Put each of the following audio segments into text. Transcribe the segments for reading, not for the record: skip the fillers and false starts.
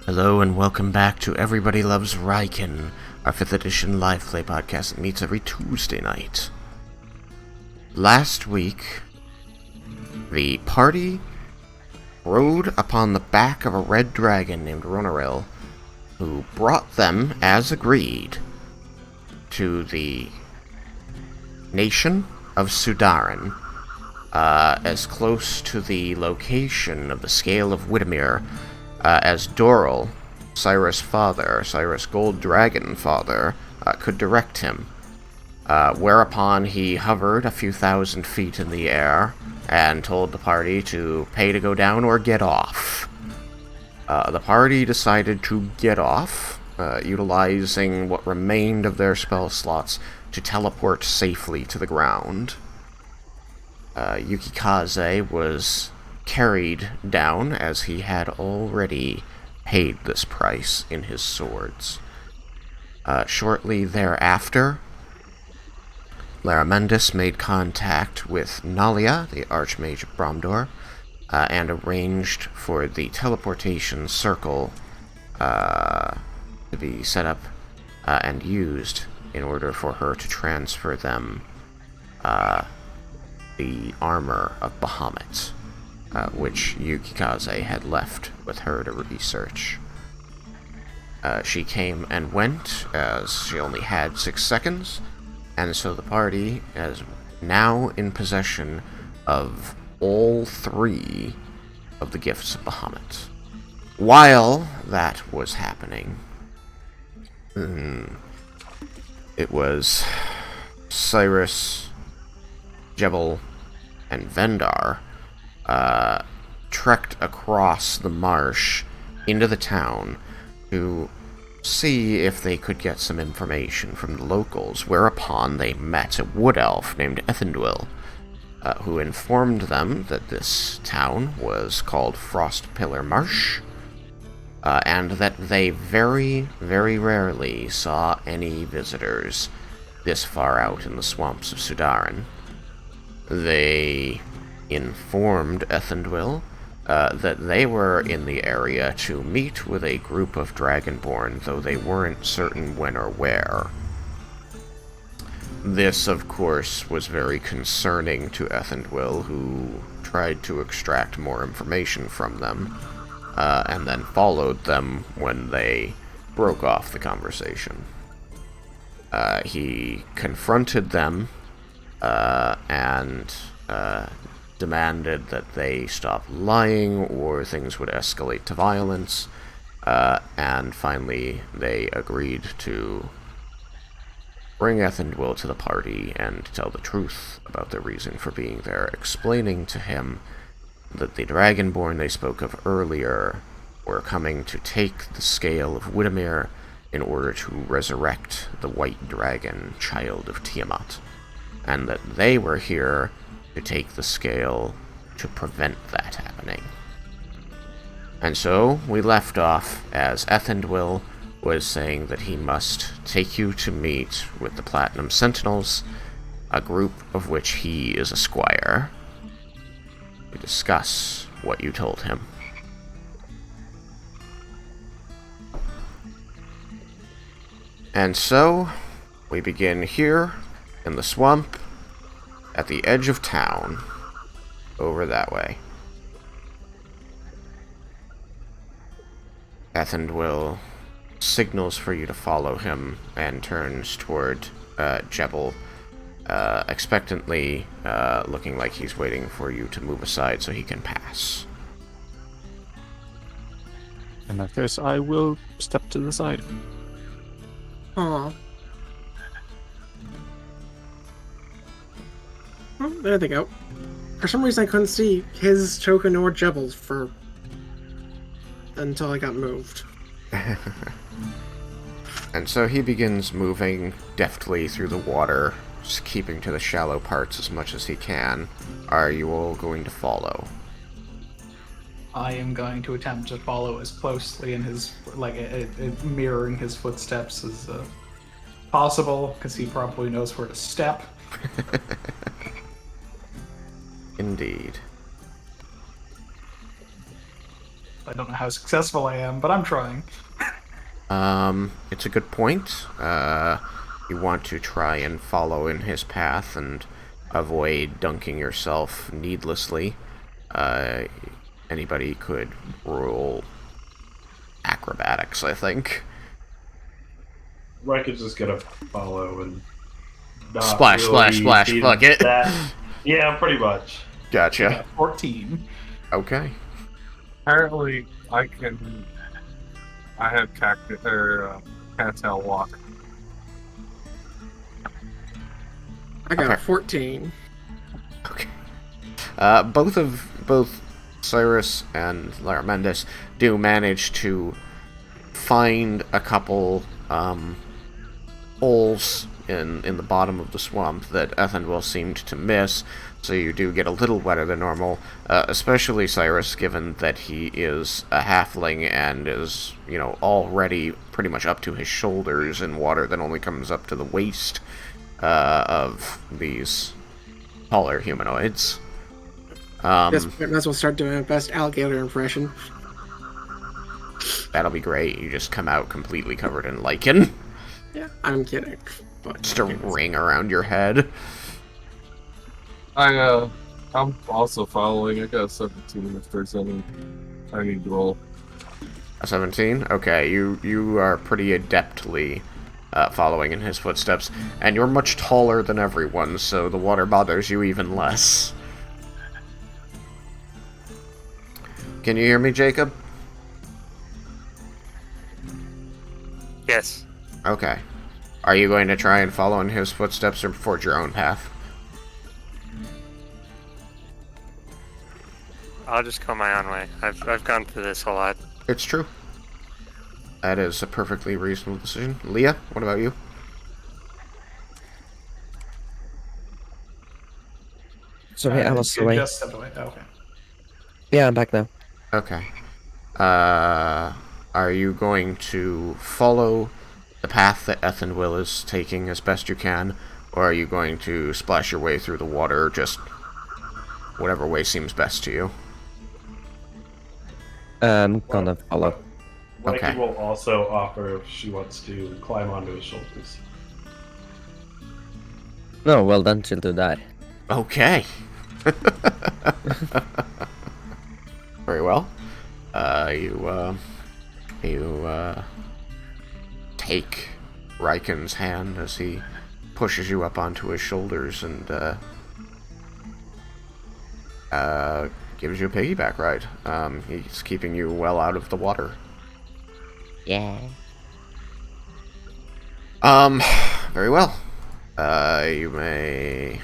Hello and welcome back to Everybody Loves Raiken, our 5th edition live play podcast that meets every Tuesday night. Last week, the party rode upon the back of a red dragon named Ronaril, who brought them, as agreed, to the nation of Sudaran, as close to the location of the Scale of Widemir as Doral, Cyrus' father, Cyrus Gold Dragon father, could direct him. Whereupon he hovered a few thousand feet in the air and told the party to pay to go down or get off. The party decided to get off, utilizing what remained of their spell slots to teleport safely to the ground. Yukikaze was carried down as he had already paid this price in his swords. Shortly thereafter, Laramendus made contact with Nalia, the Archmage of Bromdor, and arranged for the teleportation circle to be set up and used in order for her to transfer them the armor of Bahamut, which Yukikaze had left with her to research. She came and went, as she only had 6 seconds, and so the party is now in possession of all 3 of the gifts of Bahamut. While that was happening, it was Cyrus, Jebel, and Vendar trekked across the marsh into the town to see if they could get some information from the locals, whereupon they met a wood elf named Ethenduil, who informed them that this town was called Frostpillar Marsh, and that they very, very rarely saw any visitors this far out in the swamps of Sudaran. They informed Ethenduil that they were in the area to meet with a group of Dragonborn, though they weren't certain when or where. This, of course, was very concerning to Ethenduil, who tried to extract more information from them, and then followed them when they broke off the conversation. He confronted them and demanded that they stop lying or things would escalate to violence, and finally they agreed to bring Ethenduil to the party and tell the truth about their reason for being there, explaining to him that the Dragonborn they spoke of earlier were coming to take the Scale of Widemir in order to resurrect the White Dragon, child of Tiamat, and that they were here to take the scale to prevent that happening. And so we left off as Ethenduil was saying that he must take you to meet with the Platinum Sentinels, a group of which he is a squire, to discuss what you told him. And so we begin here in the swamp at the edge of town, over that way. Ethenduil signals for you to follow him and turns toward Jebel, expectantly, looking like he's waiting for you to move aside so he can pass. In that case, I will step to the side. Aw. Oh, there they go. For some reason I couldn't see his token or Jebel's until I got moved. And so he begins moving deftly through the water, just keeping to the shallow parts as much as he can. Are you all going to follow? I am going to attempt to follow as closely in his, mirroring his footsteps as possible, because he probably knows where to step. Indeed. I don't know how successful I am, but I'm trying. It's a good point. You want to try and follow in his path and avoid dunking yourself needlessly. Anybody could roll acrobatics, I think. Raiken's just gonna follow and not Splash, really splash, be fuck it. that- Yeah, pretty much. Gotcha. 14. Okay. Apparently, I have cattail walk. I got Okay. a 14. Okay. Both Cyrus and Laramendes do manage to find a couple holes in the bottom of the swamp that Ethenduil seemed to miss, so you do get a little wetter than normal, especially Cyrus, given that he is a halfling and is, already pretty much up to his shoulders in water that only comes up to the waist of these taller humanoids. Guess we might as well start doing a best alligator impression. That'll be great. You just come out completely covered in lichen. Yeah, I'm kidding. But Just a ring around your head. I'm also following. I got 17 if there's any I need to roll. A 17? Okay, you are pretty adeptly following in his footsteps, and you're much taller than everyone, so the water bothers you even less. Can you hear me, Jacob? Yes. Okay. Are you going to try and follow in his footsteps or forge your own path? I'll just go my own way. I've gone through this a lot. It's true. That is a perfectly reasonable decision. Leah, what about you? Sorry, I was You away. just stepped away. Okay. Yeah, I'm back now. Okay. Are you going to follow the path that Ethenduil is taking as best you can, or are you going to splash your way through the water, just whatever way seems best to you? I'm gonna follow. Raiken Okay. will also offer if she wants to climb onto his shoulders. No, well then she'll do that. Okay. Very well. You take Raiken's hand as he pushes you up onto his shoulders and gives you a piggyback ride. He's keeping you well out of the water. Yeah. Very well. You may...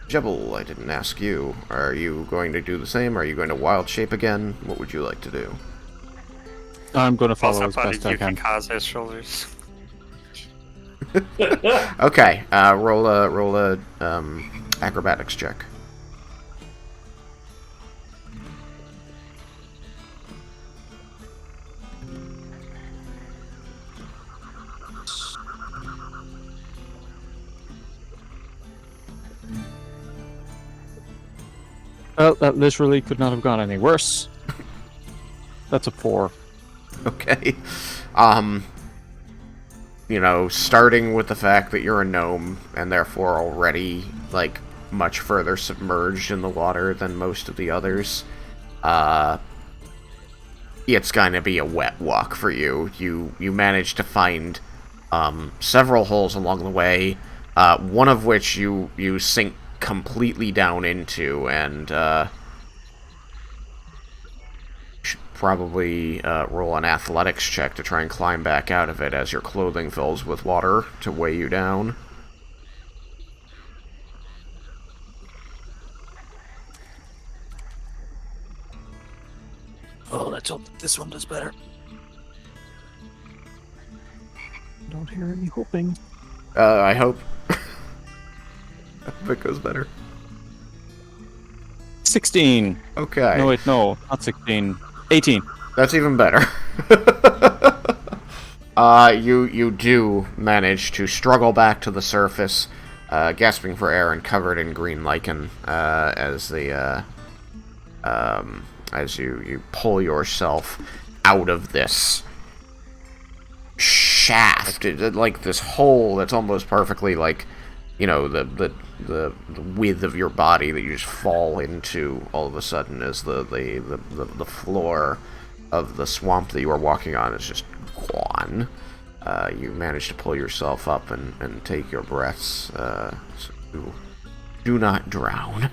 Jebel, I didn't ask you. Are you going to do the same? Are you going to wild shape again? What would you like to do? I'm gonna follow Also, as buddy, best I you can. can cause his shoulders. Okay, roll a acrobatics check. Well, that literally could not have gone any worse. That's a 4. Okay. Starting with the fact that you're a gnome and therefore already, much further submerged in the water than most of the others, it's gonna be a wet walk for you. You manage to find, several holes along the way, one of which you sink completely down into, and, should probably roll an athletics check to try and climb back out of it as your clothing fills with water to weigh you down. Oh, let's hope that this one does better. Don't hear any hoping. I hope. I hope it goes better. 16. Okay. No, wait, no, not 16. 18. That's even better. You do manage to struggle back to the surface, gasping for air and covered in green lichen, as the as you pull yourself out of this shaft, like this hole that's almost perfectly like, you know, the width of your body that you just fall into all of a sudden as the floor of the swamp that you are walking on is just gone. You manage to pull yourself up and take your breaths, so you do not drown.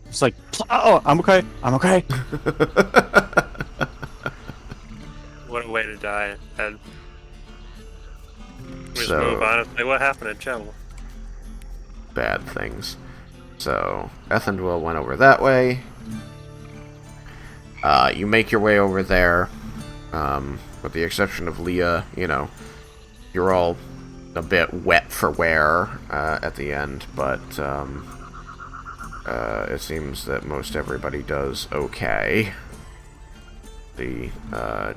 It's like, oh, I'm okay. I'm okay. What a way to die, Ed. We just So- move on and say, what happened to Jello? Bad things. So, Ethenduil went over that way. You make your way over there, with the exception of Leah, you know, you're all a bit wet for wear at the end, but it seems that most everybody does okay. The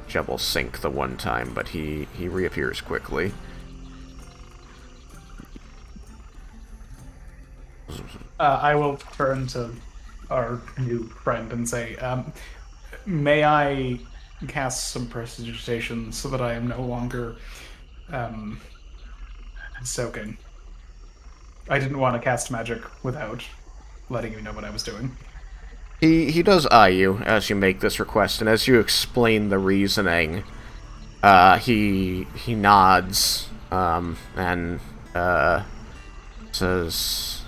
Jeb will sink the one time, but he reappears quickly. I will turn to our new friend and say, may I cast some prestidigitation so that I am no longer soaking? I didn't want to cast magic without letting you know what I was doing. He does eye you as you make this request, and as you explain the reasoning, he nods and says,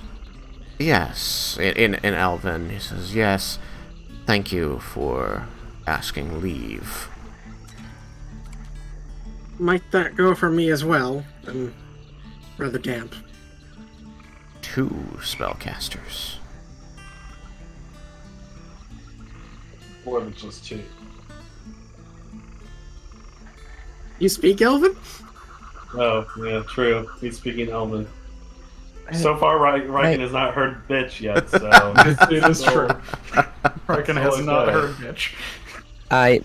"Yes." In Elven, he says, "Yes. Thank you for asking leave." Might that go for me as well? I'm rather damp. 2 spellcasters. More than just 2. You speak Elven? Oh, yeah, true. He's speaking Elven. So far, Raiken has not heard bitch yet, so... It is So- true. Raiken has so not okay. heard bitch. I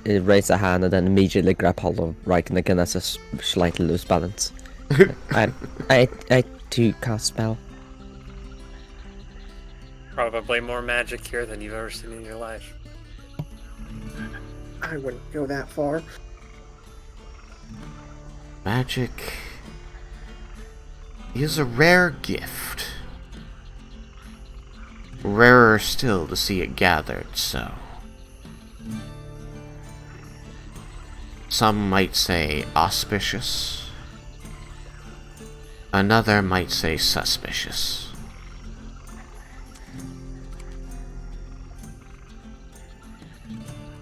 raise a hand and then immediately grab hold of Raiken again as a slightly loose balance. I do cast spell. Probably more magic here than you've ever seen in your life. I wouldn't go that far. Magic is a rare gift. Rarer still to see it gathered so. Some might say auspicious. Another might say suspicious.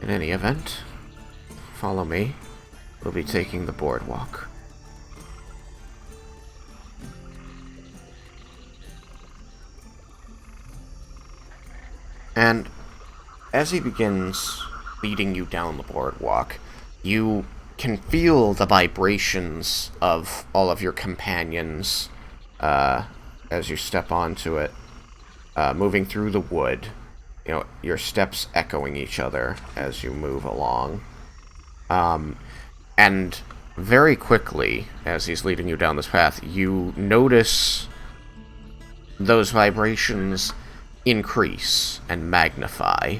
In any event, follow me. We'll be taking the boardwalk. And as he begins leading you down the boardwalk, you can feel the vibrations of all of your companions as you step onto it, moving through the wood. You know, your steps echoing each other as you move along. And very quickly, as he's leading you down this path, you notice those vibrations increase and magnify.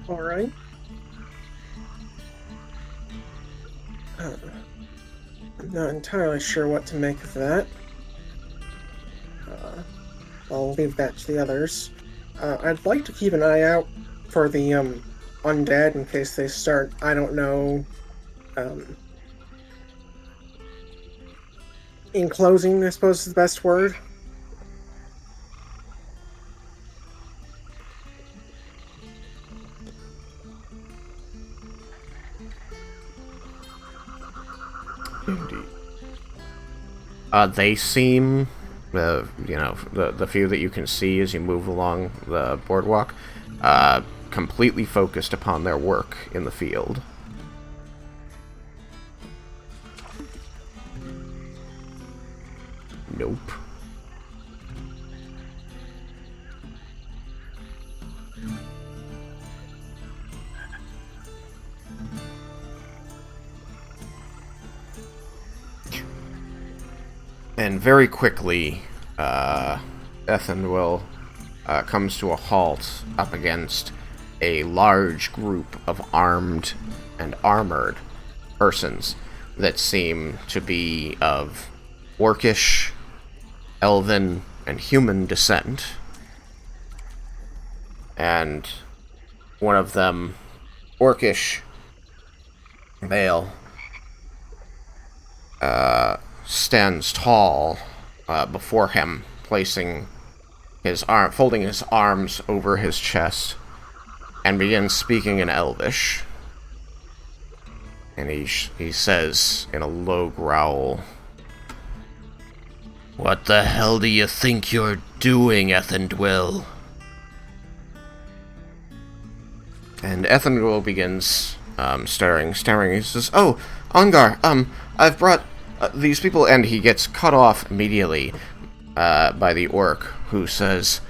Alright. I'm not entirely sure what to make of that. I'll leave that to the others. I'd like to keep an eye out for the undead in case they start, I don't know, enclosing, I suppose is the best word. Indeed. They seem, you know, the few that you can see as you move along the boardwalk, completely focused upon their work in the field. Nope. And very quickly, Ethenduil comes to a halt up against a large group of armed and armored persons that seem to be of orcish, elven, and human descent. And one of them, orcish male, stands tall before him, placing folding his arms over his chest, and begins speaking in Elvish. And he says in a low growl, "What the hell do you think you're doing, Ethenduil?" And Ethenduil begins staring. He says, "Oh, Ongar, I've brought these people," and he gets cut off immediately by the orc, who says,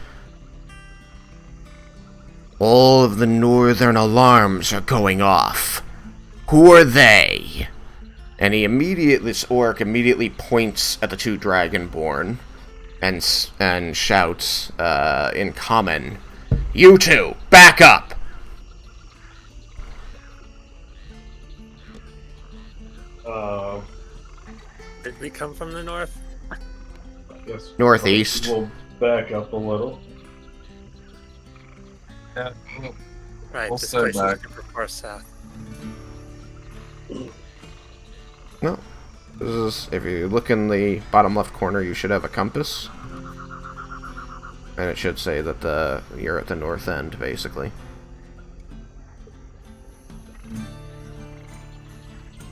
"All of the northern alarms are going off. Who are they?" And this orc immediately points at the two Dragonborn and shouts in common, "You two, back up!" Did we come from the north? Yes. Northeast. We'll back up a little. Yeah. Right, We'll this stay place is back. super far south. No. This is, if you look in the bottom left corner, you should have a compass. And it should say that you're at the north end, basically.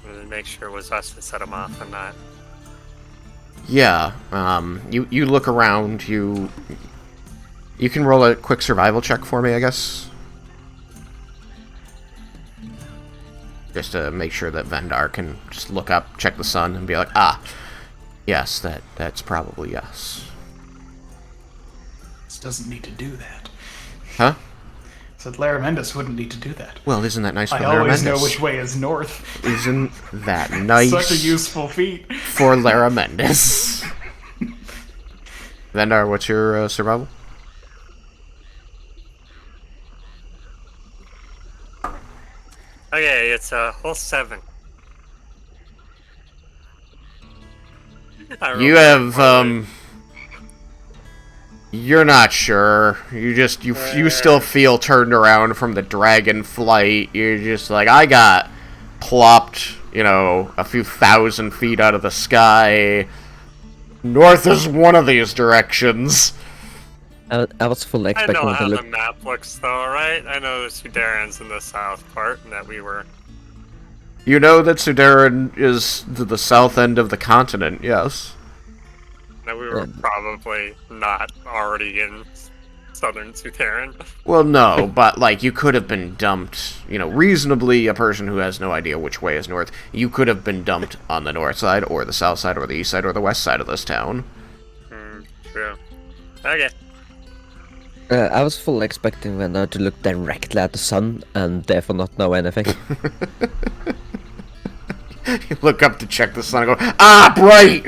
Wanted to make sure it was us that set them off and not. Yeah, you look around, you can roll a quick survival check for me, I guess. Just to make sure that Vendar can just look up, check the sun, and be like, "Ah, yes, that's probably yes." This doesn't need to do that. Huh? Said Laramendus wouldn't need to do that. Well, isn't that nice for I always know Laramendus? which way is north. Isn't that nice Such a useful feat. for Laramendus? Vendar, what's your survival? Okay, it's a whole 7. You have, you're not sure. You still feel turned around from the dragon flight. You're just like, I got plopped, a few thousand feet out of the sky. North is one of these directions. I was fully I expecting know to how look. the map looks, though, right? I know the Sudaran's in the south part, and that we were. You know that Sudaran is to the south end of the continent, yes. That we were probably not already in southern Sudaran. Well, no, but, you could have been dumped, reasonably, a person who has no idea which way is north, you could have been dumped on the north side, or the south side, or the east side, or the west side of this town. True. Okay. I was fully expecting Vendor to look directly at the sun and therefore not know anything. You look up to check the sun and go, "Ah, bright!"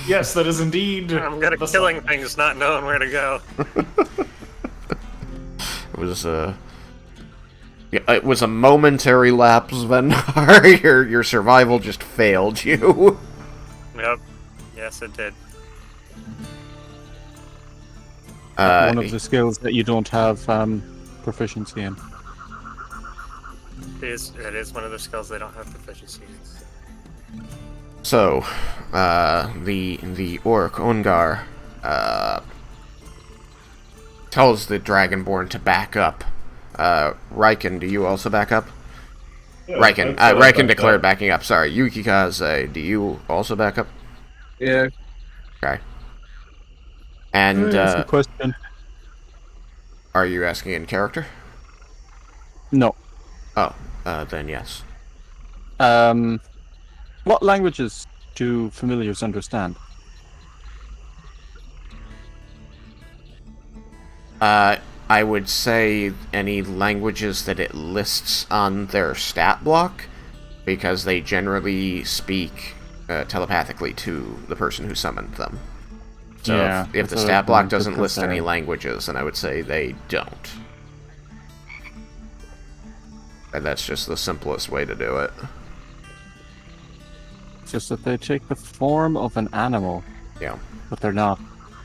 Yes, that is indeed. I'm good at killing things, not knowing where to go. It was a momentary lapse, Vendar. Your survival just failed you. Yep. Yes, it did. One of the skills that you don't have proficiency in. It is one of the skills they don't have proficiency in. So, the orc, Ongar, tells the Dragonborn to back up. Raiken, do you also back up? Yeah, Raiken declared backing up. Sorry, Yukikaze, do you also back up? Yeah. Okay. And, That's a question. are you asking in character? No. Oh, then yes. What languages do familiars understand? I would say any languages that it lists on their stat block, because they generally speak telepathically to the person who summoned them. So Yeah, if the that's stat what block I'm doesn't list any concerned. languages, then I would say they don't. And that's just the simplest way to do it. Just that they take the form of an animal, Yeah. but they're not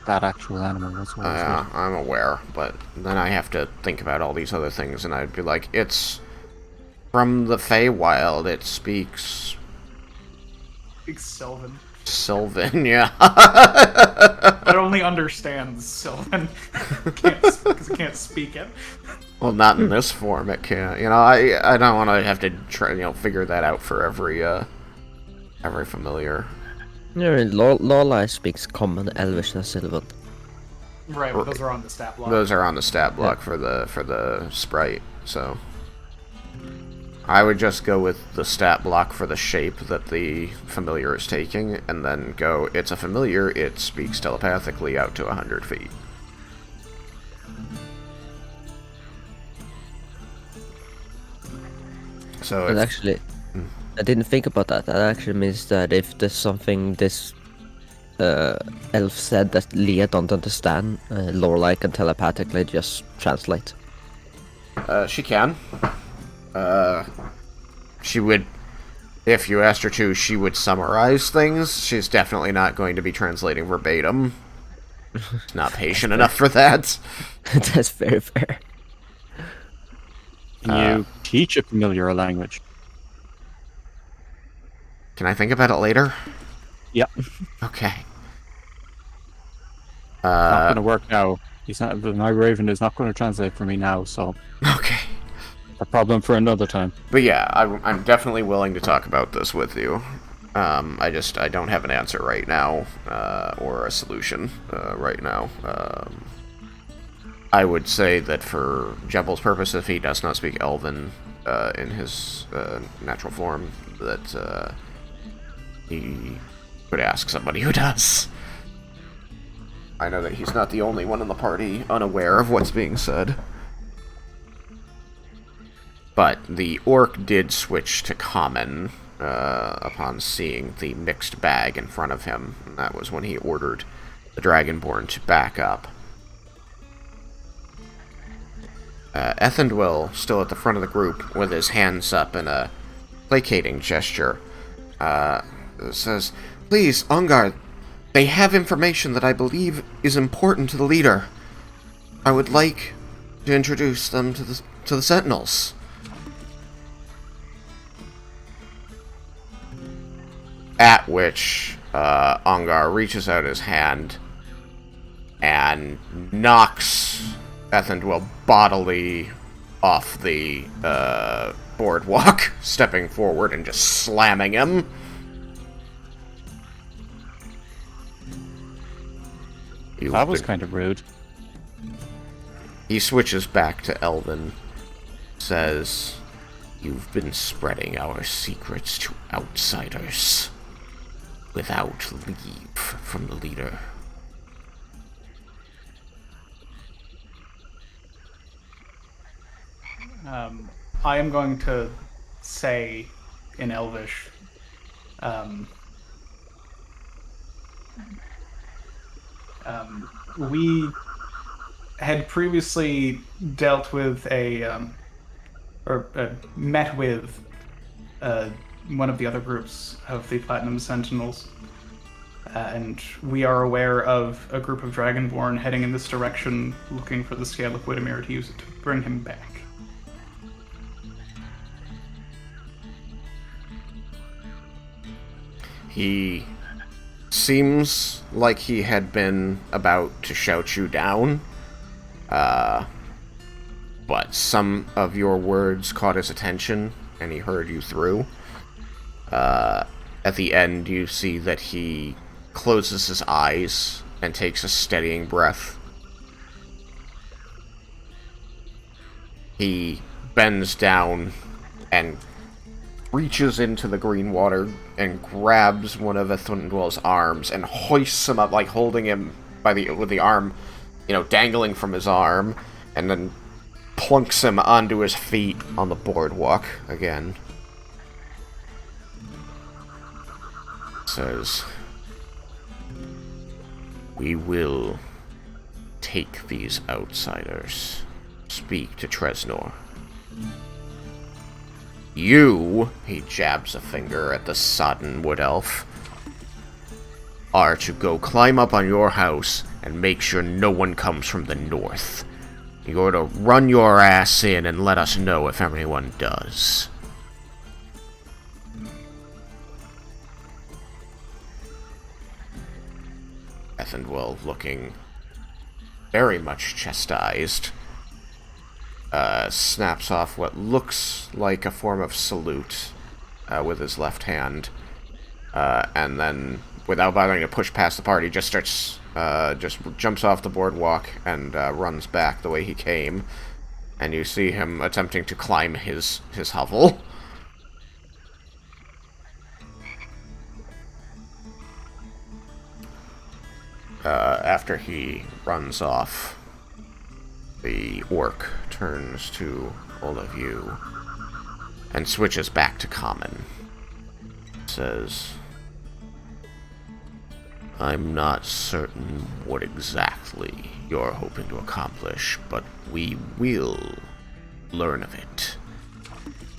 that actual animal. That's what I was I'm aware, but then I have to think about all these other things, and I'd be like, it's from the Feywild, it speaks Big Sylvan. Sylvan, yeah. It only understands Sylvan because it can't speak it. Well, not in this form, it can't. You know, I don't want to have to try, figure that out for every familiar. Lorelei speaks Common, Elvish, and Sylvan. Right, but those are on the stat block. Those are on the stat block for the sprite, so I would just go with the stat block for the shape that the familiar is taking, and then go, it's a familiar, it speaks telepathically out to 100 feet. So But actually, I didn't think about that. That actually means that if there's something this elf said that Leah don't understand, Lorelei can telepathically just translate. She can. She would, if you asked her to, she would summarize things. She's definitely not going to be translating verbatim. Not patient enough for that. That's very fair. Can you teach a familiar a language? Can I think about it later? Yep. Okay. Not going to work now. My Raven is not going to translate for me now, so Okay. a problem for another time. But yeah, I'm definitely willing to talk about this with you. I don't have an answer right now, or a solution right now. I would say that for Jebel's purpose, if he does not speak Elven in his natural form, that he could ask somebody who does. I know that he's not the only one in the party unaware of what's being said. But the orc did switch to common upon seeing the mixed bag in front of him. And that was when he ordered the Dragonborn to back up. Ethenduil, still at the front of the group, with his hands up in a placating gesture, says, "Please, Ongar, they have information that I believe is important to the leader. I would like to introduce them to the Sentinels." At which, Ongar reaches out his hand and knocks Ethenduil bodily off the boardwalk, stepping forward and just slamming him. That was kind of rude. He switches back to Elven, says, "You've been spreading our secrets to outsiders without leave from the leader." I am going to say in Elvish, we had previously dealt with met with one of the other groups of the Platinum Sentinels, and we are aware of a group of Dragonborn heading in this direction, looking for the Scale of Widemere to use it to bring him back. He seems like he had been about to shout you down, but some of your words caught his attention, and he heard you through. At the end, you see that he closes his eyes and takes a steadying breath. He bends down and reaches into the green water and grabs one of Ethenduil's arms and hoists him up, like holding him with the arm, dangling from his arm, and then plunks him onto his feet on the boardwalk again. says, "We will take these outsiders. Speak to Tresnor. You," he jabs a finger at the sodden wood elf, "are to go climb up on your house and make sure no one comes from the north. You're to run your ass in and let us know if anyone does." Ethenduil, looking very much chastised, snaps off what looks like a form of salute with his left hand, and then, without bothering to push past the party, just jumps off the boardwalk and runs back the way he came. And you see him attempting to climb his hovel. After he runs off, the orc turns to all of you and switches back to common. Says, "I'm not certain what exactly you're hoping to accomplish, but we will learn of it.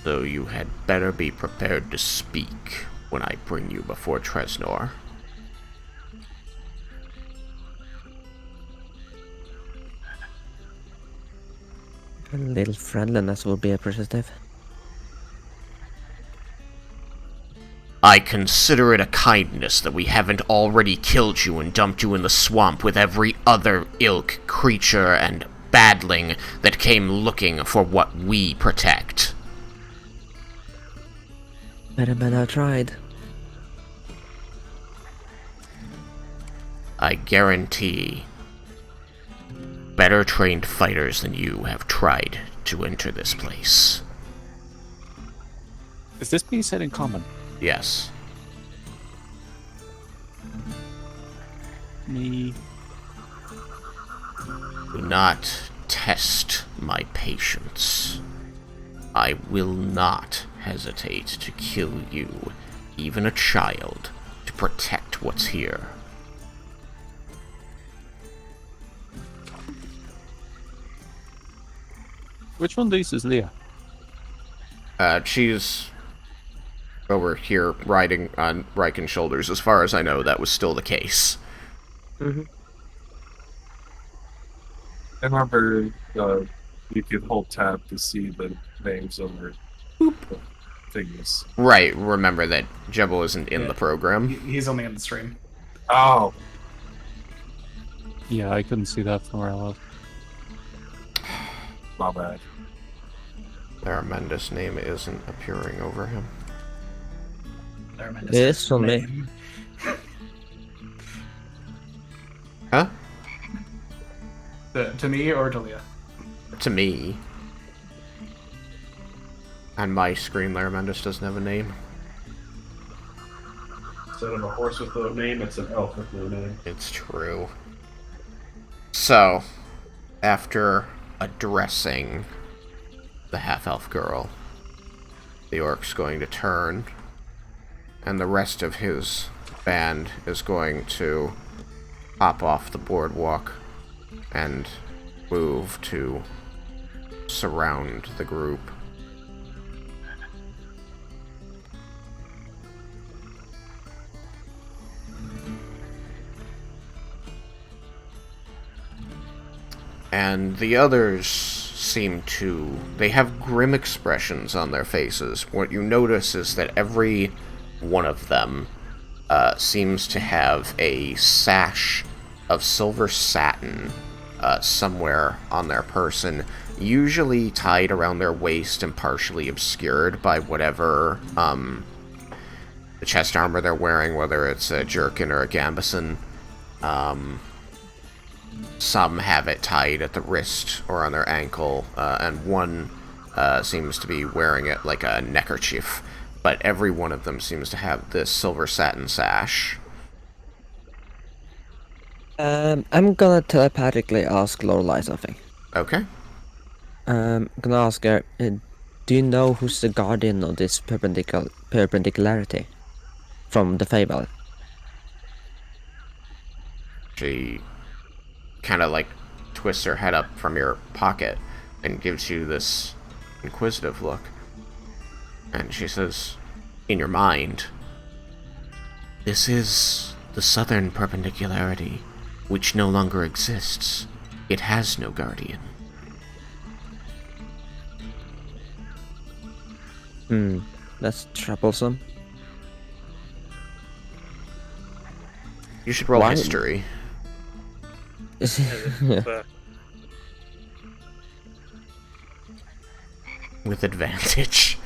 So you had better be prepared to speak when I bring you before Tresnor." A little friendliness will be appreciative. "I consider it a kindness that we haven't already killed you and dumped you in the swamp with every other ilk, creature, and badling that came looking for what we protect." Better men I tried. "I guarantee better trained fighters than you have tried to enter this place." Is this being said in common? Yes. Me. "Do not test my patience. I will not hesitate to kill you, even a child, to protect what's here." Which one of these is Leah? She's over here riding on Raiken's shoulders. As far as I know, that was still the case. Mm-hmm. I remember you could hold tab to see the names over the things. Right, remember that Jebel isn't in Yeah. the program. He's only in the stream. Oh, Yeah, I couldn't see that from where I was. my bad. Aramanda's name isn't appearing over him. Yes, on me. Name. Huh? To me or to Leah? To me. On my screen, Laramandus doesn't have a name. Instead of a horse with no name, it's an elf with no name. It's true. So, after addressing the half-elf girl, the orc's going to turn, and the rest of his band is going to hop off the boardwalk and move to surround the group. And the others seem to... they have grim expressions on their faces. What you notice is that every one of them seems to have a sash of silver satin somewhere on their person, usually tied around their waist and partially obscured by whatever the chest armor they're wearing, whether it's a jerkin or a gambeson. Some have it tied at the wrist or on their ankle, and one seems to be wearing it like a neckerchief. But every one of them seems to have this silver satin sash. I'm gonna telepathically ask Lorelei something. Okay. I'm gonna ask her, do you know who's the guardian of this perpendicularity from the fable? She kind of like twists her head up from your pocket and gives you this inquisitive look. And she says, in your mind, "This is the southern perpendicularity, which no longer exists. It has no guardian." That's troublesome. You should roll Why? history. With advantage.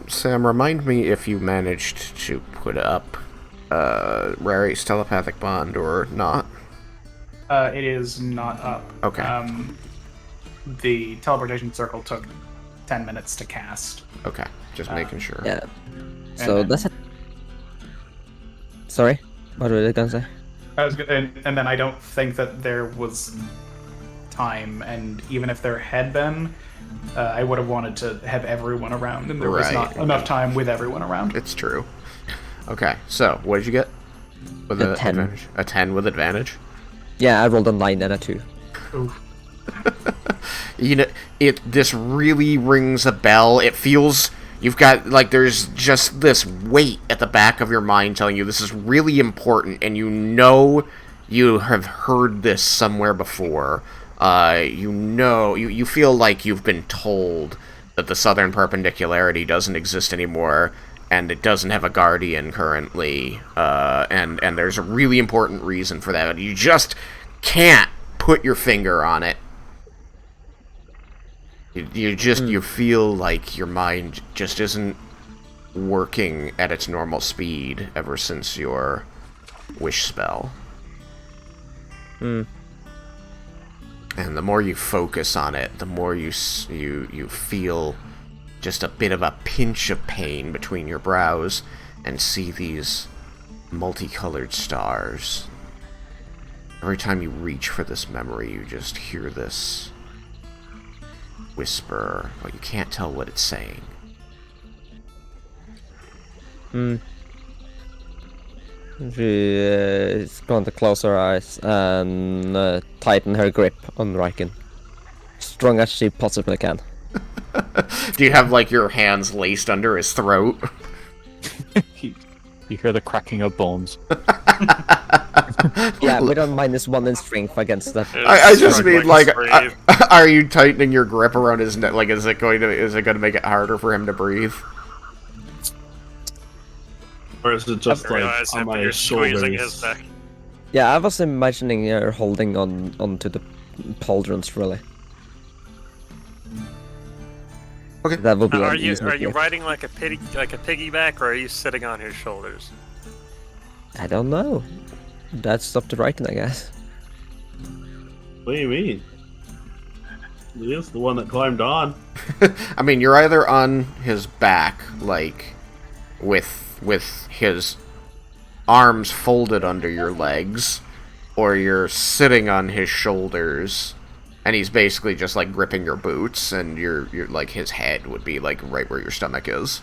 Sam, remind me if you managed to put up Rary's telepathic bond or not. It is not up. Okay. The teleportation circle took 10 minutes to cast. Okay, just making sure. Yeah. So then- that's it. Sorry? What were you gonna say? And then I don't think that there was time, and even if there had been, I would have wanted to have everyone around, and there was Right. not enough time with everyone around. It's true. Okay, so what did you get? With A 10. advantage? A 10 with advantage? Yeah, I rolled a 9 and a 2. Ooh. You know, this really rings a bell. It feels you've got like there's just this weight at the back of your mind telling you this is really important, and you know you have heard this somewhere before. You feel like you've been told that the southern perpendicularity doesn't exist anymore, and it doesn't have a guardian currently, and there's a really important reason for that. You just can't put your finger on it. You feel like your mind just isn't working at its normal speed ever since your wish spell. And the more you focus on it, the more you feel just a bit of a pinch of pain between your brows and see these multicolored stars. Every time you reach for this memory, you just hear this whisper, but you can't tell what it's saying. She is going to close her eyes and tighten her grip on Raiken. Strong as she possibly can. Do you have, like, your hands laced under his throat? You hear the cracking of bones. Yeah, with a -1 in strength against that. I just mean, like, breathe. are you tightening your grip around his neck? Like, is it going to make it harder for him to breathe? Or is it just I like realize on that my you're squeezing shoulders? his neck. Yeah, I was imagining her holding onto the pauldrons, really. Okay. That would be Are an you easy grip. riding like a piggyback, or are you sitting on his shoulders? I don't know. That's up to Raiken, I guess. What do you mean? He is the one that climbed on. I mean, you're either on his back, like, with his arms folded under your legs, or you're sitting on his shoulders, and he's basically just, like, gripping your boots, and you're like, his head would be, like, right where your stomach is.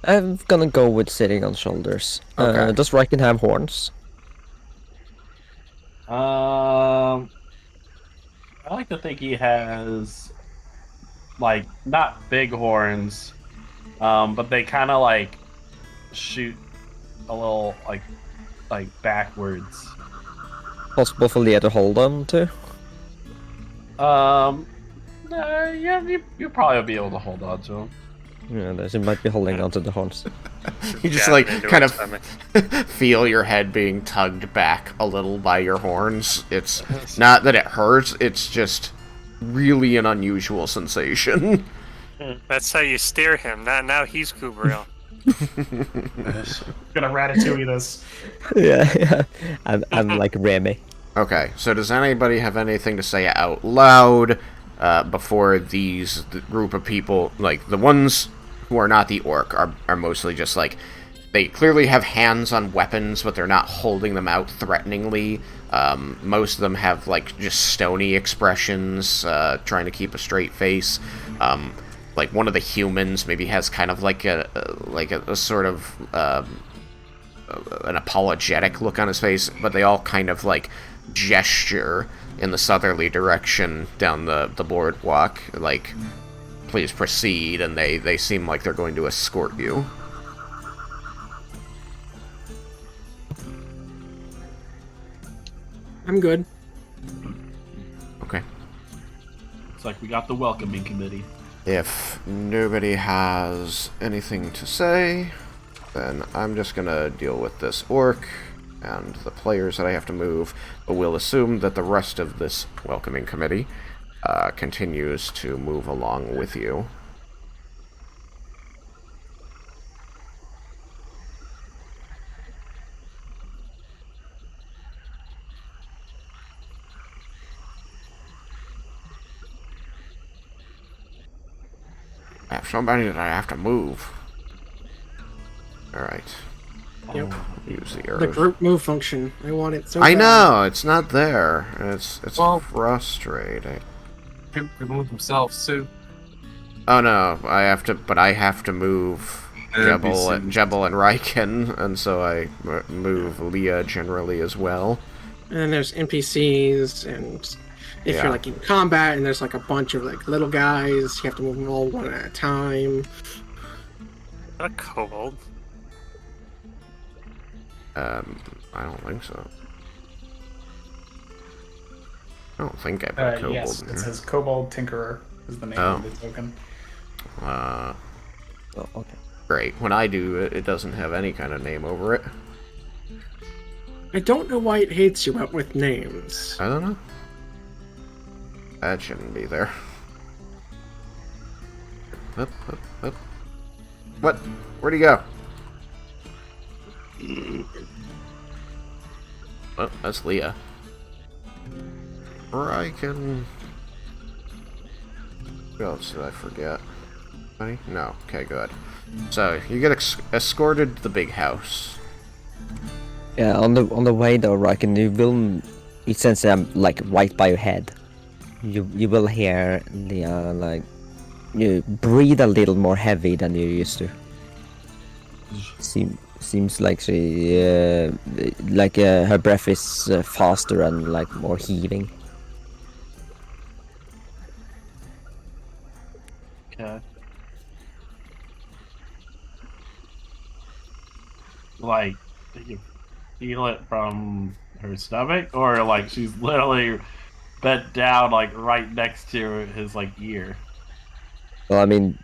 I'm gonna go with sitting on shoulders. Okay. Does Raiken have horns? I like to think he has, like, not big horns, but they kind of like shoot a little like backwards. Possible for Leah to hold on to? Yeah, you probably be able to hold on to him. Yeah, she might be holding onto the horns. You just, Jabbing like, into kind his of stomach. feel your head being tugged back a little by your horns. It's not that it hurts, it's just really an unusual sensation. That's how you steer him. Now he's Kubriel. Gonna ratatouille this. Yeah. I'm like Remy. Okay, so does anybody have anything to say out loud before the group of people, like, the ones who are not the orc, are mostly just, like, they clearly have hands on weapons, but they're not holding them out threateningly. Most of them have, like, just stony expressions, trying to keep a straight face. Like, one of the humans maybe has kind of like a sort of an apologetic look on his face, but they all kind of, like, gesture in the southerly direction down the boardwalk, like, please proceed, and they seem like they're going to escort you. I'm good. Okay. Looks like we got the welcoming committee. If nobody has anything to say, then I'm just gonna deal with this orc and the players that I have to move, but we'll assume that the rest of this welcoming committee continues to move along with you. I have somebody that I have to move. Alright. Yep. Use the The arrows. group move function. I want it so I bad. know, it's not there. It's Well- frustrating. Can remove themselves too. Oh no, I have to move Jebel and Raiken, and so I move Leah generally as well. And then there's NPCs, and if Yeah. you're like in combat and there's like a bunch of like little guys, you have to move them all one at a time. A kobold. I don't think so. I don't think I put a kobold Yes, in it here. says Kobold Tinkerer is the name Oh. of the token. Oh, okay. Great. When I do it, it doesn't have any kind of name over it. I don't know why it hates you out with names. I don't know. That shouldn't be there. Up, up, up. What? Where'd he go? Oh, that's Leah. Raiken. Who else did I forget? Honey? No. Okay, good. So, you get escorted to the big house. Yeah, on the way though, Raiken, you sense I'm like right by your head. You will hear the like you breathe a little more heavy than you used to. Seems like she her breath is faster and like more heaving. Okay. Like, you feel it from her stomach, or like she's literally bent down, like right next to his like ear. Well, I mean,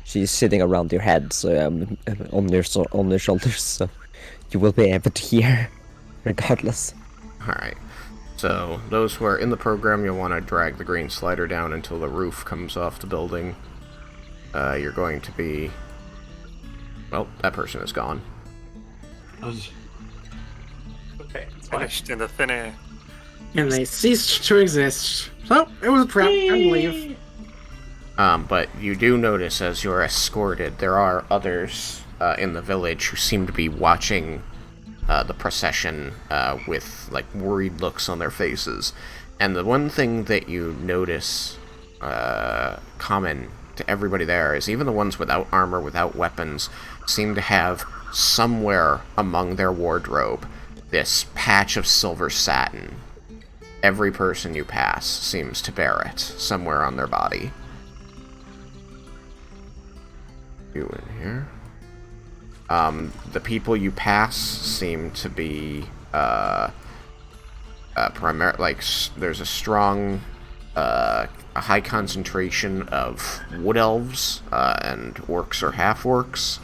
she's sitting around your head, so on your shoulders, so you will be able to hear, regardless. Alright. So, those who are in the program, you'll want to drag the green slider down until the roof comes off the building. You're going to be... Well, that person is gone. Okay, it's fine. Finished in the thin air. And they ceased to exist. So, it was a trap. Time to leave. But you do notice as you're escorted, there are others in the village who seem to be watching the procession with like worried looks on their faces. And the one thing that you notice common to everybody there is even the ones without armor, without weapons, seem to have somewhere among their wardrobe this patch of silver satin. Every person you pass seems to bear it somewhere on their body. You in here? The people you pass seem to be there's a strong, a high concentration of wood elves and orcs or half-orcs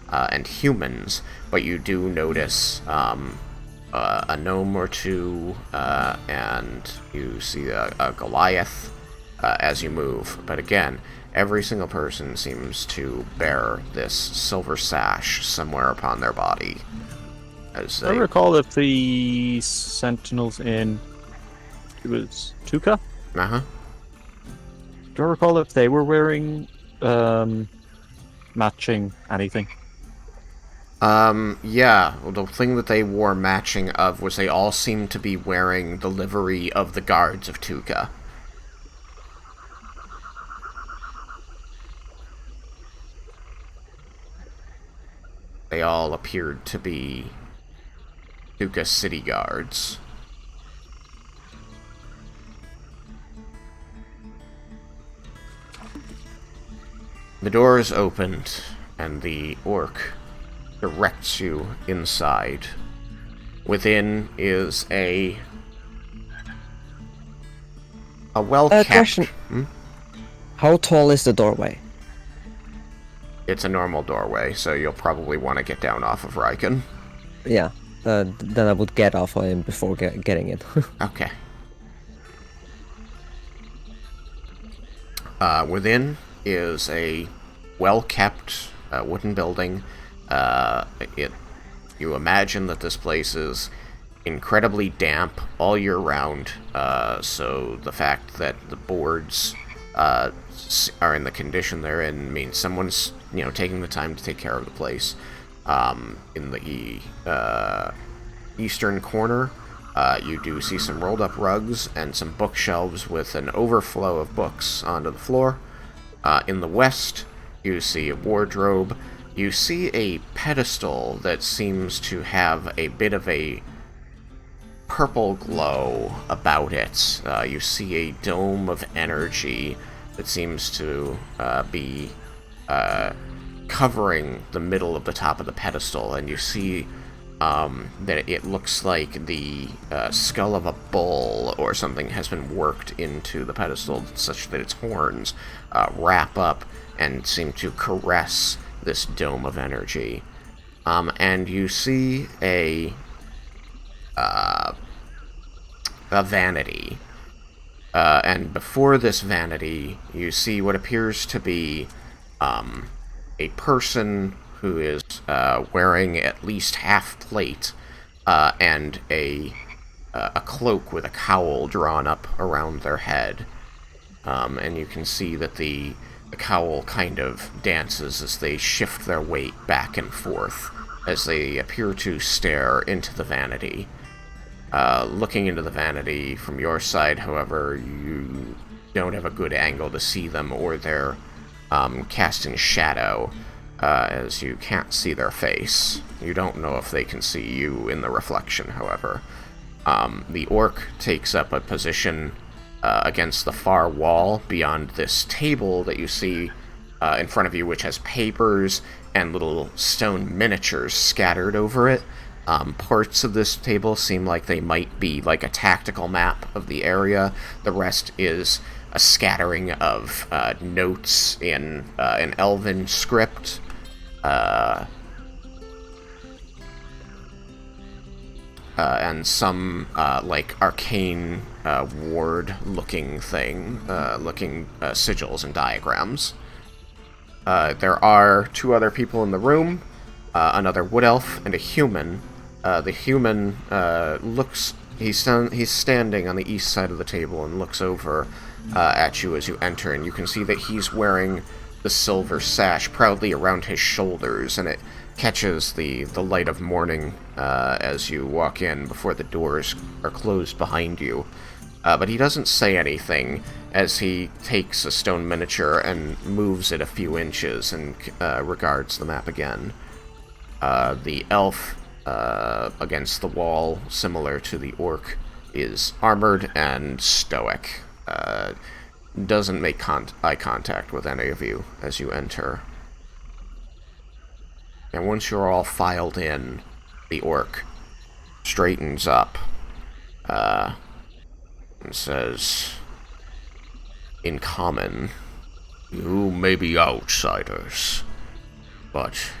and humans, but you do notice a gnome or two, and you see a Goliath as you move. But again, every single person seems to bear this silver sash somewhere upon their body. As I they... recall that the Sentinels in... It was Tuca? Uh-huh. Do I recall if they were wearing matching anything? Yeah. Well, the thing that they wore matching of was they all seemed to be wearing the livery of the guards of Tuca. They all appeared to be Tuca city guards. The door is opened, and the orc directs you inside. Within is a well-kept... Question. How tall is the doorway? It's a normal doorway, so you'll probably want to get down off of Raiken. Yeah, then I would get off of him before getting in. Okay. Within is a well-kept wooden building. You imagine that this place is incredibly damp all year round, so the fact that the boards are in the condition they're in means someone's, taking the time to take care of the place. In the eastern corner, you do see some rolled up rugs and some bookshelves with an overflow of books onto the floor. In the west, you see a wardrobe. You see a pedestal that seems to have a bit of a purple glow about it. You see a dome of energy that seems to be covering the middle of the top of the pedestal, and you see that it looks like the skull of a bull or something has been worked into the pedestal such that its horns wrap up and seem to caress this dome of energy. And you see a vanity. And before this vanity, you see what appears to be a person who is wearing at least half plate and a cloak with a cowl drawn up around their head. And you can see that the cowl kind of dances as they shift their weight back and forth as they appear to stare into the vanity. Looking into the vanity from your side, however, you don't have a good angle to see them, or they're cast in shadow, as you can't see their face. You don't know if they can see you in the reflection, however. The orc takes up a position against the far wall beyond this table that you see in front of you, which has papers and little stone miniatures scattered over it. Parts of this table seem like they might be like a tactical map of the area. The rest is a scattering of notes in an elven script. And some like arcane ward-looking thing, sigils and diagrams. There are two other people in the room, another wood elf and a human. The human he's standing on the east side of the table and looks over at you as you enter, and you can see that he's wearing the silver sash proudly around his shoulders, and it catches the light of morning as you walk in before the doors are closed behind you. But he doesn't say anything as he takes a stone miniature and moves it a few inches and regards the map again. The elf against the wall, similar to the orc, is armored and stoic. Doesn't make eye contact with any of you as you enter. And once you're all filed in, the orc straightens up and says, in common, "You may be outsiders, but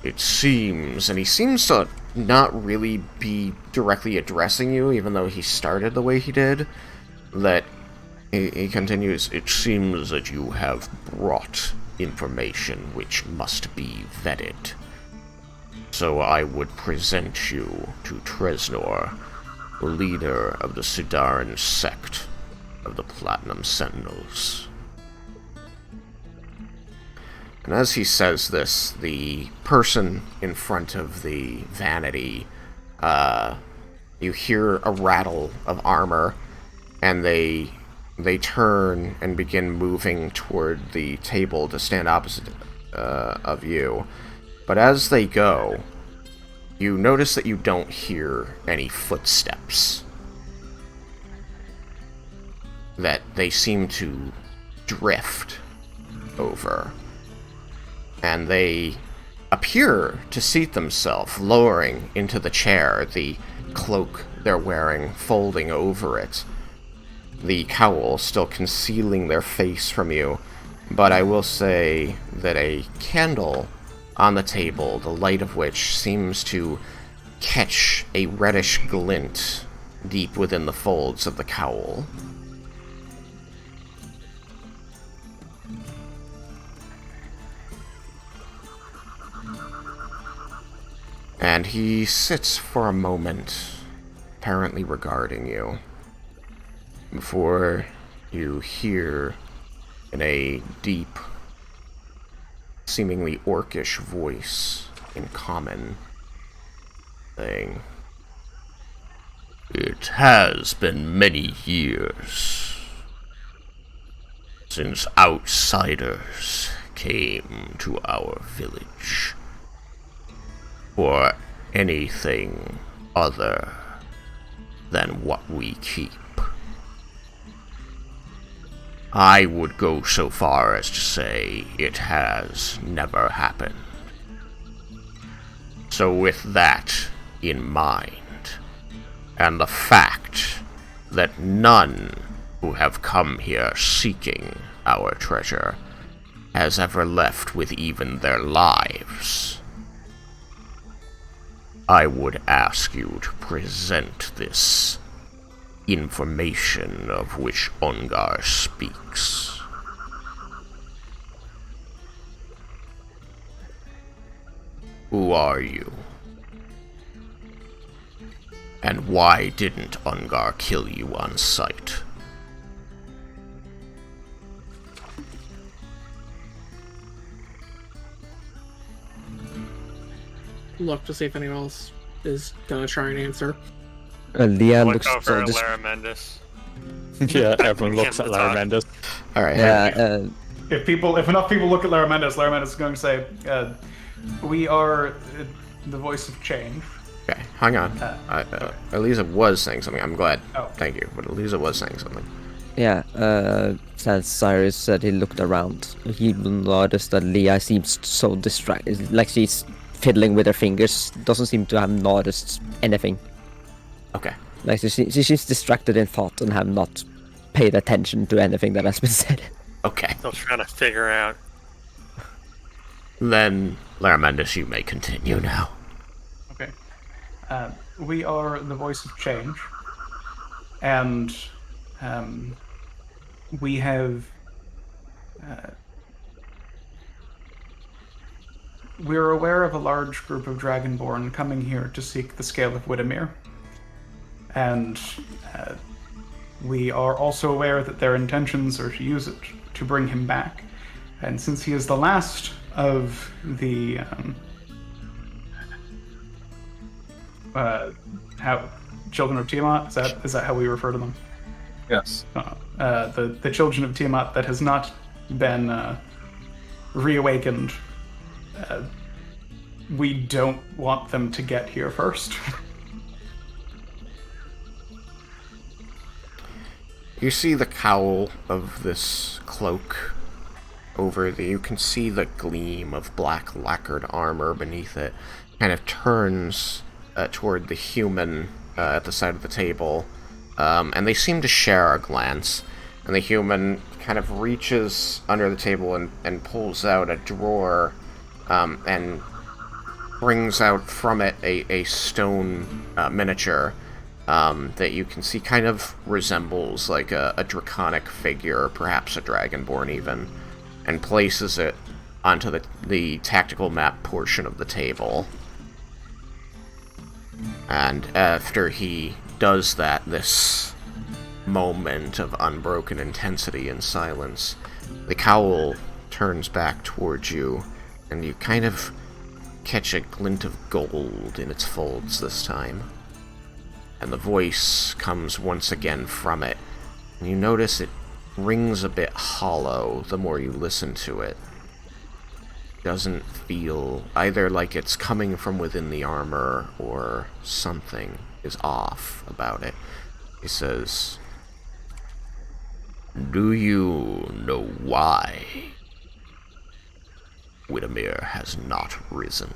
it seems," and he seems to not really be directly addressing you, even though he started the way he did, that he continues, "It seems that you have brought information which must be vetted. So I would present you to Tresnor, the leader of the Sidaran sect of the Platinum Sentinels." And as he says this, the person in front of the vanity, you hear a rattle of armor, and they turn and begin moving toward the table to stand opposite of you. But as they go, you notice that you don't hear any footsteps. That they seem to drift over. And they appear to seat themselves, lowering into the chair, the cloak they're wearing folding over it, the cowl still concealing their face from you. But I will say that a candle on the table, the light of which seems to catch a reddish glint deep within the folds of the cowl. And he sits for a moment, apparently regarding you, before you hear in a deep, seemingly orcish voice in common, saying, "It has been many years since outsiders came to our village for anything other than what we keep. I would go so far as to say it has never happened. So with that in mind, and the fact that none who have come here seeking our treasure has ever left with even their lives, I would ask you to present this information of which Ongar speaks." Who are you? And why didn't Ongar kill you on sight? Look to see if anyone else is gonna try and answer. Leah Look looks over so at dis- Lara Mendes. Yeah, everyone looks at Lara Mendes. Alright, Yeah, If enough people look at Lara Mendes is going to say, "We are the voice of change." okay, hang on. Eliza was saying something. I'm glad. Oh. Thank you. But Eliza was saying something. yeah. As Cyrus said, he looked around. He noticed that Leah seems so distracted, like she's fiddling with her fingers. Doesn't seem to have noticed anything. Okay. Like she's distracted in thought and have not paid attention to anything that has been said. Okay. Still trying to figure out. Then, Lara Mendes, you may continue now. Okay. We are the voice of change, and we have. We're aware of a large group of Dragonborn coming here to seek the Scale of Widemere. And we are also aware that their intentions are to use it to bring him back. And since he is the last of the children of Tiamat, is that how we refer to them? Yes. The children of Tiamat that has not been reawakened. We don't want them to get here first. You see the cowl of this cloak over the... You can see the gleam of black lacquered armor beneath it. Kind of turns toward the human at the side of the table. And they seem to share a glance. And the human kind of reaches under the table and pulls out a drawer and brings out from it a stone miniature that you can see kind of resembles like a draconic figure, perhaps a dragonborn even, and places it onto the tactical map portion of the table. And after he does that, this moment of unbroken intensity and silence, the cowl turns back towards you, and you kind of catch a glint of gold in its folds this time. And the voice comes once again from it, and you notice it rings a bit hollow the more you listen to it. Doesn't feel either like it's coming from within the armor or something is off about it. He says, "Do you know why Widemere has not risen?"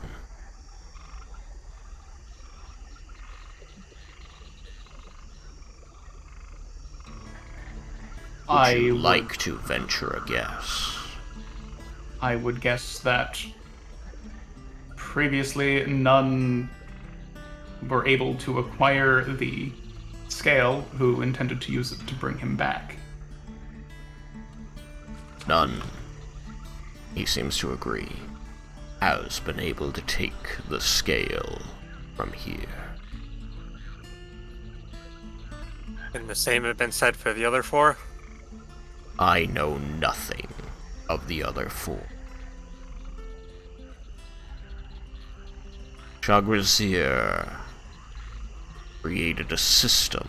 Would you like to venture a guess? I would guess that previously none were able to acquire the scale who intended to use it to bring him back. None, he seems to agree, has been able to take the scale from here. And the same had been said for the other 4? I know nothing of the other 4. Chagrazir created a system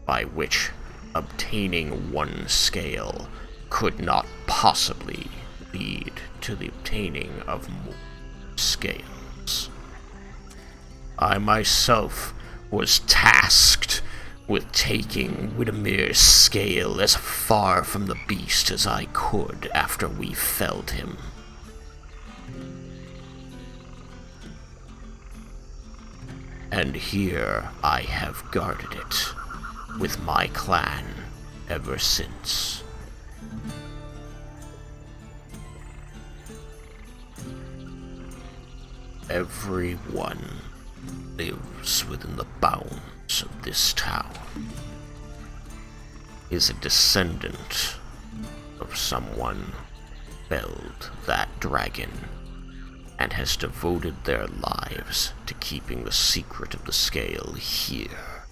by which obtaining one scale could not possibly lead to the obtaining of more scales. I myself was tasked with taking Widemere's scale as far from the beast as I could after we felled him. And here I have guarded it with my clan ever since. Everyone lives within the bounds of this town, is a descendant of someone who felled that dragon and has devoted their lives to keeping the secret of the scale here.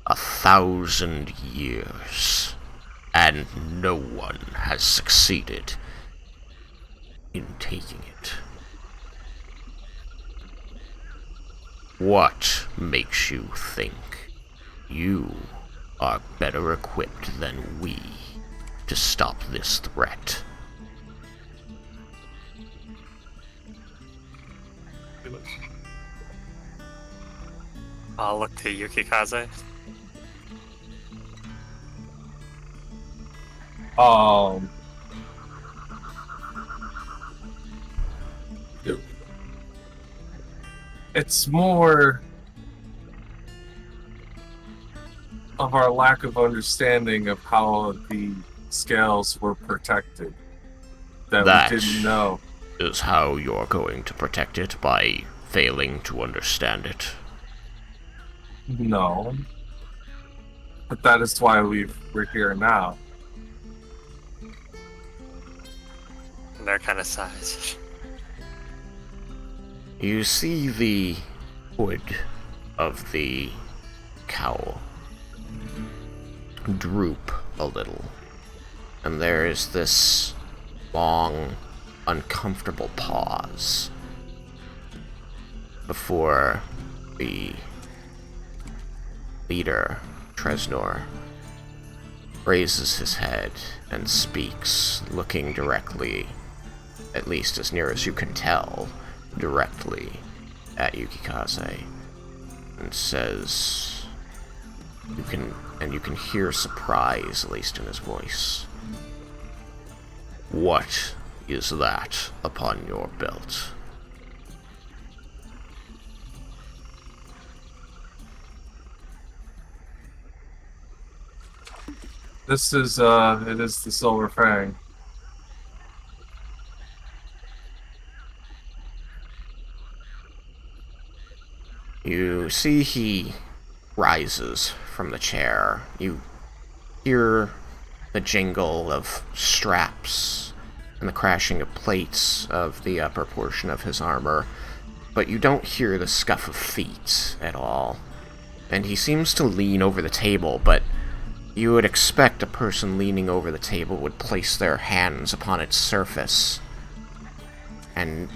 1,000 years, and no one has succeeded in taking it. What makes you think you are better equipped than we to stop this threat? I'll look to Yukikaze. It's more of our lack of understanding of how the scales were protected that we didn't know. Is how you're going to protect it, by failing to understand it? No. But that is why we're here now. And their kind of size. You see the hood of the cowl droop a little, and there is this long, uncomfortable pause before the leader, Tresnor, raises his head and speaks, looking directly, at least as near as you can tell, directly at Yukikaze, and says, you can hear surprise, at least in his voice. What is that upon your belt? This is, it is the Silver Fang. You see he rises from the chair. You hear the jingle of straps and the crashing of plates of the upper portion of his armor, but you don't hear the scuff of feet at all. And he seems to lean over the table, but you would expect a person leaning over the table would place their hands upon its surface, and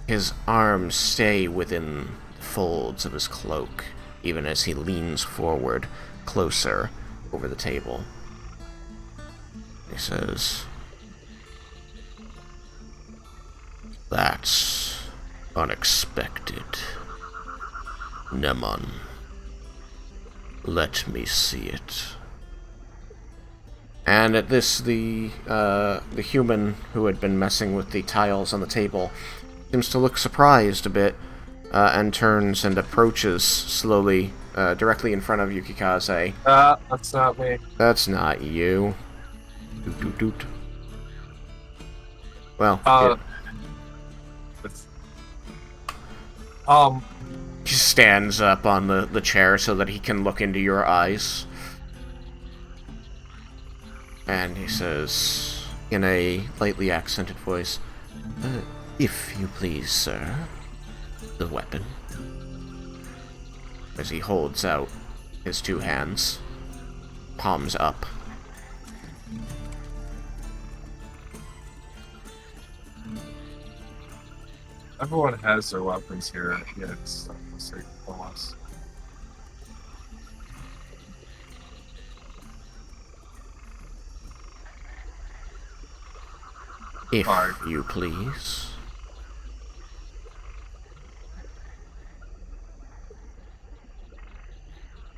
his arms stay within the folds of his cloak, even as he leans forward closer over the table. He says, "That's unexpected. Nemon, let me see it." And at this, the human who had been messing with the tiles on the table seems to look surprised a bit, and turns and approaches slowly, directly in front of Yukikaze. That's not me. That's not you. Doot doot doot. Well, he stands up on the chair so that he can look into your eyes. And he says, in a lightly accented voice, "If you please, sir, the weapon." As he holds out his two hands, palms up. Everyone has their weapons here. Yeah, it's like boss. If you please.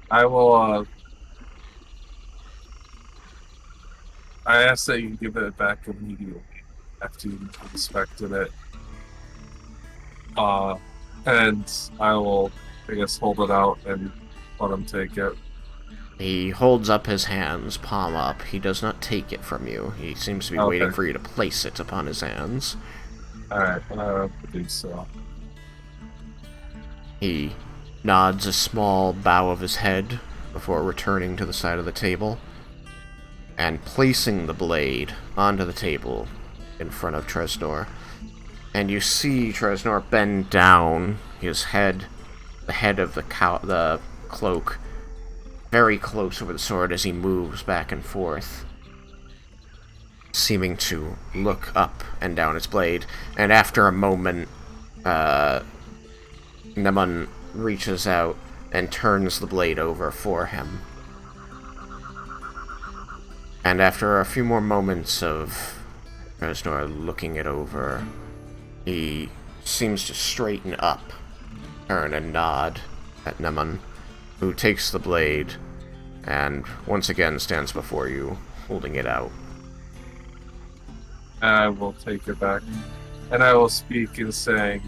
I will, I ask that you give it back immediately after you inspected it. And I will, I guess, hold it out and let him take it. He holds up his hands, palm up. He does not take it from you. He seems to be waiting for you to place it upon his hands. Alright, I do so. He nods a small bow of his head before returning to the side of the table and placing the blade onto the table in front of Tresnor. And you see Tresnor bend down, his head, the head of the cloak, very close over the sword as he moves back and forth, seeming to look up and down its blade. And after a moment, Nemon reaches out and turns the blade over for him. And after a few more moments of Tresnor looking it over, he seems to straighten up, turn and nod at Nemon, who takes the blade and once again stands before you, holding it out. And I will take it back. And I will speak in saying,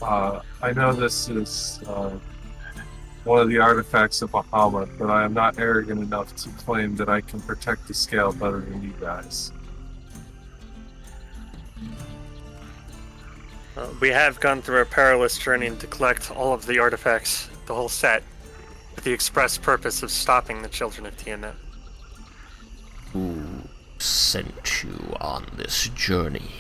I know this is one of the artifacts of Bahamut, but I am not arrogant enough to claim that I can protect the scale better than you guys. We have gone through a perilous journey to collect all of the artifacts, the whole set, with the express purpose of stopping the children of Tiamat. Who sent you on this journey?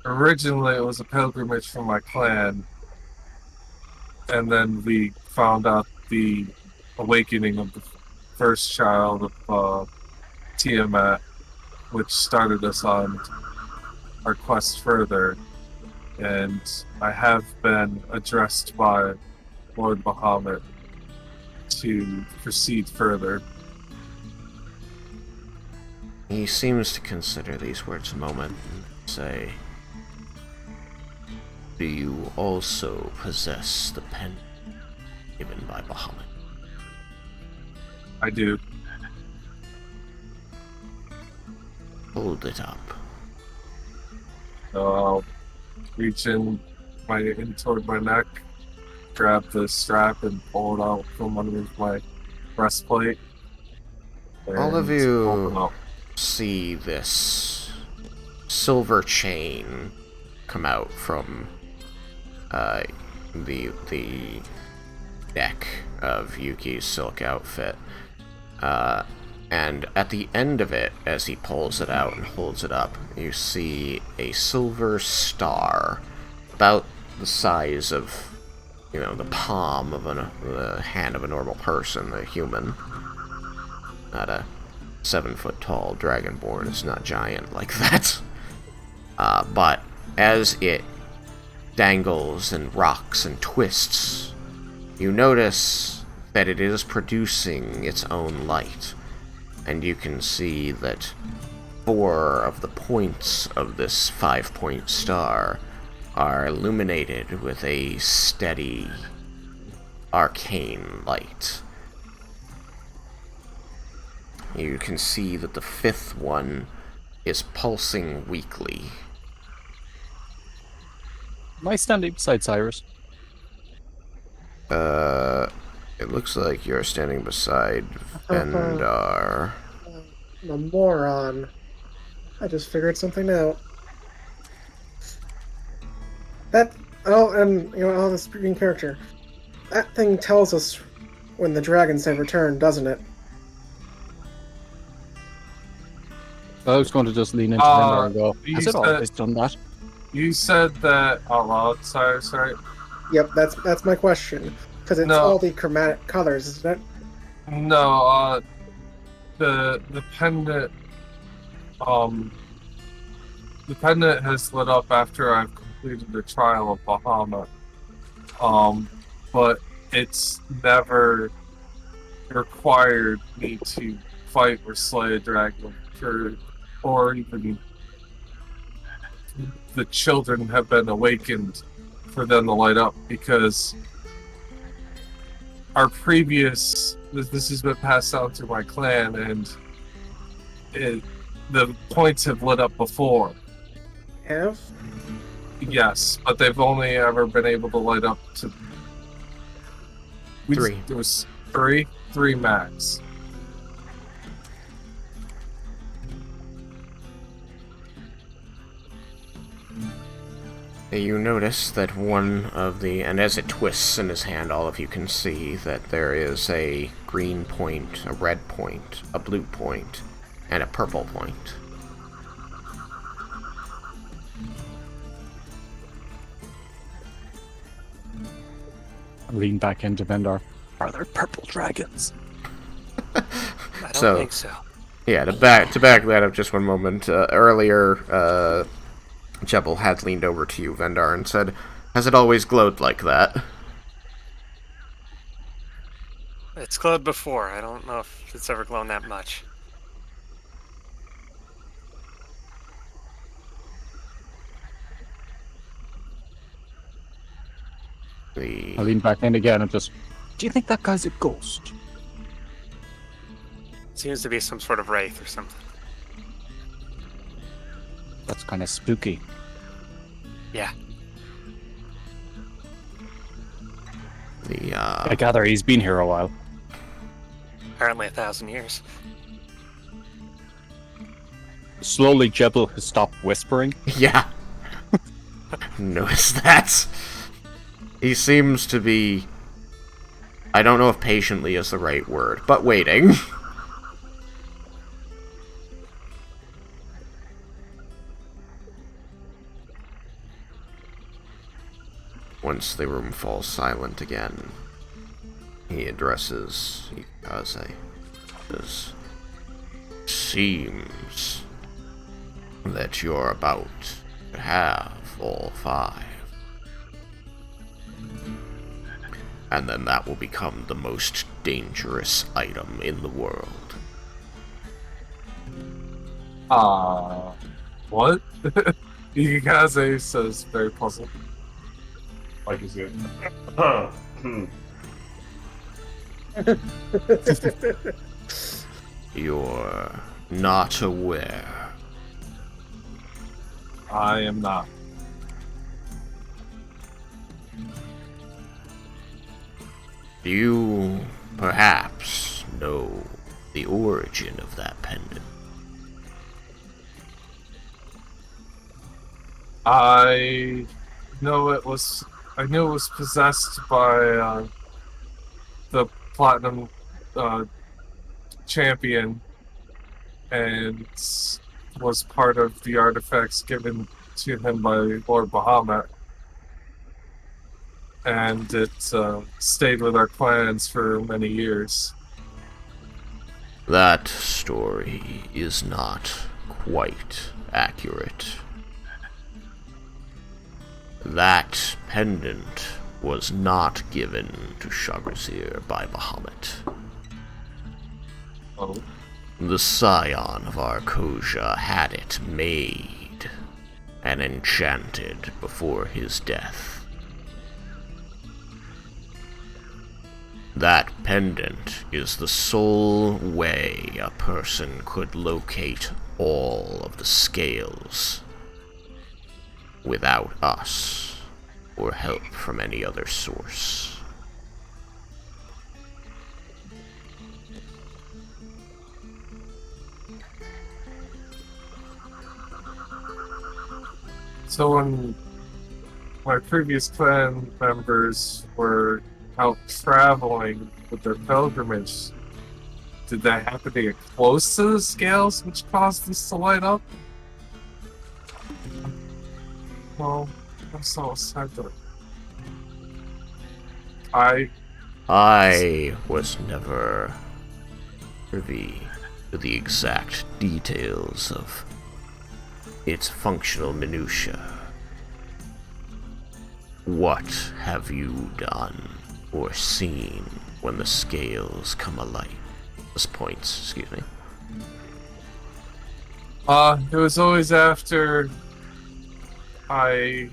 Originally it was a pilgrimage from my clan, and then we found out the awakening of the first child of Tiamat, which started us on our quest further, and I have been addressed by Lord Bahamut to proceed further. He seems to consider these words a moment and say, "Do you also possess the pen given by Bahamut?" I do. Hold it up. So I'll reach in toward my neck, grab the strap, and pull it out from underneath my breastplate. All of you see this silver chain come out from the neck of Yuki's silk outfit. And at the end of it, as he pulls it out and holds it up, you see a silver star, about the size of, the palm of the hand of a normal person, a human. Not a 7-foot-tall dragonborn. It's not giant like that. But as it dangles and rocks and twists, you notice that it is producing its own light. And you can see that 4 of the points of this 5-point star are illuminated with a steady, arcane light. You can see that the 5th one is pulsing weakly. Am I standing beside Cyrus? It looks like you're standing beside Vendar. I'm a moron. I just figured something out. This green character. That thing tells us when the dragons have returned, doesn't it? I was going to just lean into Vendar and go, has it always done that? You said that out loud, Cyrus, right? Yep, that's my question. Because it's all the chromatic colors, isn't it? No, the pendant, the pendant has lit up after I've completed the trial of Bahamut. But it's never required me to fight or slay a dragon, or even the children have been awakened for them to light up, because our previous, this has been passed down through my clan, and the points have lit up before. Have? Yes, but they've only ever been able to light up to 3. There was 3 max. You notice that one of the, and as it twists in his hand, all of you can see that there is a green point, a red point, a blue point, and a purple point. I lean back into Vendar. Are there purple dragons? I don't think so. Yeah, to back that up just one moment, earlier, Jebel had leaned over to you, Vendar, and said, has it always glowed like that? It's glowed before. I don't know if it's ever glown that much. I lean back in again and just, do you think that guy's a ghost? Seems to be some sort of wraith or something. That's kind of spooky. Yeah. I gather he's been here a while. Apparently 1,000 years. Slowly, Jebel has stopped whispering. Yeah. Notice that. He seems to be, I don't know if patiently is the right word, but waiting. Once the room falls silent again, he addresses Ikaze. It seems that you're about to have all 5. And then that will become the most dangerous item in the world. What? Ikaze says, very puzzled. Like he's good. You're not aware. I am not. Do you perhaps know the origin of that pendant? I knew it was possessed by the Platinum champion, and was part of the artifacts given to him by Lord Bahamut. and it stayed with our clans for many years. That story is not quite accurate. That pendant was not given to Shagrazir by Bahamut. Oh. The scion of Arcosia had it made and enchanted before his death. That pendant is the sole way a person could locate all of the scales without us or help from any other source. So when my previous clan members were out traveling with their pilgrimage, did they happen to get close to the scales which caused this to light up? Well, that's all sad though. I was never privy to the exact details of its functional minutiae. What have you done or seen when the scales come alight? Points, excuse me. It was always after I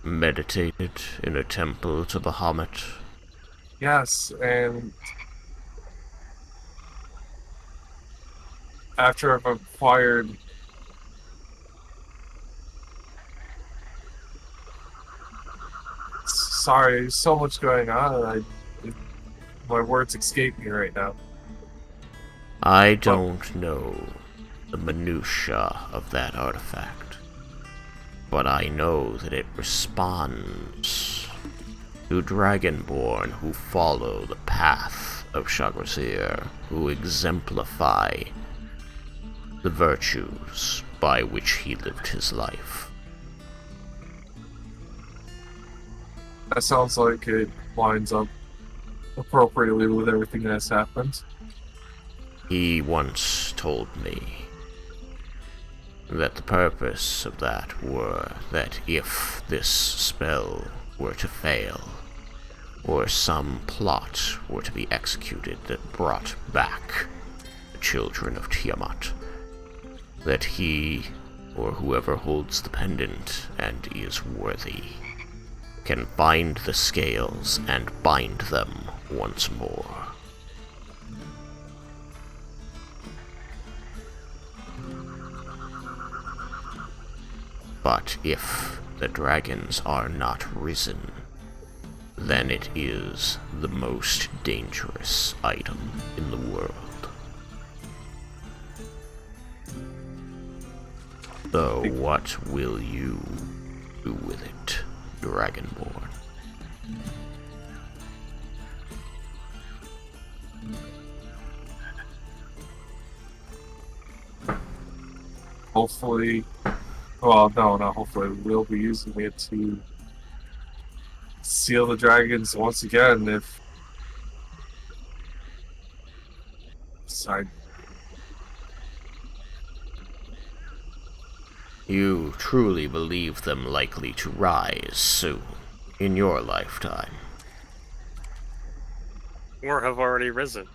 meditated in a temple to Bahamut. yes, and after I've acquired sorry, there's so much going on. My words escape me right now. I don't know the minutiae of that artifact, but I know that it responds to Dragonborn who follow the path of Shagrazir, who exemplify the virtues by which he lived his life. That sounds like it lines up appropriately with everything that's happened. He once told me that the purpose of that were that if this spell were to fail, or some plot were to be executed that brought back the children of Tiamat, that he, or whoever holds the pendant and is worthy, can find the scales and bind them once more. But if the dragons are not risen, then it is the most dangerous item in the world. So what will you do with it, Dragonborn? Hopefully, well, no, not hopefully, we'll be using it to seal the dragons once again if... Sorry. You truly believe them likely to rise soon, in your lifetime? Or have already risen.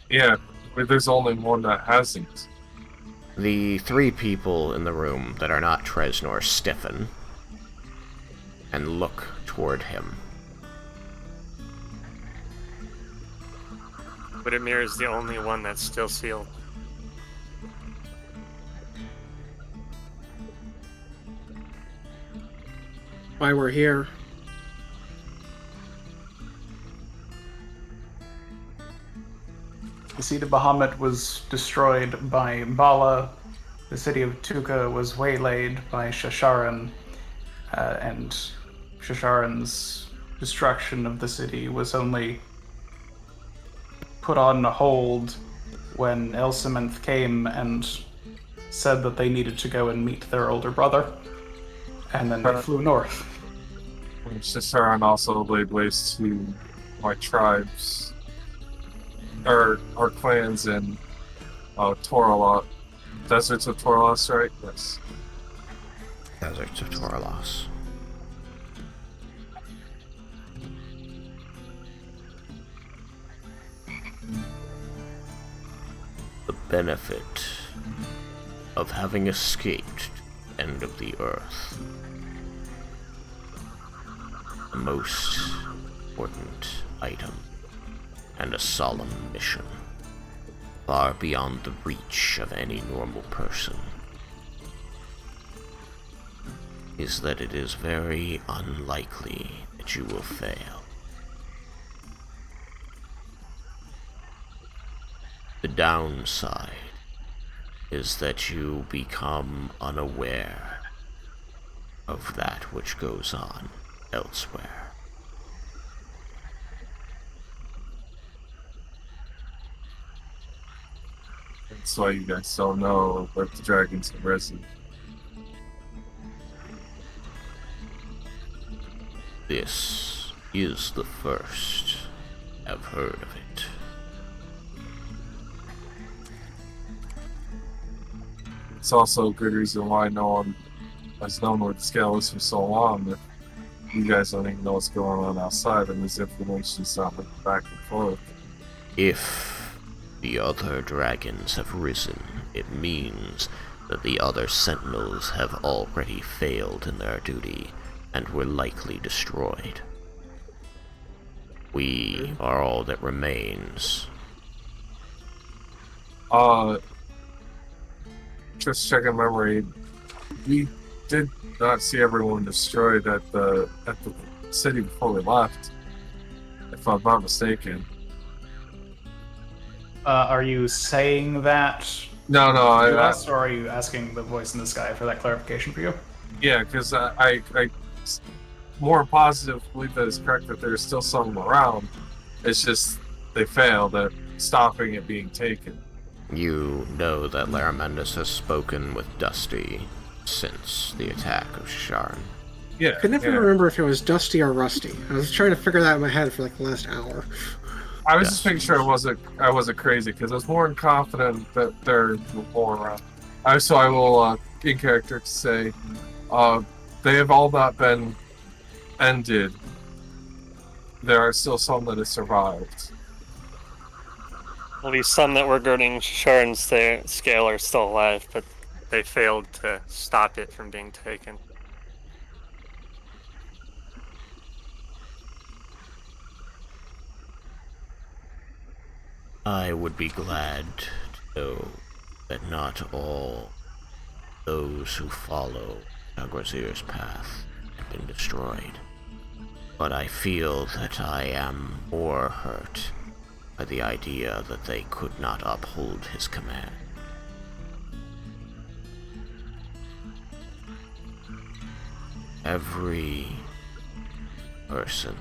Yeah, but there's only one that hasn't. The three people in the room that are not Tresnor stiffen and look toward him. But Emir is the only one that's still sealed. Why we're here. The seat of Bahamut was destroyed by Bala. The city of Tuka was waylaid by Shasharan, and Shasharan's destruction of the city was only put on hold when Elsimenth came and said that they needed to go and meet their older brother, and then they flew north. Cisaran also laid waste to my tribes, or our clans in Toralot. Deserts of Toralos, right? Yes. Deserts of Toralos. The benefit of having escaped the end of the earth. The most important item and a solemn mission, far beyond the reach of any normal person, is that it is very unlikely that you will fail. The downside is that you become unaware of that which goes on elsewhere. That's why you guys don't know where the dragons have risen. This is the first I've heard of it. It's also a good reason why no one has known where the scale is for so long. That you guys don't even know what's going on outside, and this information's not back and forth. If the other dragons have risen, it means that the other Sentinels have already failed in their duty and were likely destroyed. We are all that remains. Just checking memory. We did not see everyone destroyed at the city before we left, if I'm not mistaken. Are you saying that No, to us, or are you asking the voice in the sky for that clarification for you? Yeah, because I more positive believe that it's correct that there's still some around. It's just they failed at stopping it being taken. You know that Laramendus has spoken with Dusty since the attack of Sharon. Yeah. I could never remember if it was Dusty or Rusty. I was trying to figure that out in my head for like the last hour. I was just making sure I wasn't crazy because I was more confident that there were more around. I will in character say, they have all not been ended. There are still some that have survived. At least some that were guarding Sharon's scale are still alive, but they failed to stop it from being taken. I would be glad to know that not all those who follow Alguazir's path have been destroyed, but I feel that I am more hurt by the idea that they could not uphold his command. Every person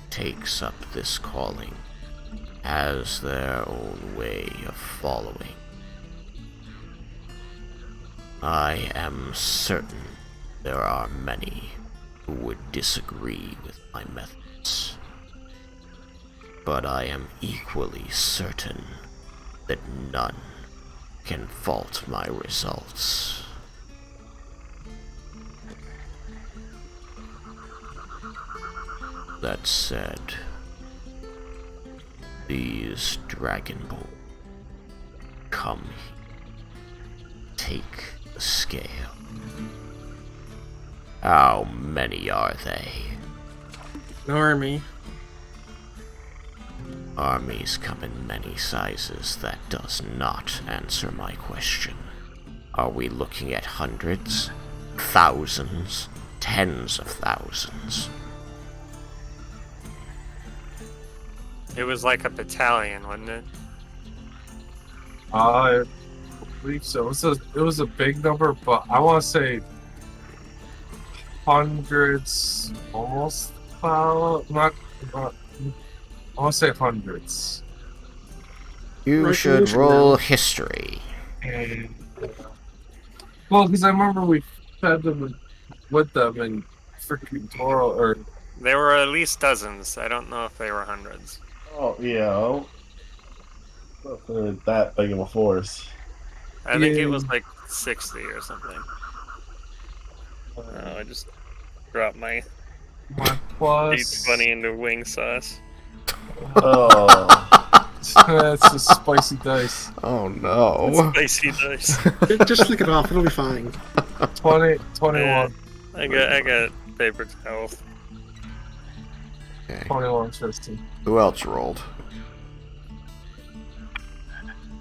takes up this calling has their own way of following. I am certain there are many who would disagree with my methods, but I am equally certain that none can fault my results. That said, these Dragonborn come here, take the scale. How many are they? An army. Armies come in many sizes. That does not answer my question. Are we looking at hundreds, thousands, tens of thousands? It was like a battalion, wasn't it? I believe so. It was a big number, but I want to say hundreds, almost. Not. I want to say hundreds. You should roll history. Well, because I remember we fed them with them in freaking Toro, or There were at least dozens. I don't know if they were hundreds. Oh, yeah. Not really that big of a force. I think it was like 60 or something. Oh, I just dropped my my plus. 820 into wing sauce. Oh. That's just spicy dice. Oh no. Spicy dice. Just flick it off, it'll be fine. 21. Yeah, I got paper towels. Okay. 21, Tristan. Who else rolled?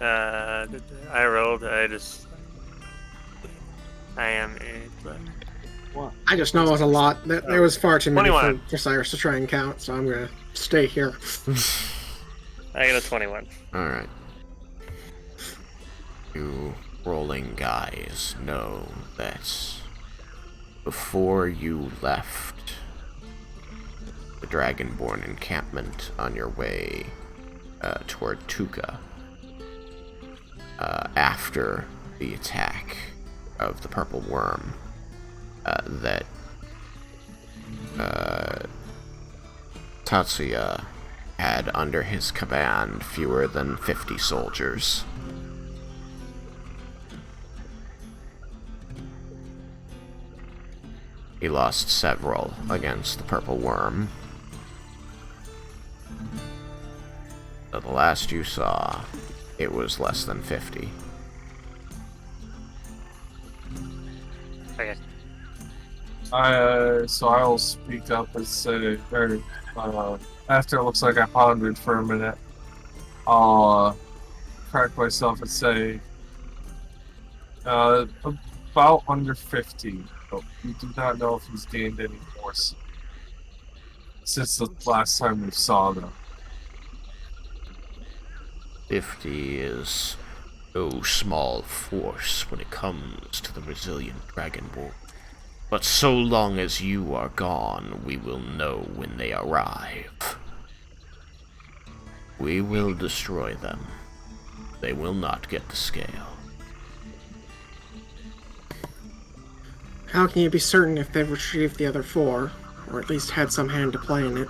I rolled. I am a. I just know it was a lot. There was far too many 21. for Cyrus to try and count, so I'm gonna stay here. I got a 21. Alright. You rolling guys know that before you left the Dragonborn encampment on your way toward Tuka, after the attack of the Purple Worm, that Tatsuya had under his command fewer than 50 soldiers. He lost several against the Purple Worm. So the last you saw, it was less than 50. Okay. So I'll speak up and say, after it looks like I pondered for a minute, I'll correct myself and say, about under 50. But we do not know if he's gained any force since the last time we saw them. 50 is no small force when it comes to the resilient Dragonborn. But so long as you are gone, we will know when they arrive. We will destroy them. They will not get the scale. How can you be certain if they've retrieved the other 4, or at least had some hand to play in it?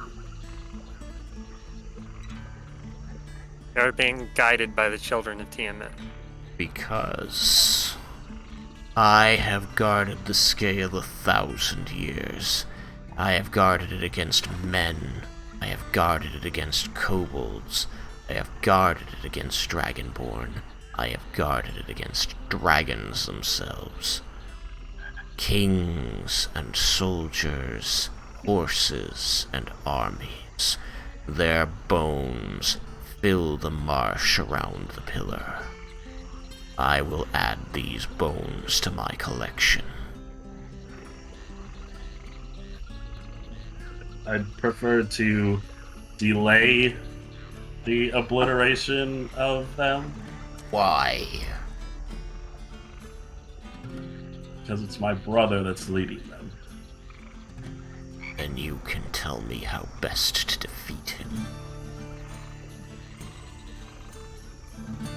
They're being guided by the children of Tiamat. Because I have guarded the scale 1,000 years. I have guarded it against men. I have guarded it against kobolds. I have guarded it against Dragonborn. I have guarded it against dragons themselves. Kings and soldiers, horses and armies, their bones fill the marsh around the pillar. I will add these bones to my collection. I'd prefer to delay the obliteration of them. Why? Because it's my brother that's leading them. Then you can tell me how best to defeat him.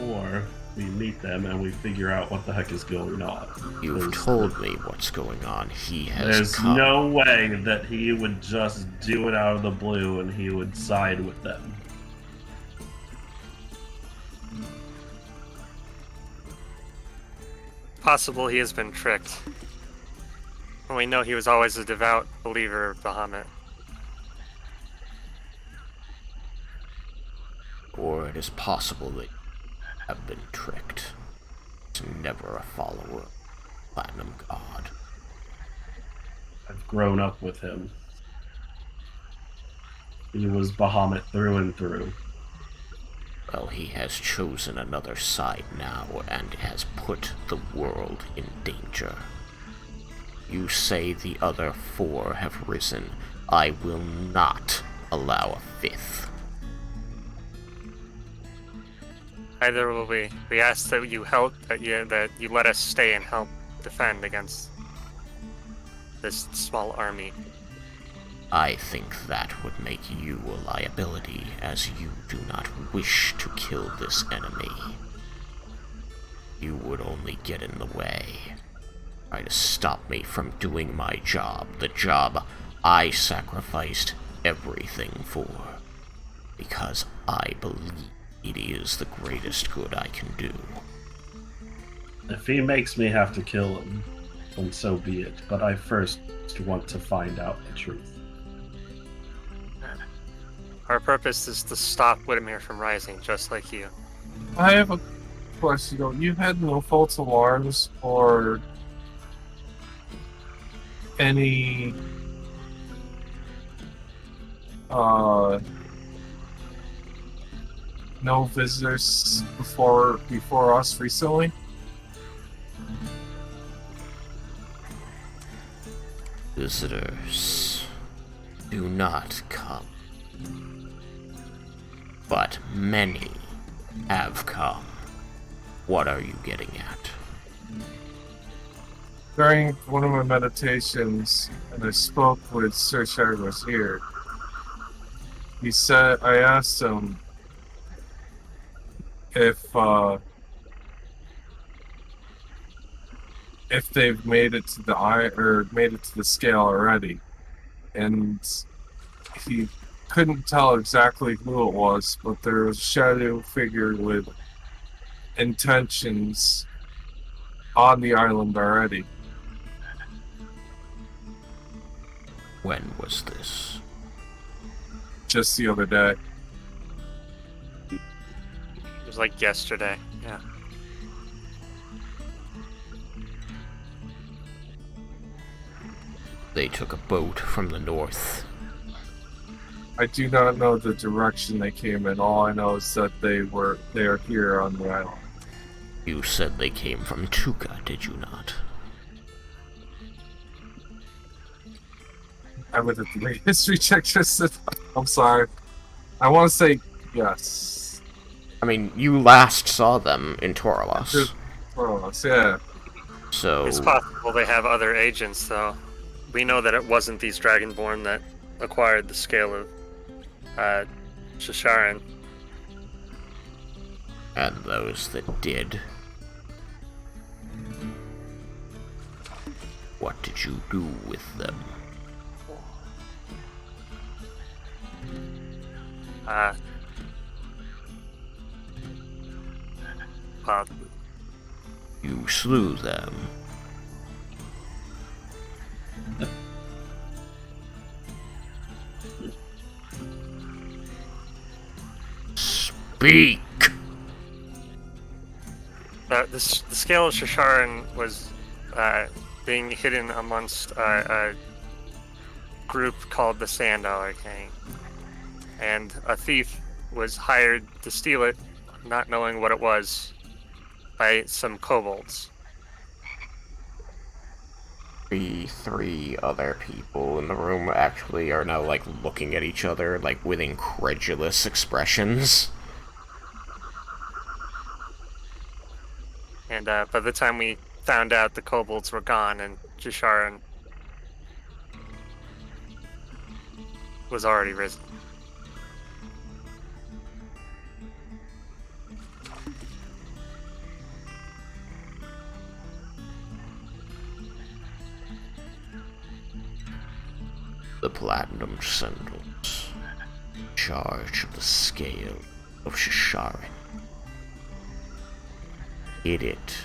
Or we meet them and we figure out what the heck is going on. You've told me what's going on. He has There's come. no way that he would just do it out of the blue and he would side with them. Possible he has been tricked. And we know he was always a devout believer of Bahamut. Or it is possible that you have been tricked. He's never a follower of Platinum God. I've grown up with him. He was Bahamut through and through. Well, he has chosen another side now and has put the world in danger. You say the other 4 have risen. I will not allow a 5th. Either will we. We ask that you help, that you let us stay and help defend against this small army. I think that would make you a liability, as you do not wish to kill this enemy. You would only get in the way. Try to stop me from doing my job, the job I sacrificed everything for. Because I believe it is the greatest good I can do. If he makes me have to kill him, then so be it. But I first want to find out the truth. Our purpose is to stop Whittemere from rising, just like you. I have a question though. You had no false alarms or any no visitors before us recently? Visitors do not come. But many have come. What are you getting at? During one of my meditations, and I spoke with Sir Shagros here, he said, I asked him if they've made it to the made it to the scale already, and he couldn't tell exactly who it was, but there was a shadow figure with intentions on the island already. When was this? Just the other day. It was like yesterday, yeah. They took a boat from the north. I do not know the direction they came in. All I know is that they are here on the island. You said they came from Tuca, did you not? I would have to make a history check just to... I'm sorry. I want to say yes. I mean, you last saw them in Toralos. Toralos, yeah. So... It's possible they have other agents, though. We know that it wasn't these Dragonborn that acquired the scale of Shisharan. And those that did. What did you do with them? You slew them. Speak! The scale of Shisharan was being hidden amongst a group called the Sand Dollar Gang. And a thief was hired to steal it, not knowing what it was, by some kobolds. Three other people in the room actually are now, like, looking at each other, like, with incredulous expressions. And by the time we found out, the kobolds were gone, and Shisharan was already risen. The Platinum Sentinels, in charge of the scale of Shisharan, hid it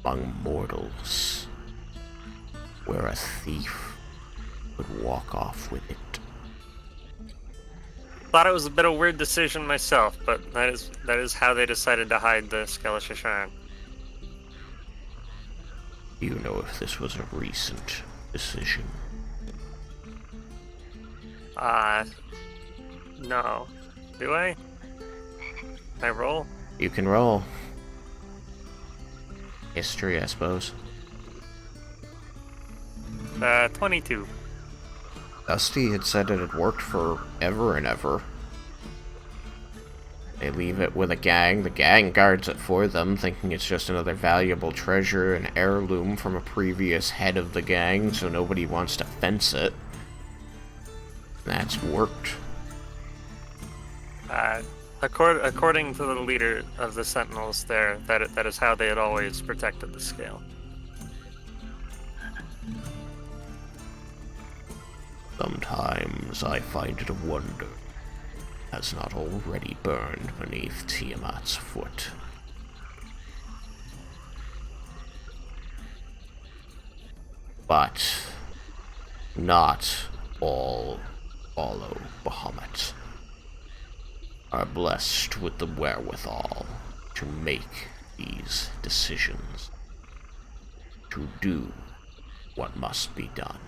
among mortals, where a thief would walk off with it. Thought it was a bit of a weird decision myself, but that is how they decided to hide the scale of Shisharan. Do you know if this was a recent decision? No. Do I? Can I roll? You can roll. History, I suppose. 22. Dusty had said it had worked for ever and ever. They leave it with a gang. The gang guards it for them, thinking it's just another valuable treasure, an heirloom from a previous head of the gang, so nobody wants to fence it. That's worked. According to the leader of the Sentinels there, that is how they had always protected the scale. Sometimes I find it a wonder it has not already burned beneath Tiamat's foot. But not all follow Bahamut are blessed with the wherewithal to make these decisions, to do what must be done.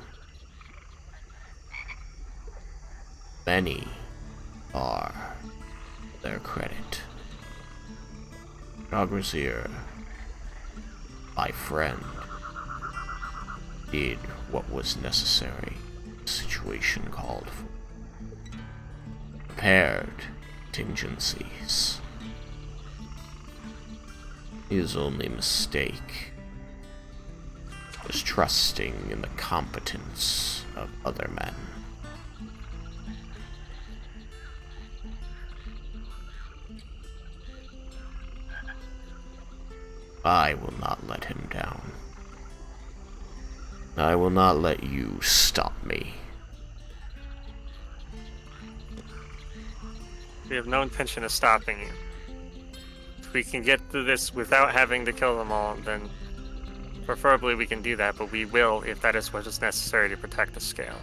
Many are their credit. Nograzir, my friend, did what was necessary, the situation called for. Prepared contingencies. His only mistake was trusting in the competence of other men. I will not let him down. I will not let you stop me. We have no intention of stopping you. If we can get through this without having to kill them all, then preferably we can do that, but we will if that is what is necessary to protect the scale.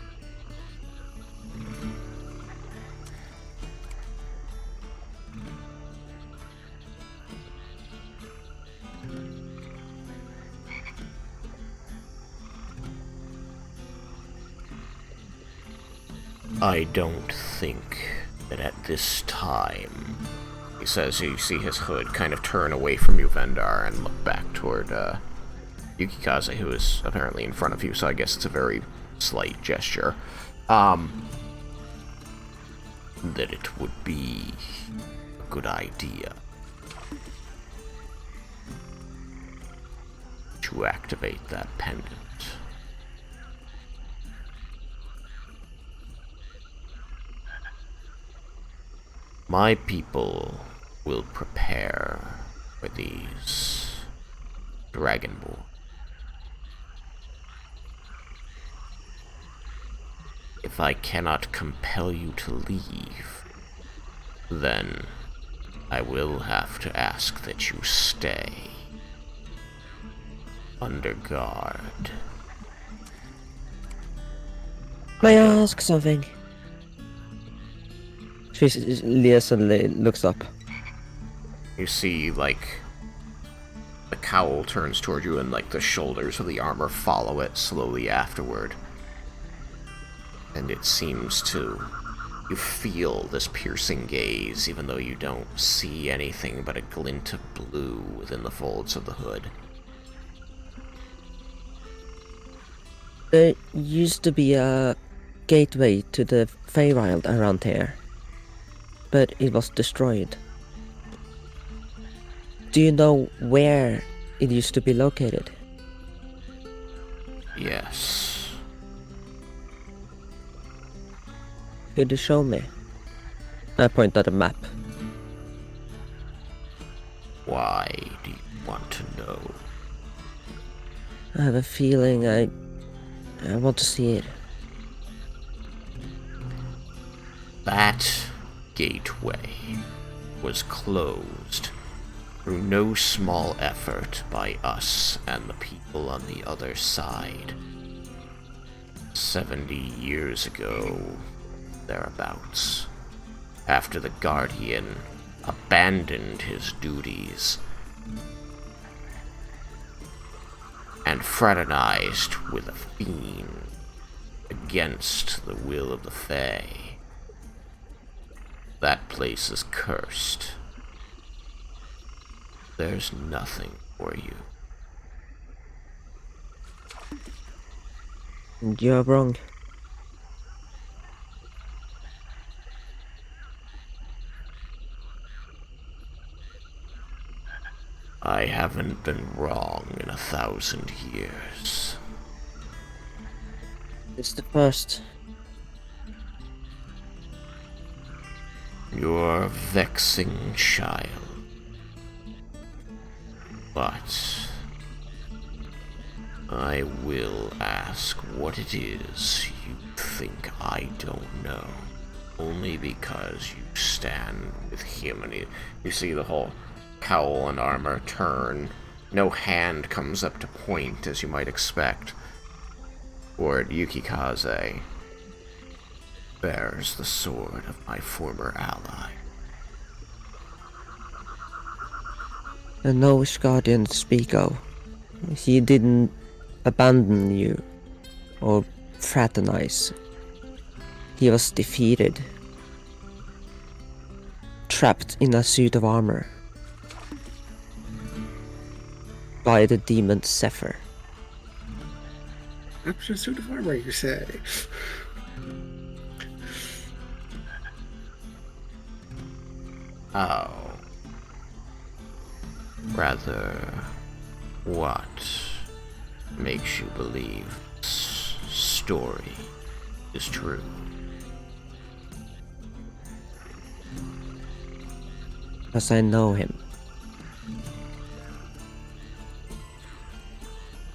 I don't think that at this time, he says, you see his hood kind of turn away from you, Vendar, and look back toward Yukikaze, who is apparently in front of you, so I guess it's a very slight gesture. That it would be a good idea to activate that pendant. My people will prepare for these Dragonborn. If I cannot compel you to leave, then I will have to ask that you stay under guard. May I ask something? Leah suddenly looks up. You see, like, the cowl turns toward you and, like, the shoulders of the armor follow it slowly afterward. And it seems to... You feel this piercing gaze, even though you don't see anything but a glint of blue within the folds of the hood. There used to be a gateway to the Feywild around here, but it was destroyed. Do you know where it used to be located? Yes. Could you show me? I point at a map. Why do you want to know? I have a feeling I want to see it. That gateway was closed through no small effort by us and the people on the other side. 70 years ago, thereabouts, after the Guardian abandoned his duties and fraternized with a fiend against the will of the Fae. That place is cursed. There's nothing for you. You're wrong. I haven't been wrong in 1,000 years. It's the first. You're a vexing child. But I will ask what it is you think I don't know. Only because you stand with him and you see the whole cowl and armor turn. No hand comes up to point as you might expect. Lord Yukikaze bears the sword of my former ally. And no Guardian to speak of. He didn't abandon you or fraternize. He was defeated, trapped in a suit of armor by the demon Zephyr. After a suit of armor, you say? Oh. Rather, what makes you believe this story is true? As I know him.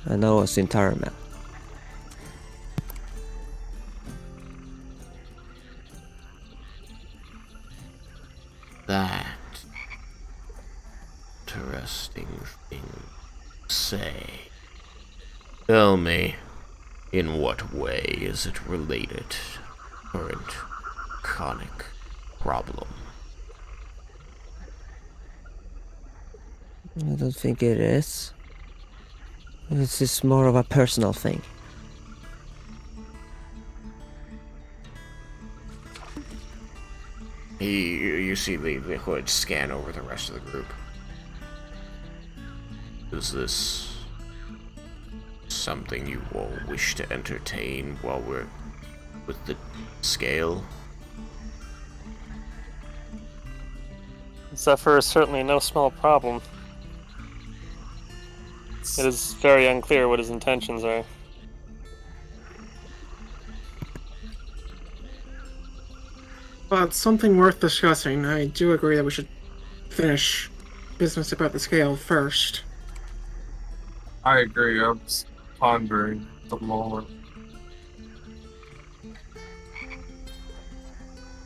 I know a Sintarman. That interesting thing to say. Tell me, in what way is it related to current chronic problem? I don't think it is. This is more of a personal thing. You see the hood scan over the rest of the group. Is this something you all wish to entertain while we're with the scale? Zephyr is certainly no small problem. It is very unclear what his intentions are. But something worth discussing. I do agree that we should finish business about the scale first. I agree. I'm pondering at the moment.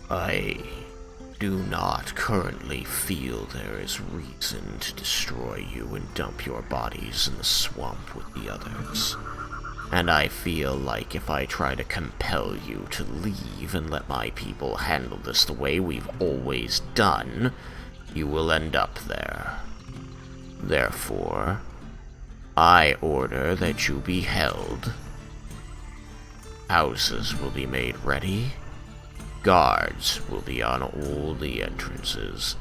I do not currently feel there is reason to destroy you and dump your bodies in the swamp with the others. And I feel like if I try to compel you to leave and let my people handle this the way we've always done, you will end up there. Therefore, I order that you be held. Houses will be made ready. Guards will be on all the entrances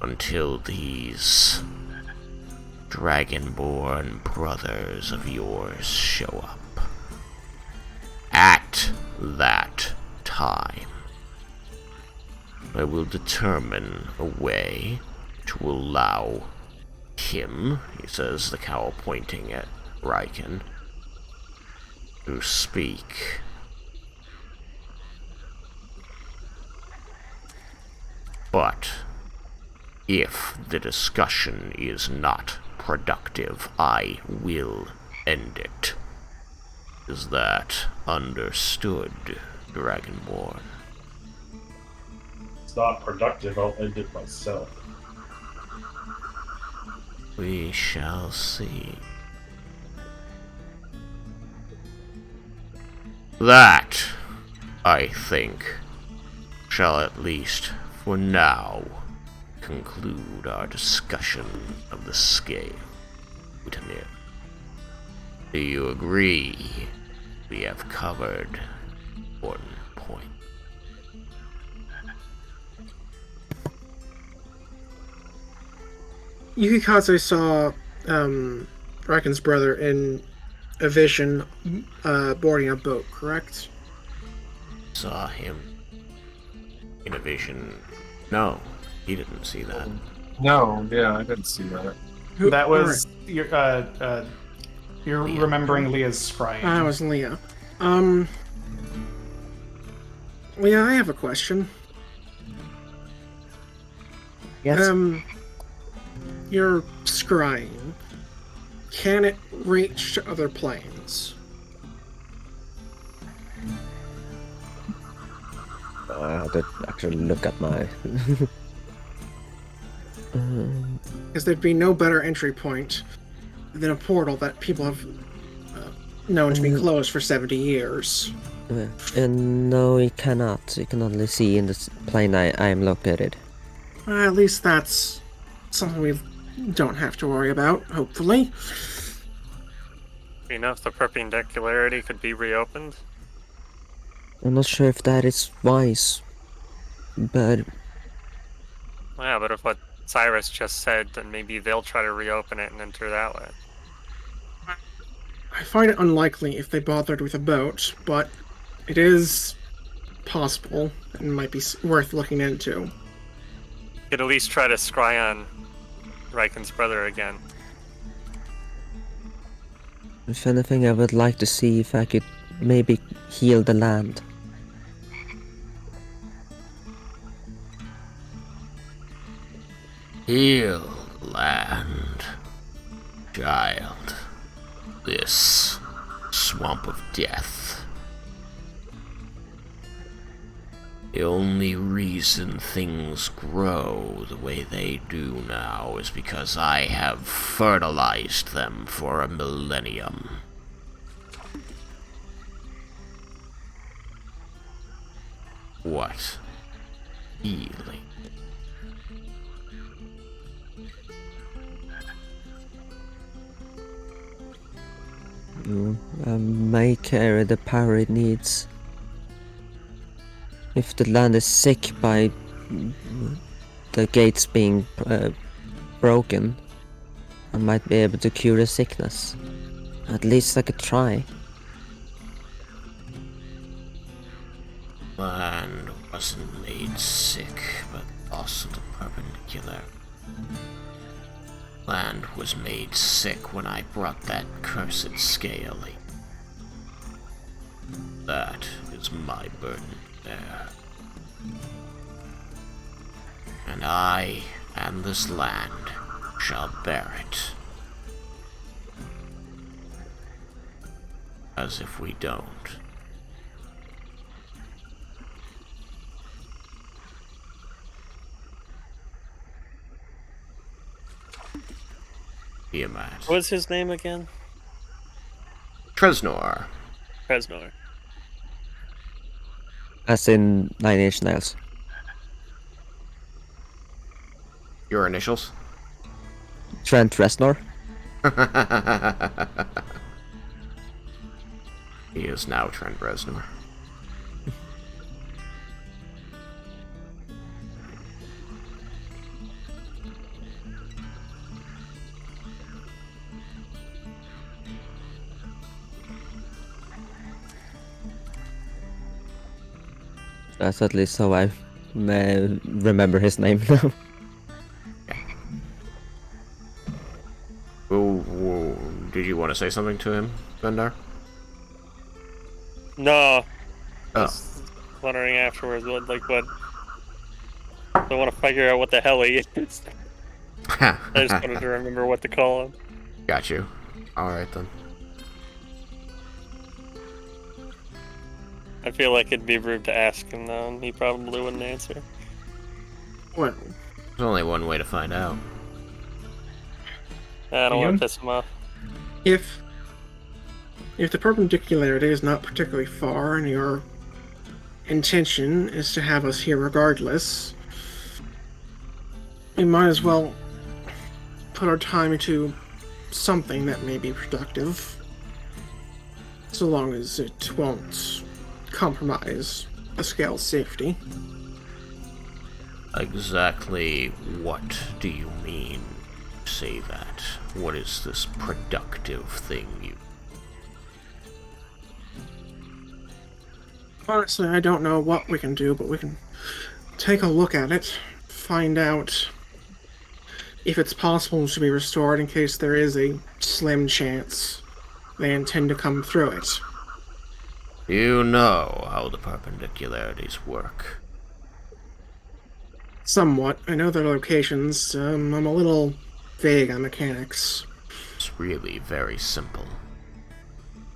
until these Dragonborn brothers of yours show up. At that time, I will determine a way to allow him, he says, the cowl pointing at Raiken, to speak. But if the discussion is not productive, I will end it. Is that understood, Dragonborn? It's not productive, I'll end it myself. We shall see. That, I think, shall at least, for now, conclude our discussion of the scale. Lieutenant, do you agree we have covered important point? Yukikaze saw Raiken's brother in a vision boarding a boat, correct? Saw him in a vision. No, he didn't see that. No, yeah, I didn't see that. That was you're Leah. remembering Leah's scrying. That was Leah. Leah, I have a question. Yes. Your scrying, can it reach to other planes? I have to actually look at my. Because there'd be no better entry point than a portal that people have known to be closed for 70 years. No, you cannot. You can only see in the plane I am located. At least that's something we don't have to worry about, hopefully. You know if the perpendicularity could be reopened? I'm not sure if that is wise, but Yeah, but if what Cyrus just said, then maybe they'll try to reopen it and enter that way. I find it unlikely if they bothered with a boat, but it is possible and might be worth looking into. Could at least try to scry on Raiken's brother again. if anything, I would like to see if I could maybe heal the land. Heal land, child. This swamp of death. The only reason things grow the way they do now is because I have fertilized them for a millennium. What? Healing. May carry the power it needs. If the land is sick by the gates being broken, I might be able to cure the sickness. At least I could try. Land wasn't made sick, but also the perpendicular. Land was made sick when I brought that cursed scaly. That is my burden there. And I and this land shall bear it. As if we don't. Tiamat. What was his name again? Tresnor. Presnor. As in 9 Inch Nails. Your initials? Trent Reznor. He is now Trent Reznor. That's at least how I remember his name now. Whoa, did you want to say something to him, Bendar? No. I Oh. was wondering afterwards what I want to figure out what the hell he is. I just wanted to remember what to call him. Got you. Alright then. I feel like it'd be rude to ask him though, and he probably wouldn't answer. Well, There's only one way to find out. I don't want Ian? to piss him off. if the perpendicularity is not particularly far and your intention is to have us here regardless, we might as well put our time into something that may be productive, so long as it won't compromise the scale's safety. Exactly what do you mean? Say that. What is this productive thing you... Honestly, I don't know what we can do, but we can take a look at it, find out if it's possible to be restored in case there is a slim chance they intend to come through it. You know how the perpendicularities work. Somewhat. I know their locations. I'm a little vague on mechanics. It's really very simple.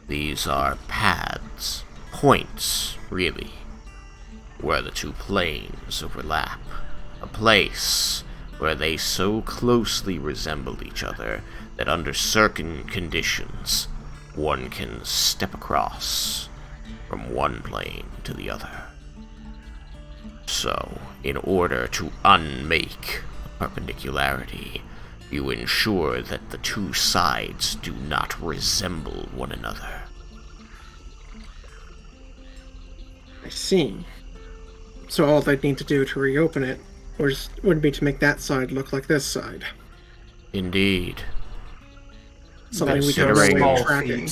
These are paths, points, really, where the two planes overlap. A place where they so closely resemble each other that under certain conditions, one can step across from one plane to the other. So, in order to unmake a perpendicularity, you ensure that the two sides do not resemble one another. I see. So all they'd need to do to reopen it would be to make that side look like this side. Indeed. Something we don't really Considering- tracking.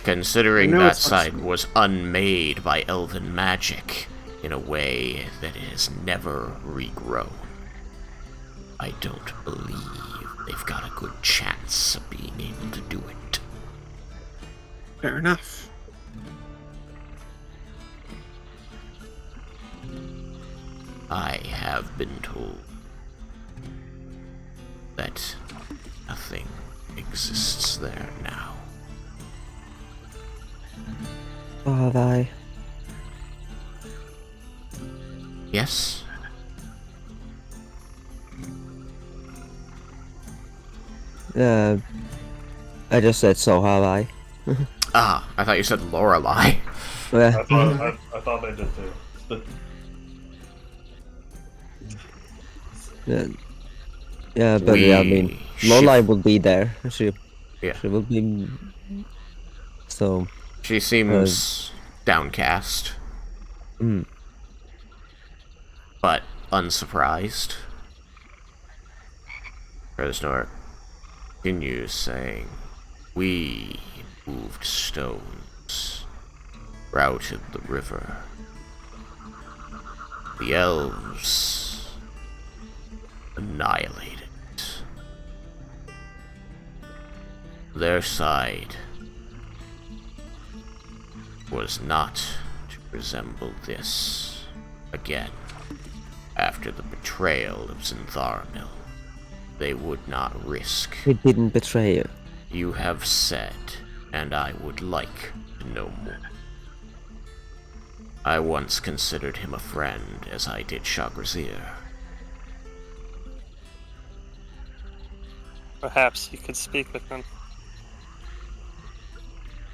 Considering I know that it's not side small. was unmade by elven magic in a way that it has never regrown, I don't believe they've got a good chance of being able to do it. Fair enough. I have been told that nothing exists there now. So have I. Yes? I just said so have I. Ah, I thought you said Lorelei. I thought they did too. But Yeah, but yeah, I mean, Lorelei will be there. She will be. So. She seems downcast. But unsurprised. Reznor continues saying, "We moved stones, routed the river. The elves annihilated it. Their side was not to resemble this again. After the betrayal of Zentharmil, they would not risk. He didn't betray you. You have said, and I would like to know more. I once considered him a friend, as I did Shagrazir. Perhaps you could speak with them.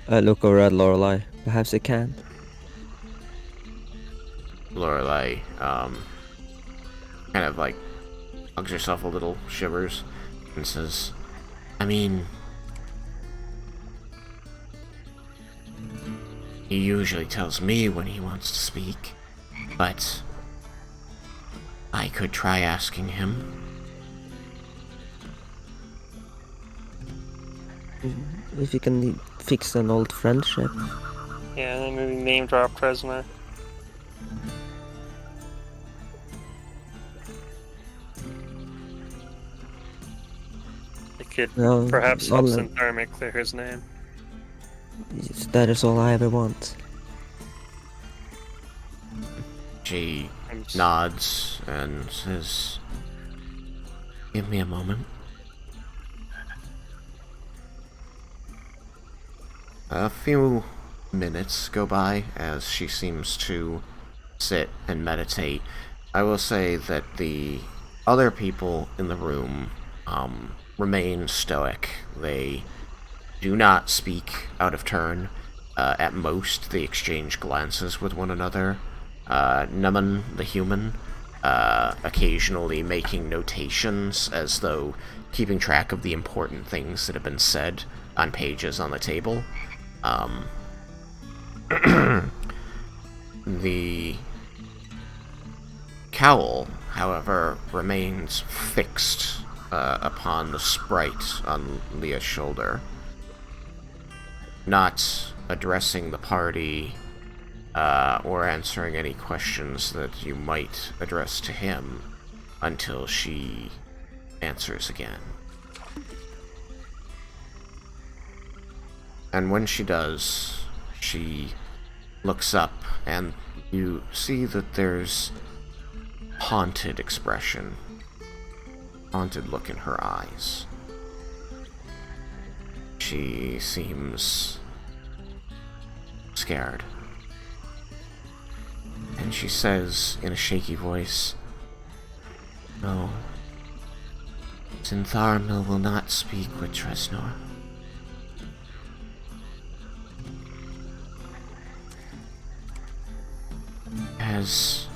I look over at Lorelei. Perhaps I can. Lorelei, kind of like hugs herself a little, shivers, and says, I mean, he usually tells me when he wants to speak, but I could try asking him. If you can fix an old friendship. Yeah, and then maybe name drop Kresner. You could No, perhaps help I'll- Zentharmil clear his name. That is all I ever want. She I'm s- nods and says, give me a moment. A few minutes go by as she seems to sit and meditate. I will say that the other people in the room remain stoic. They do not speak out of turn. At most, they exchange glances with one another. Numan, the human, occasionally making notations as though keeping track of the important things that have been said on pages on the table. The cowl, however, remains fixed upon the sprite on Leah's shoulder, not addressing the party or answering any questions that you might address to him until she answers again. And when she does, she looks up and you see that there's haunted expression. Haunted look in her eyes. She seems scared. And she says in a shaky voice, "No, Ethenduil will not speak with Tresnor. Has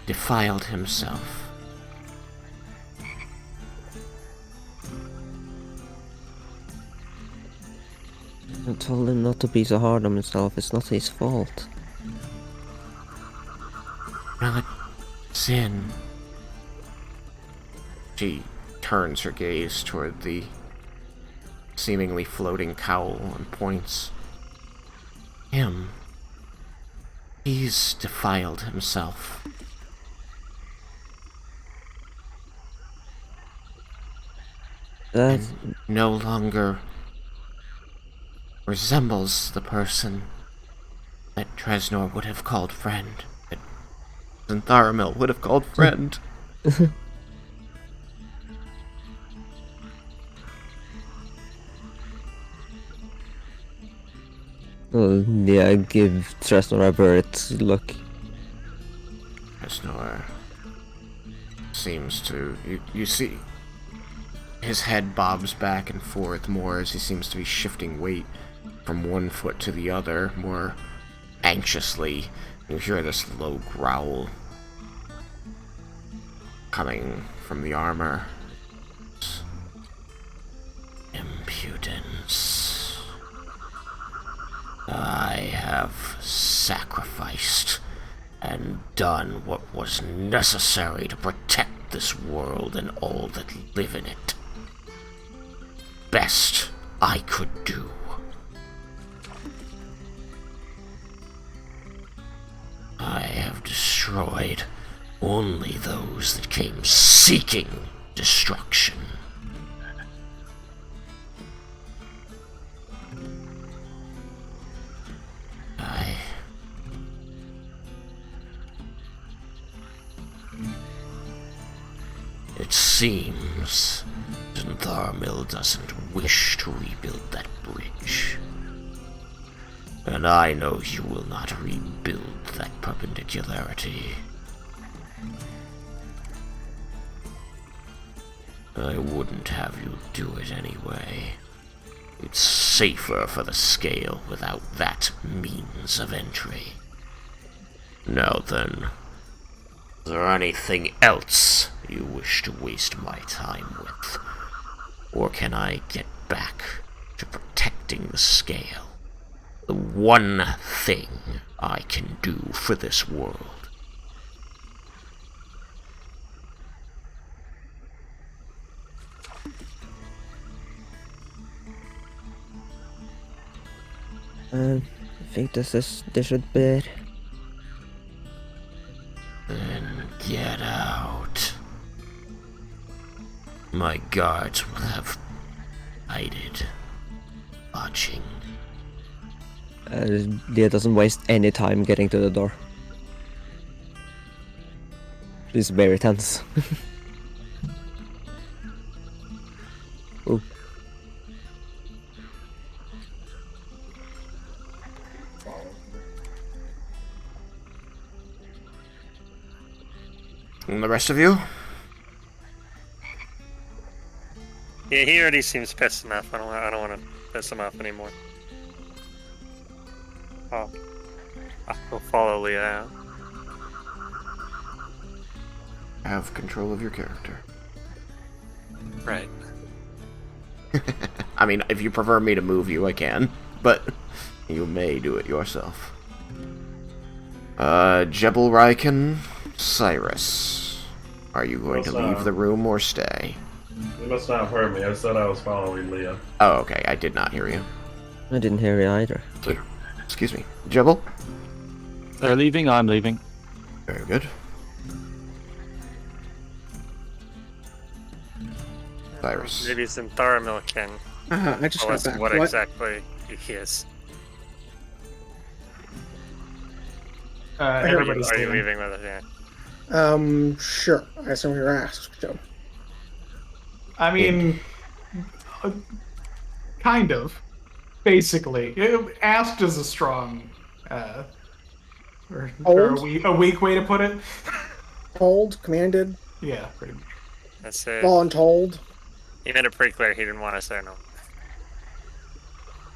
defiled himself. I told him not to be so hard on himself, it's not his fault." Not sin." She turns her gaze toward the seemingly floating cowl and points. Him. He's defiled himself. That And no longer resembles the person that Tresnor would have called friend. That Ethenduil would have called friend. well, yeah, give Tresnor a bird look. Tresnor seems to... You see, his head bobs back and forth more as he seems to be shifting weight from one foot to the other more anxiously. You hear this low growl coming from the armor. Impudence. I have sacrificed and done what was necessary to protect this world and all that live in it. Best I could do. I have destroyed only those that came seeking destruction. It seems Ethenduil doesn't wish to rebuild that bridge. And I know you will not rebuild that perpendicularity. I wouldn't have you do it anyway. It's safer for the scale without that means of entry. Now then, is there anything else you wish to waste my time with? Or can I get back to protecting the scale? The one thing I can do for this world. I think this should be it. Then get out. My guards will have hided, watching. Dia doesn't waste any time getting to the door. She's very tense. Ooh. And the rest of you? Yeah, he already seems pissed enough. I don't want to piss him off anymore. Oh, I'll follow Leah out. Have control of your character. Right. I mean, if you prefer me to move you, I can, but you may do it yourself. Jebel Raiken, Cyrus. Are you going to leave the room or stay? You must not have heard me. I said I was following Leah. Oh, okay. I did not hear you. I didn't hear you either. Excuse me. Jebel? They're leaving, I'm leaving. Very good. Cyrus. Maybe Ethenduil can I just tell got us back. what exactly he is. Everybody's Are you leaving. leaving with it? Yeah. Sure. I assume you're asked to. I mean, kind of. Basically. Asked is a strong, or Told? a weak way to put it. Told? Commanded? Yeah, pretty much. That's it. Voluntold? He made it pretty clear he didn't want to say no.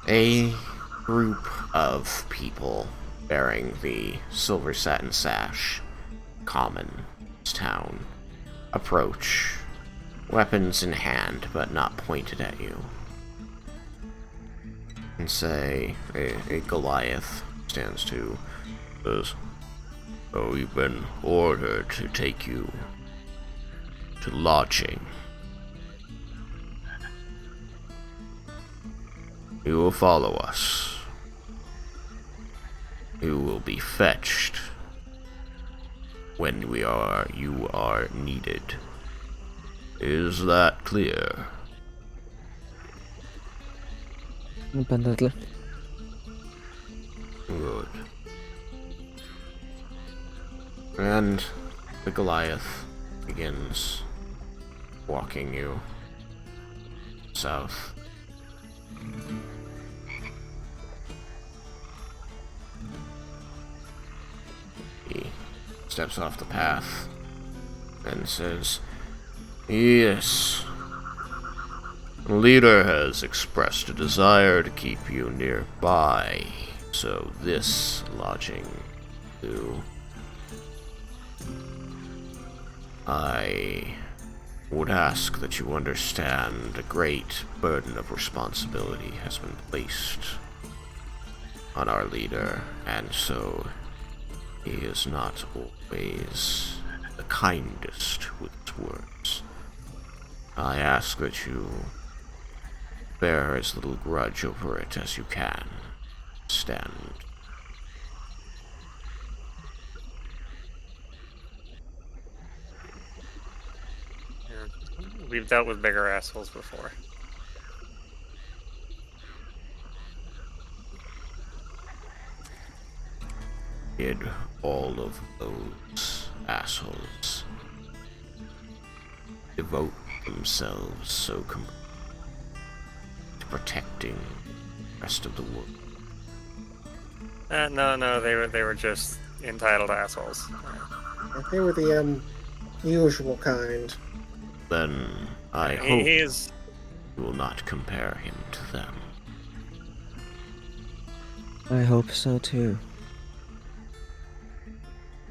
A group of people bearing the silver satin sash, common town, approach, weapons in hand but not pointed at you, and say a Goliath stands to, says, "Oh, we've been ordered to take you to lodging. You will follow us. You will be fetched when you are needed. Is that clear?" Abundantly. Good. And the Goliath begins walking you south. He steps off the path and says, "Yes, the leader has expressed a desire to keep you nearby, so this lodging too. I would ask that you understand a great burden of responsibility has been placed on our leader, and so he is not always the kindest with his words. I ask that you bear as little grudge over it as you can. Stand." We've dealt with bigger assholes before. Did all of those assholes devote themselves so completely to protecting the rest of the world? No, they were just entitled assholes. They were the, usual kind. Then I hope He is. you will not compare him to them. I hope so too.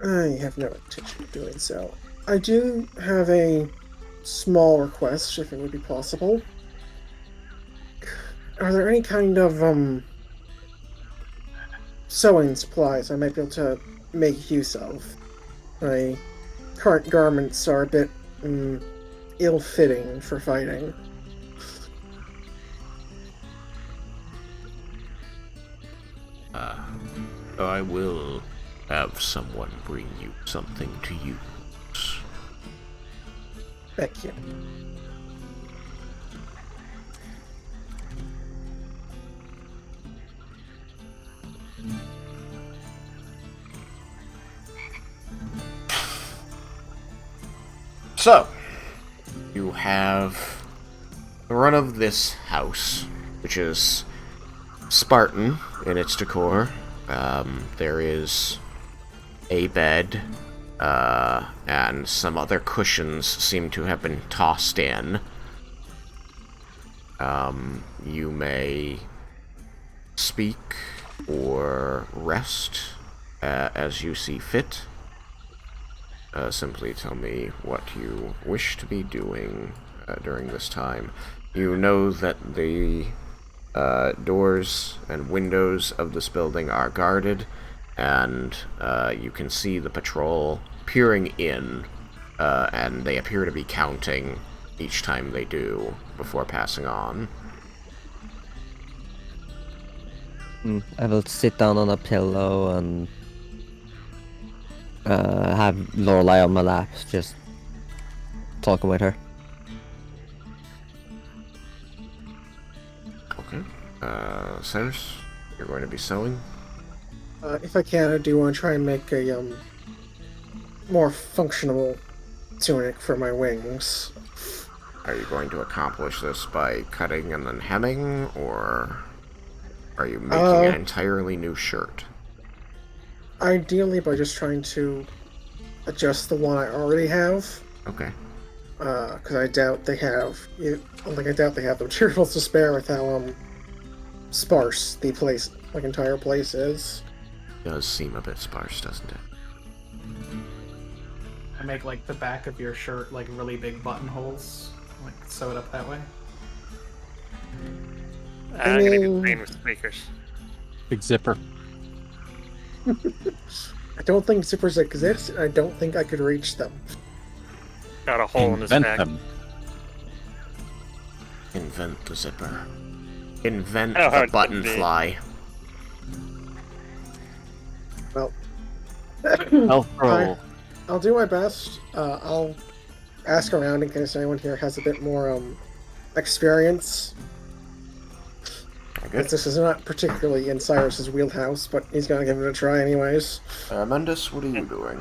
I have no intention of doing so. I do have a small request, if it would be possible. Are there any kind of, sewing supplies I might be able to make use of? My current garments are a bit, ill-fitting for fighting. I will have someone bring you something to use. Thank you. So, you have the run of this house, which is Spartan in its decor. There is a bed, and some other cushions seem to have been tossed in. You may speak or rest as you see fit. Simply tell me what you wish to be doing during this time. You know that the doors and windows of this building are guarded, and you can see the patrol peering in, and they appear to be counting each time they do before passing on. I will sit down on a pillow and have Lorelei on my lap, just talking with her. Okay. Cyrus, you're going to be sewing? If I can, I do want to try and make a, more functional tunic for my wings. Are you going to accomplish this by cutting and then hemming, or are you making an entirely new shirt? Ideally, by just trying to adjust the one I already have. Okay. Because I doubt they have the materials to spare with how sparse the place, entire place is. Does seem a bit sparse, doesn't it? I make the back of your shirt really big buttonholes, sew it up that way. I'm gonna be playing with squeakers. Big zipper. I don't think zippers exist, and I don't think I could reach them. Got a hole in his Invent back. them. Invent the zipper. Invent Oh, how the it button could be. fly. Well, Health roll. I'll do my best. I'll ask around in case anyone here has a bit more experience. Good. This is not particularly in Cyrus's wheelhouse, but he's gonna give it a try anyways. Mendus, what are you doing?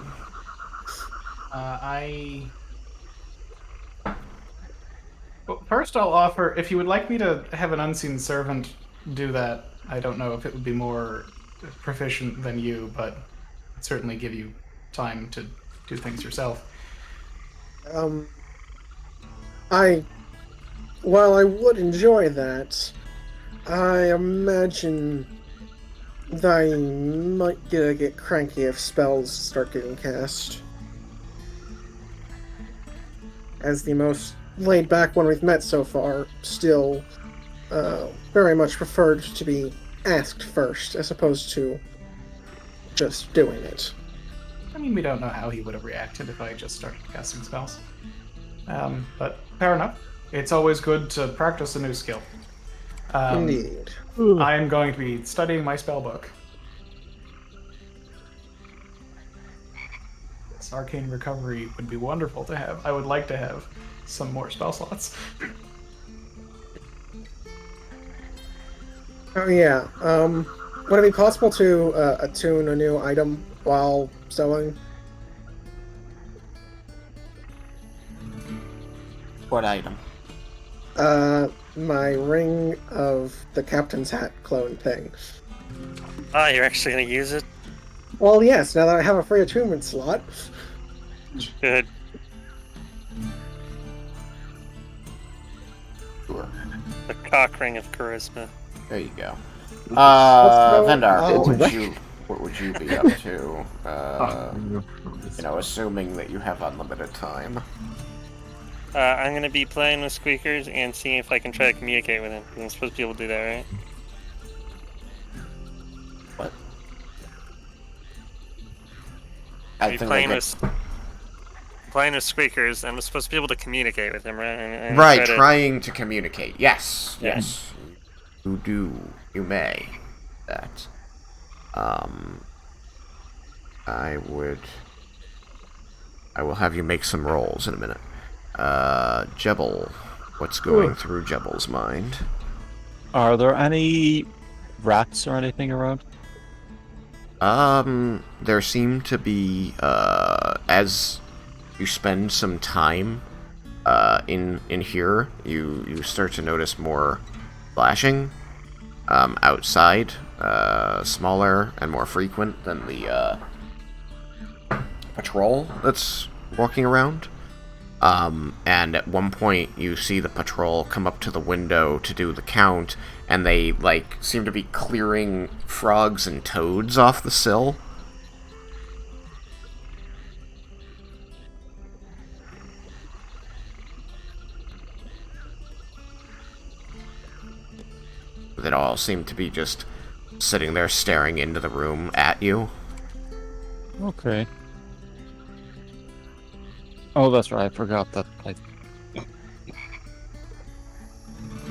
Well, first I'll offer, if you would like me to have an unseen servant do that, I don't know if it would be more proficient than you, but I'd certainly give you time to do things yourself. While I would enjoy that, I imagine that I might get cranky if spells start getting cast. As the most laid back one we've met so far, still very much preferred to be asked first, as opposed to just doing it. I mean, we don't know how he would have reacted if I just started casting spells. But fair enough. It's always good to practice a new skill. Indeed. I am going to be studying my spell book. This arcane recovery would be wonderful to have. I would like to have some more spell slots. Oh yeah. Would it be possible to attune a new item while sewing? What item? My ring of the captain's hat clone thing. Ah, you're actually gonna use it? Well, yes, now that I have a free attunement slot. Good. Sure. The cock ring of charisma. There you go. go- Vendar, oh, what would you be up to? Assuming that you have unlimited time. I'm gonna be playing with squeakers and seeing if I can try to communicate with him. I'm supposed to be able to do that, right? What? I'm playing with squeakers. I'm supposed to be able to communicate with him, right? And Right, try trying to communicate. Yes, Yeah. yes. You do. You may. That. I will have you make some rolls in a minute. Jebel. What's going through Jebel's mind? Are there any rats or anything around? There seem to be, as you spend some time, in here, you start to notice more flashing, outside, smaller and more frequent than the, patrol that's walking around. And at one point you see the patrol come up to the window to do the count, and they, seem to be clearing frogs and toads off the sill. They all seem to be just sitting there staring into the room at you. Okay. Oh, that's right. I forgot that.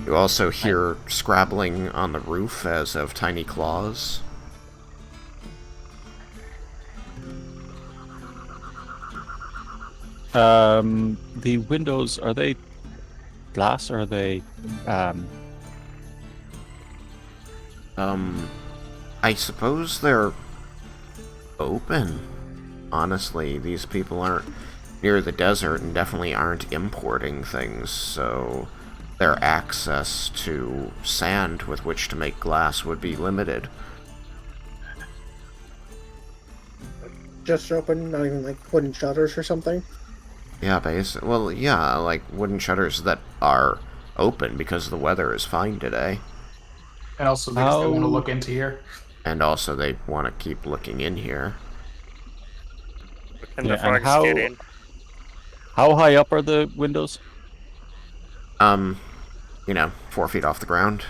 You also hear scrabbling on the roof as of tiny claws. The windows, are they glass or are they I suppose they're open honestly, these people aren't near the desert and definitely aren't importing things, so their access to sand with which to make glass would be limited. Just open, not even like wooden shutters or something. Yeah, basically. Well, yeah, like wooden shutters that are open because the weather is fine today. And also because they want to look into here. And also they want to keep looking in here. And Yeah, the frogs and how- get in. How high up are the windows? 4 feet off the ground.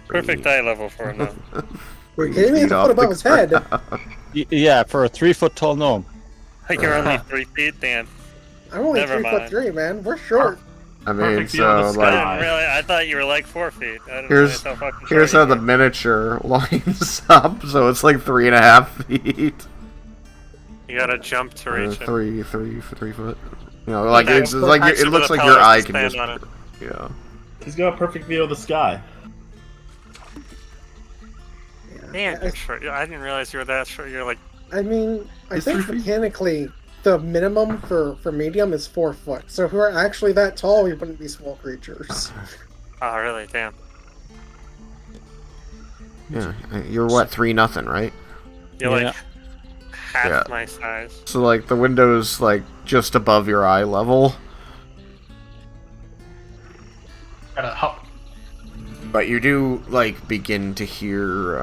Perfect eye level for him, though. We're kidding me? It's a foot above his head. Yeah, for a 3-foot tall gnome. You're only 3 feet, Dan. I'm only Never 3'3", man. We're short. I mean, Perfect view of so the like, sky. I thought you were like 4 feet. I didn't here's realize how fucking here's short how you the were. miniature lines up. So it's like 3.5 feet. You gotta jump to reach it. 3 foot. You know, like it's like Actually, it looks with like a your pillar eye to can stand just. on it. Yeah. He's got a perfect view of the sky. Man, you're short. I didn't realize you were that short. You're like, I mean, I It's think 3 feet. mechanically, the minimum for medium is 4 foot. So if we were actually that tall, we wouldn't be small creatures. oh, really? Damn. Yeah. You're what, 3-0, right? You're Yeah. like half Yeah. my size. So like the window's like just above your eye level, Gotta hop. but you do like begin to hear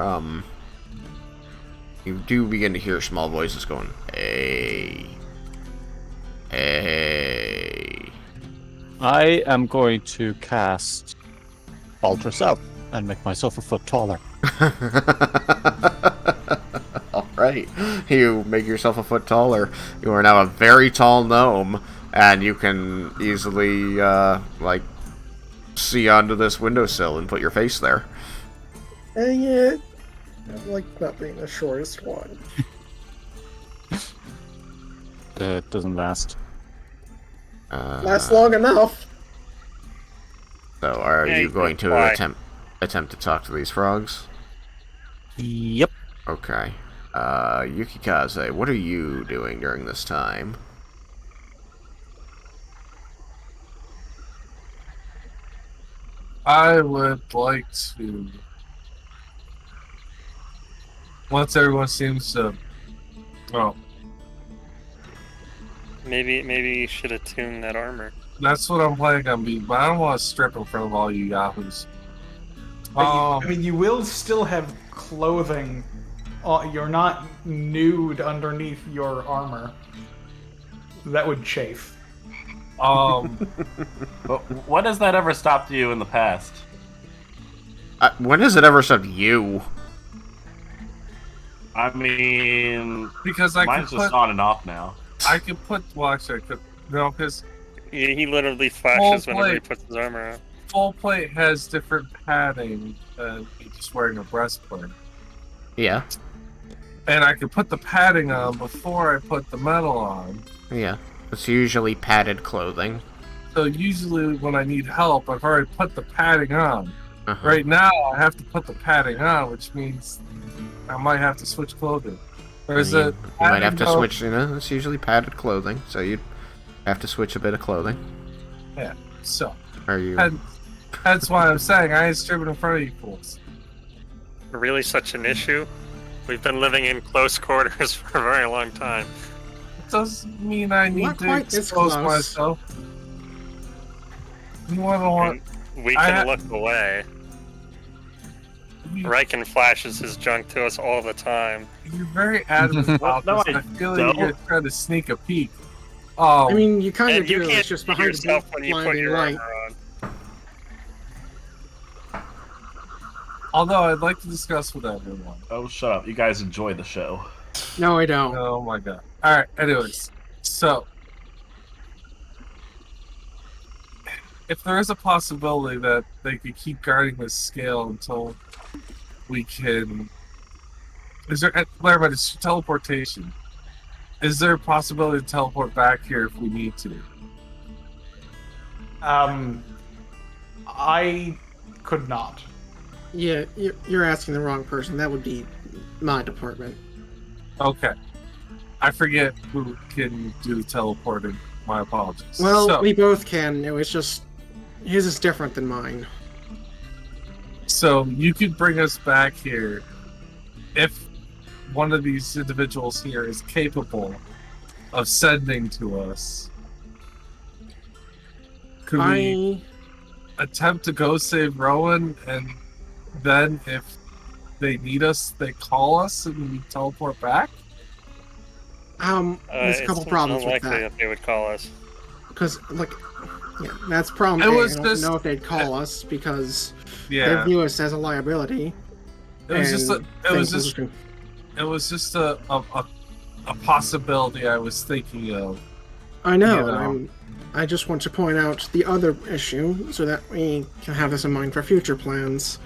small voices going, "Hey. Hey." I am going to cast Ultrasound and make myself a foot taller. Alright. You make yourself a foot taller. You are now a very tall gnome, and you can easily see onto this windowsill and put your face there. Dang it. I like not being the shortest one. It doesn't last. Lasts long enough. So are Yeah, you you going can to fly. attempt to talk to these frogs? Yep. Okay. Yukikaze, what are you doing during this time? I would like to. Once everyone seems to. Well, Maybe you should have tuned that armor. that's what I'm planning on being, but I don't want to strip in front of all you yahoos. I mean, you will still have clothing. You're not nude underneath your armor. That would chafe. But when has that ever stopped you in the past? When has it ever stopped you? I mean, because I mine's could just put, on and off now. I could put. Well, actually, I could. No, because He literally flashes Full whenever he plate. puts his armor on. full plate has different padding than just wearing a breastplate. Yeah. And I could put the padding on before I put the metal on. Yeah. It's usually padded clothing. So usually when I need help, I've already put the padding on. Uh-huh. Right now, I have to put the padding on, which means I might have to switch clothing. Or is You it? might have to switch, it's usually padded clothing, so you'd have to switch a bit of clothing. Yeah. So Are you... that's why I'm saying I ain't stripping in front of you fools. Really such an issue? We've been living in close quarters for a very long time. It doesn't mean I need Not to quite this expose close. myself. You want to want? And we I can ha- look away. Raiken flashes his junk to us all the time. You're very adamant about No, this. I I feel like you're don't. trying to sneak a peek. Oh, I mean, you kind of And you do. can't It's just see behind yourself the when you put blinding your light. armor on. although I'd like to discuss with everyone. Oh, shut up. You guys enjoy the show. No, I don't. Oh my god. Alright, anyways. So, if there is a possibility that they could keep guarding this scale until we can... Is there... Never mind, it's teleportation. Is there a possibility to teleport back here if we need to? I could not. Yeah, you're asking the wrong person. That would be my department. Okay. I forget who can do teleporting. My apologies. Well, So, we both can. It was just his is different than mine. so you could bring us back here if one of these individuals here is capable of sending to us. Could we attempt to go save Rowan, and then if they need us, they call us and we teleport back? There's a couple it's problems with unlikely that. they would call us. Because, like, yeah, that's problem It A. was I don't just- know if they'd call us because they Yeah. view us as a liability. It was just and it was things just will- it was just a possibility I was thinking of. I know, you know. and I just want to point out the other issue so that we can have this in mind for future plans.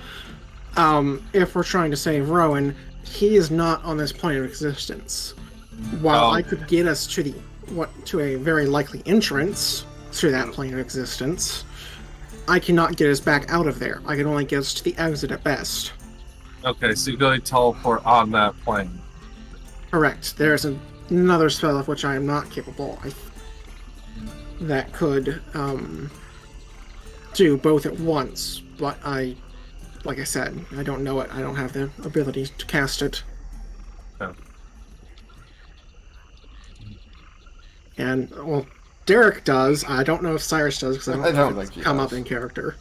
If we're trying to save Rowan, he is not on this plane of existence. While I could get us to a very likely entrance through that plane of existence, I cannot get us back out of there. I can only get us to the exit at best. Okay, so you're going to teleport on that plane. Correct. There's another spell of which I am not capable. That could do both at once, but like I said, I don't know it. I don't have the ability to cast it. Oh. And, well, Derek does. I don't know if Cyrus does, because I don't know if think it's he come does. up in character.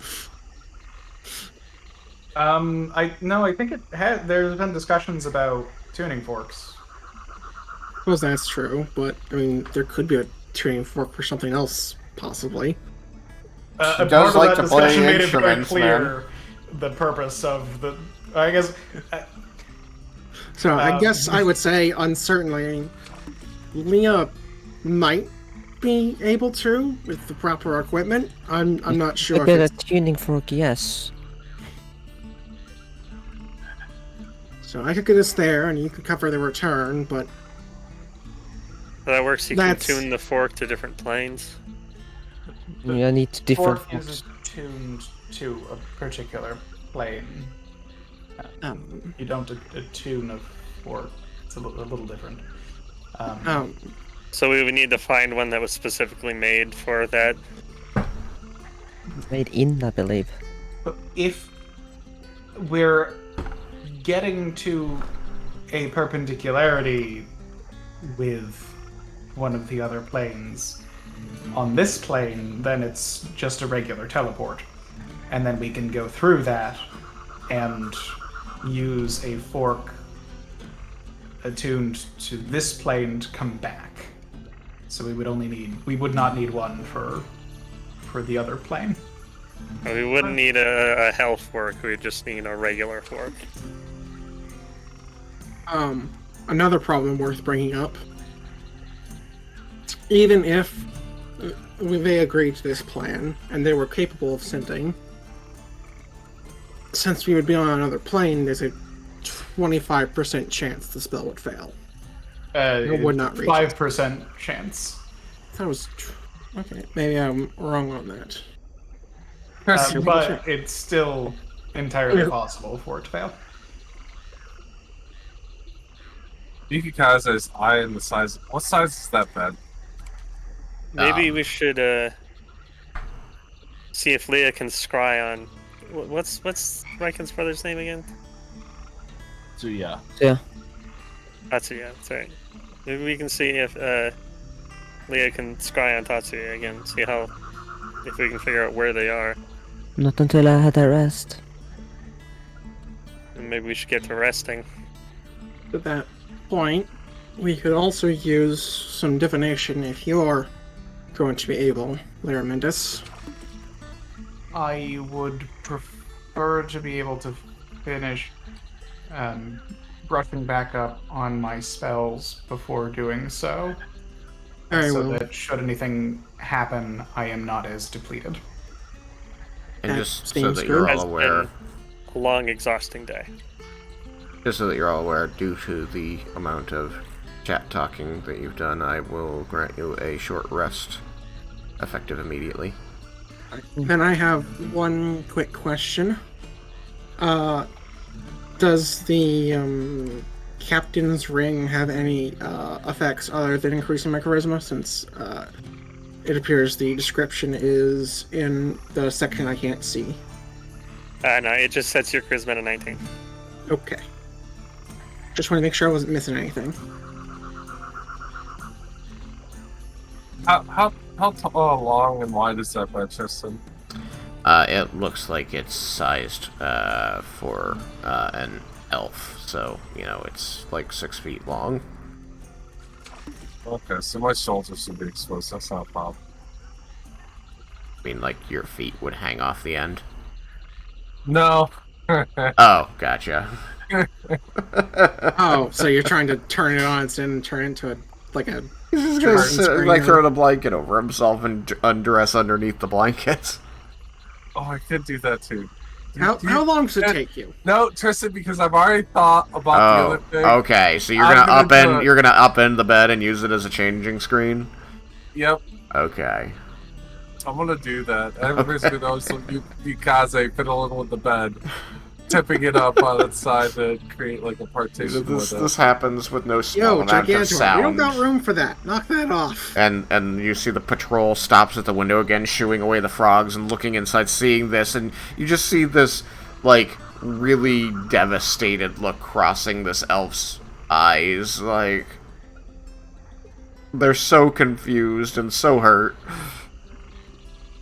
I think there's been discussions about tuning forks. I suppose that's true, but, I mean, there could be a tuning fork for something else, possibly. Part does of like that to play discussion made it very instruments, clear the purpose of the. I guess. So I guess I would say uncertainly, Leah might be able to with the proper equipment. I'm not sure. Get If a tuning fork, yes. so I could get us there, and you could cover the return. But That works. You That's- can tune the fork to different planes. I need different Fork forks. is tuned to a particular plane. You don't attune a fork. It's a little different. So we would need to find one that was specifically made for that. Made in, I believe. But if we're getting to a perpendicularity with one of the other planes on this plane, then it's just a regular teleport. And then we can go through that and use a fork attuned to this plane to come back. So we would not need one for the other plane. We wouldn't need a health fork. We just need a regular fork. another problem worth bringing up. Even if they agreed to this plan and they were capable of sending, since we would be on another plane, there's a 25% chance the spell would fail. It would not reach 5% chance. That was okay. Maybe I'm wrong on that. But it's still entirely possible for it to fail. Yukikaze's eye and the size. What size is that bed? Maybe we should see if Leah can scry on. What's Raiken's brother's name again? So yeah. Yeah. Tatsuya. That's right. Maybe we can see if Leah can scry on Tatsuya again. See if we can figure out where they are. Not until I had a rest. And maybe we should get to resting. At that point, we could also use some divination if you're going to be able, Lyramindus. I would prefer to be able to finish brushing back up on my spells before doing so. Very so well. that should anything happen, I am not as depleted. And That just so seems that you're good. all aware, Been a long, exhausting day. just so that you're all aware, due to the amount of chat talking that you've done, I will grant you a short rest, effective immediately. Then I have one quick question. Does the Captain's Ring have any effects other than increasing my charisma, since it appears the description is in the section I can't see? No, it just sets your charisma to 19. Okay. Just want to make sure I wasn't missing anything. How long and wide is that bed, Tristan? It looks like it's sized for an elf, so it's like 6 feet long. Okay, so my shoulders should be exposed. That's not a problem. I mean, like your feet would hang off the end. No. Oh, gotcha. Oh, so you're trying to turn it on instead and turn it into a He's just like throw the blanket over himself and undress underneath the blanket. Oh, I could do that too. How long does it take you? No, Tristan, because I've already thought about the other thing. Okay, so you're gonna upend the bed and use it as a changing screen. Yep. Okay. I'm gonna do that. Everybody's gonna know some Yukaze fiddling with the bed, tipping it up on its side to create like a partition. This happens with no small amount of sound. We don't got room for that. Knock that off. And you see the patrol stops at the window again, shooing away the frogs and looking inside, seeing this, and you just see this like really devastated look crossing this elf's eyes. Like they're so confused and so hurt.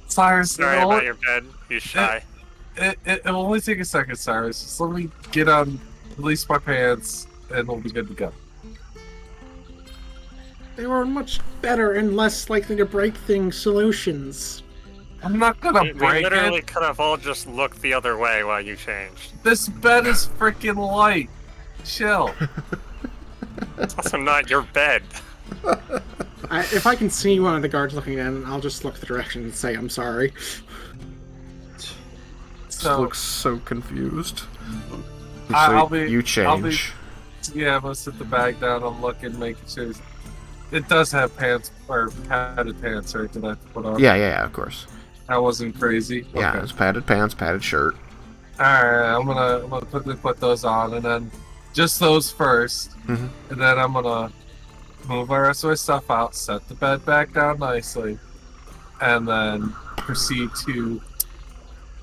Cyrus, sorry about your bed. He's shy. It'll only take a second, Cyrus. Just let me get on, release my pants, and we'll be good to go. They were much better and less likely to break things solutions. I'm not gonna break We literally it. could have all just looked the other way while you changed. This bed is freaking light. Chill. It's also not your bed. If I can see one of the guards looking in, I'll just look the direction and say I'm sorry. So looks so confused. You change. Yeah, I'm gonna sit the bag down. I'm looking, making sure it does have pants or padded pants, right? Did I put on? Yeah, of course. That wasn't crazy. Yeah, Okay. it's padded pants, padded shirt. All right, I'm gonna quickly put those on, and then just those first, and then I'm gonna move my rest of my stuff out, set the bed back down nicely, and then proceed to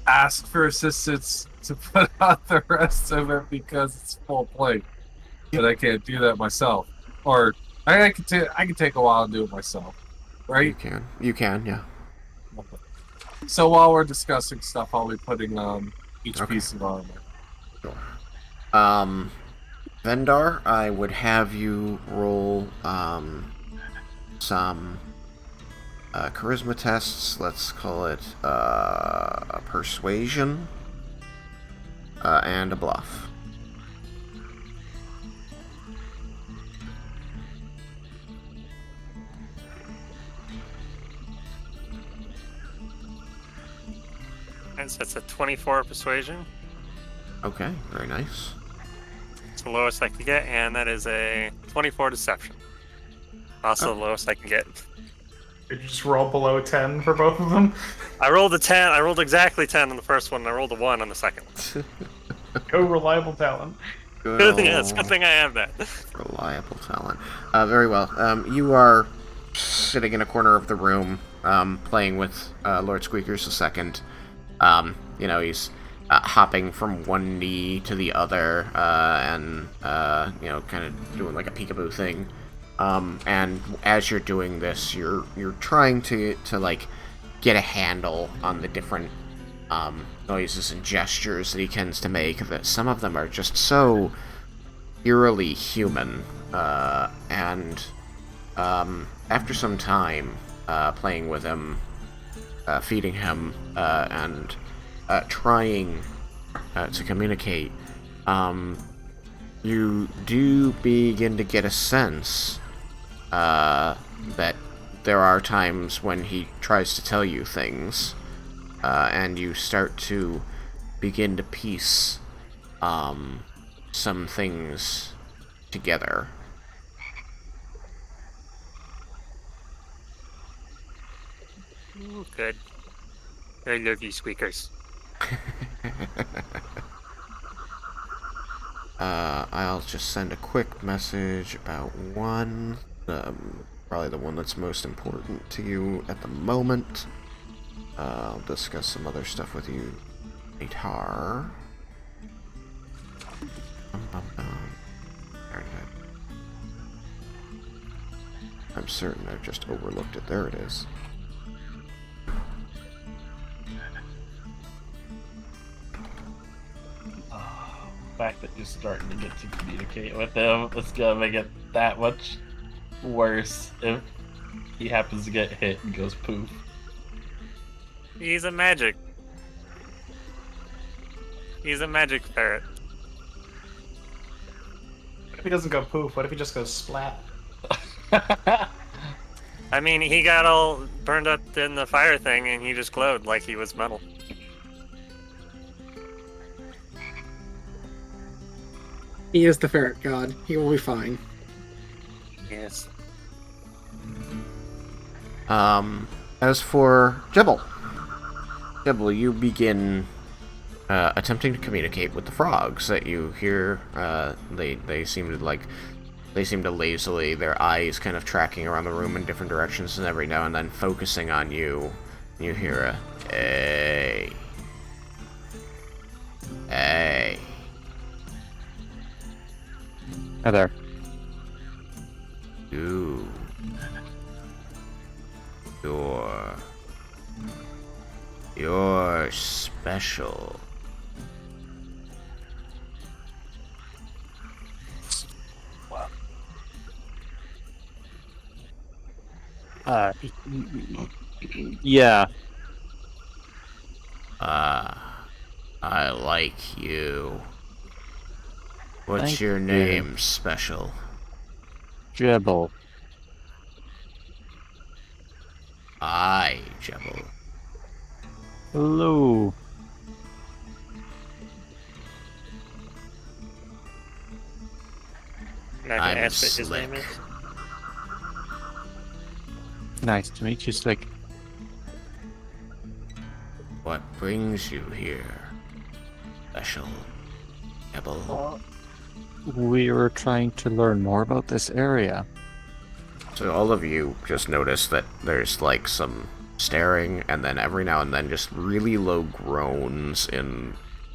ask for assistance to put on the rest of it because it's full plate. But I can't do that myself, or I can take a while and do it myself, right? You can, yeah. So while we're discussing stuff, I'll be putting on each piece of armor. Sure. Vendar, I would have you roll some charisma tests. Let's call it a persuasion and a bluff. And so that's a 24 persuasion. Okay, very nice. It's the lowest I can get, and that is a 24 deception. Also the lowest I can get. Did you just roll below 10 for both of them? I rolled a 10. I rolled exactly 10 on the first one, and I rolled a 1 on the second one. Go reliable talent. Good thing I have that. Reliable talent. Very well. You are sitting in a corner of the room, playing with Lord Squeakers II. He's hopping from one knee to the other, and kind of doing like a peekaboo thing. And as you're doing this, you're trying to like get a handle on the different noises and gestures that he tends to make. That some of them are just so eerily human. And after some time playing with him, feeding him, and trying to communicate, you do begin to get a sense that there are times when he tries to tell you things, and you start to begin to piece some things together. Ooh, good. I love you, Squeakers. I'll just send a quick message about one, probably the one that's most important to you at the moment. I'll discuss some other stuff with you later. I'm certain I've just overlooked it. There it is. The fact that you're starting to get to communicate with him is gonna make it that much worse if he happens to get hit and goes poof. He's a magic ferret. What if he doesn't go poof? What if he just goes splat? I mean, he got all burned up in the fire thing and he just glowed like he was metal. He is the ferret god. He will be fine. Yes. As for Jebel, you begin attempting to communicate with the frogs that you hear. They seem to lazily, their eyes kind of tracking around the room in different directions, and every now and then focusing on you. You hear a hey, hey. Hi there. Ooh. You're special. Yeah. I like you. What's Thank your you. name, special? Jebel. Jebel. Hello. Not gonna I'm ask what his Slick. name is. Nice to meet you, Slick. What brings you here, special Jebel? We were trying to learn more about this area. So all of you just notice that there's like some staring, and then every now and then just really low groans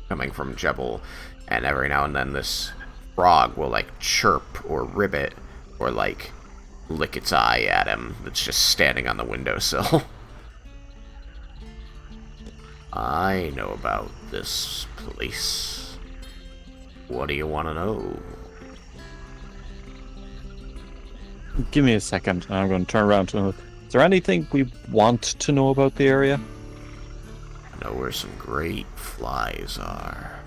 coming from Jebel, and every now and then this frog will like chirp or ribbit or like lick its eye at him that's just standing on the windowsill. I know about this place. What do you want to know? Give me a second, and I'm going to turn around to him. Is there anything we want to know about the area? I know where some great flies are.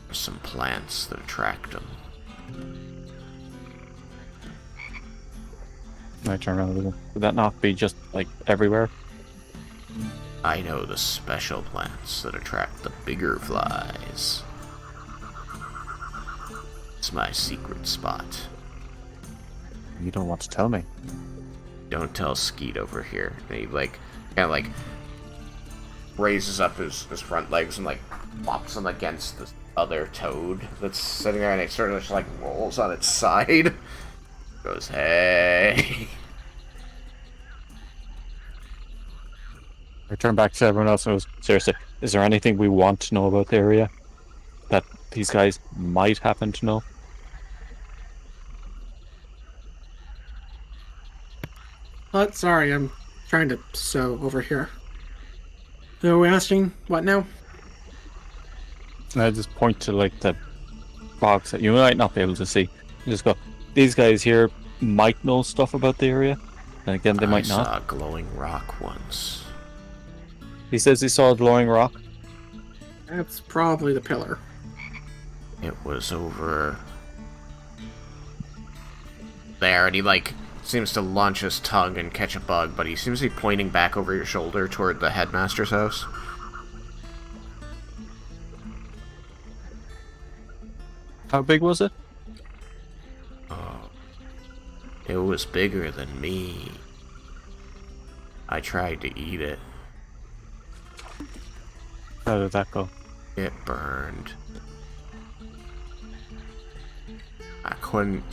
There's some plants that attract them. I turn around with him. Would that not be just, like, everywhere? I know the special plants that attract the bigger flies. It's my secret spot. You don't want to tell me. Don't tell Skeet over here. And he kind of raises up his front legs and like flops them against this other toad that's sitting there, and it sort of just like rolls on its side. Goes, hey. I turn back to everyone else and goes, seriously, is there anything we want to know about the area that these guys might happen to know? Sorry, I'm trying to sew over here. So we're asking, what now? And I just point to like the box that you might not be able to see. You just go, these guys here might know stuff about the area. And again, they might I not. saw a glowing rock once. He says he saw a glowing rock. That's probably the pillar. It was over there, and he like seems to launch his tongue and catch a bug, but he seems to be pointing back over your shoulder toward the headmaster's house. How big was it? Oh, it was bigger than me. I tried to eat it. How did that go? It burned. couldn't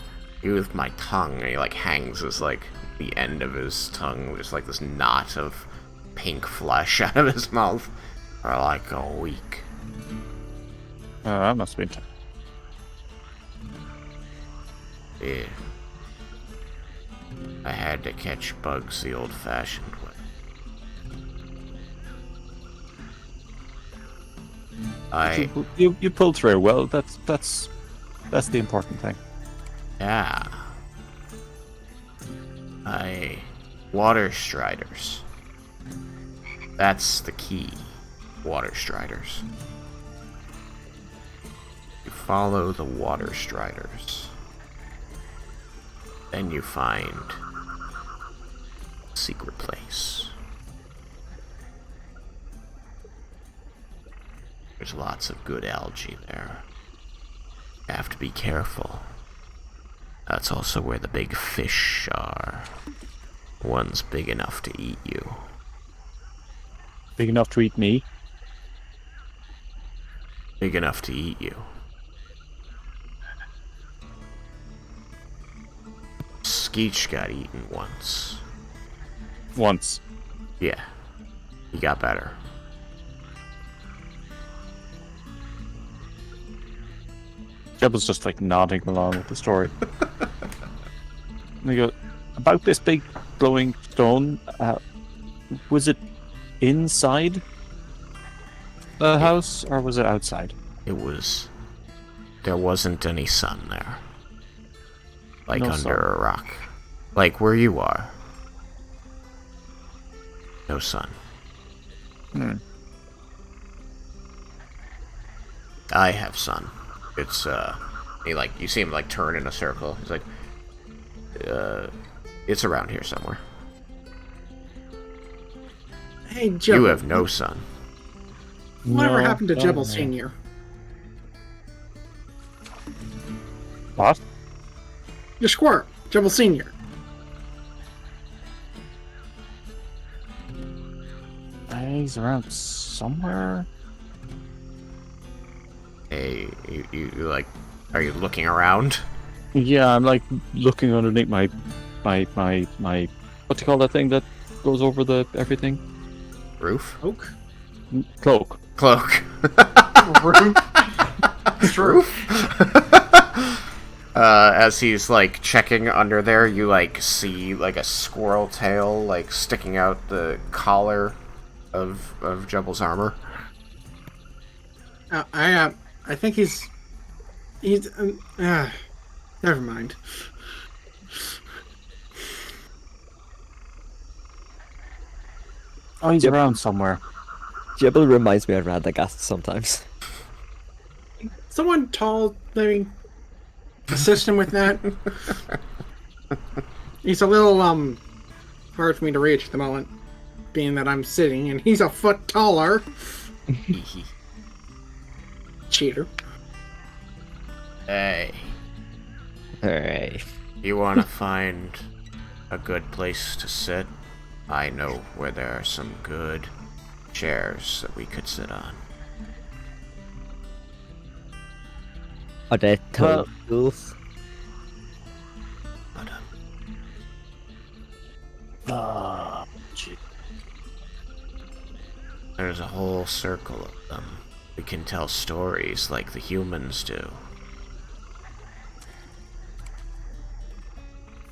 use my tongue. And he like hangs his like the end of his tongue, just like this knot of pink flesh out of his mouth for like a week. That must have been. Yeah. I had to catch bugs the old-fashioned way. You pulled through. Well, that's the important thing. Yeah. Water striders. That's the key. Water striders. You follow the water striders. Then you find a secret place. There's lots of good algae there. You have to be careful. That's also where the big fish are. One's big enough to eat you. Big enough to eat me? Big enough to eat you. Skeech got eaten once. Once. Yeah. He got better. Jeb was just like nodding along with the story. And he goes, about this big glowing stone, was it inside the house or was it outside? There wasn't any sun there. Like No under sun. a rock. Like where you are. No sun. I have sun. It's you see him like turn in a circle. He's like, it's around here somewhere. Hey, Jibble. You have no sun. Whatever No, happened to no, Jibble no. Senior? What? Your squirt, Jibble Senior. He's around somewhere. Hey, you like, are you looking around? Yeah, I'm like looking underneath my what do you call that thing that goes over the everything? Roof? Oak? Cloak. Cloak. Roof. As he's like checking under there, you like see like a squirrel tail like sticking out the collar of Jubble's armor. I think he's never mind. Oh, he's around somewhere. Jibble reminds me of Radagast sometimes. Someone tall, maybe assist him with that. He's a little hard for me to reach at the moment, being that I'm sitting and he's a foot taller. Cheater. Hey, Hooray. you want to find a good place to sit? I know where there are some good chairs that we could sit on. Are they Well- tools? But, there's a whole circle of them. We can tell stories like the humans do.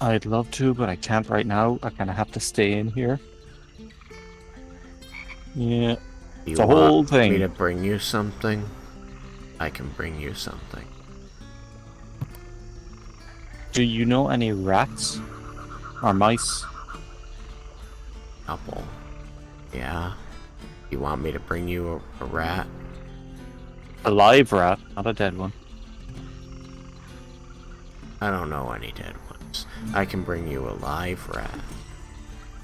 I'd love to, but I can't right now. I kind of have to stay in here. Yeah. You It's a want whole me thing. to bring you something? I can bring you something. Do you know any rats or mice? Couple. Yeah? You want me to bring you a rat? A live rat, not a dead one. I don't know any dead ones. I can bring you a live rat.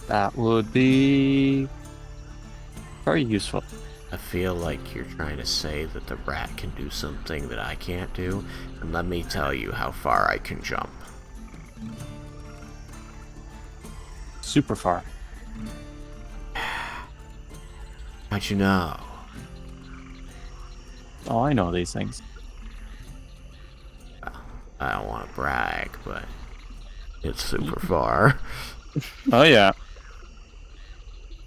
That would be very useful. I feel like you're trying to say that the rat can do something that I can't do, and let me tell you how far I can jump. Super far. How'd you know? Oh, I know these things. I don't want to brag, but it's super far. Oh yeah.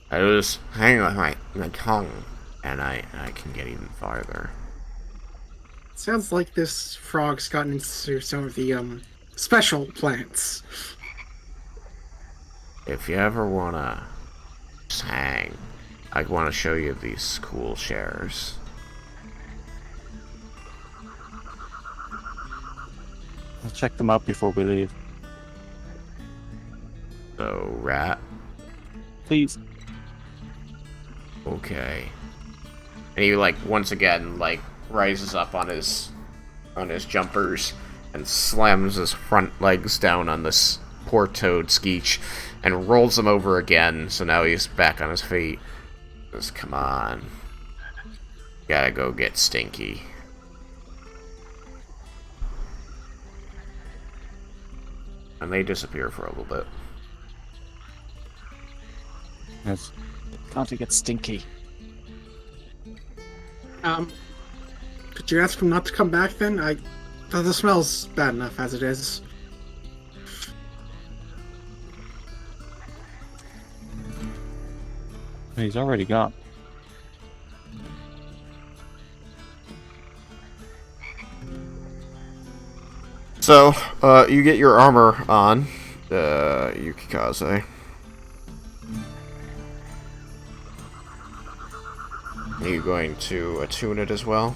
I was hanging with my tongue, and I can get even farther. Sounds like this frog's gotten into some of the special plants. If you ever wanna just hang, I want to show you these cool shares. I'll check them out before we leave. So, rat. Please. Okay. And he once again rises up on his jumpers and slams his front legs down on this poor toad Skeech and rolls him over again, so now he's back on his feet. Just come on. Gotta go get Stinky. And they disappear for a little bit. Yes. Can't get Stinky. Could you ask him not to come back then? The smell's bad enough as it is. He's already gone. So, you get your armor on, Yukikaze. Are you going to attune it as well?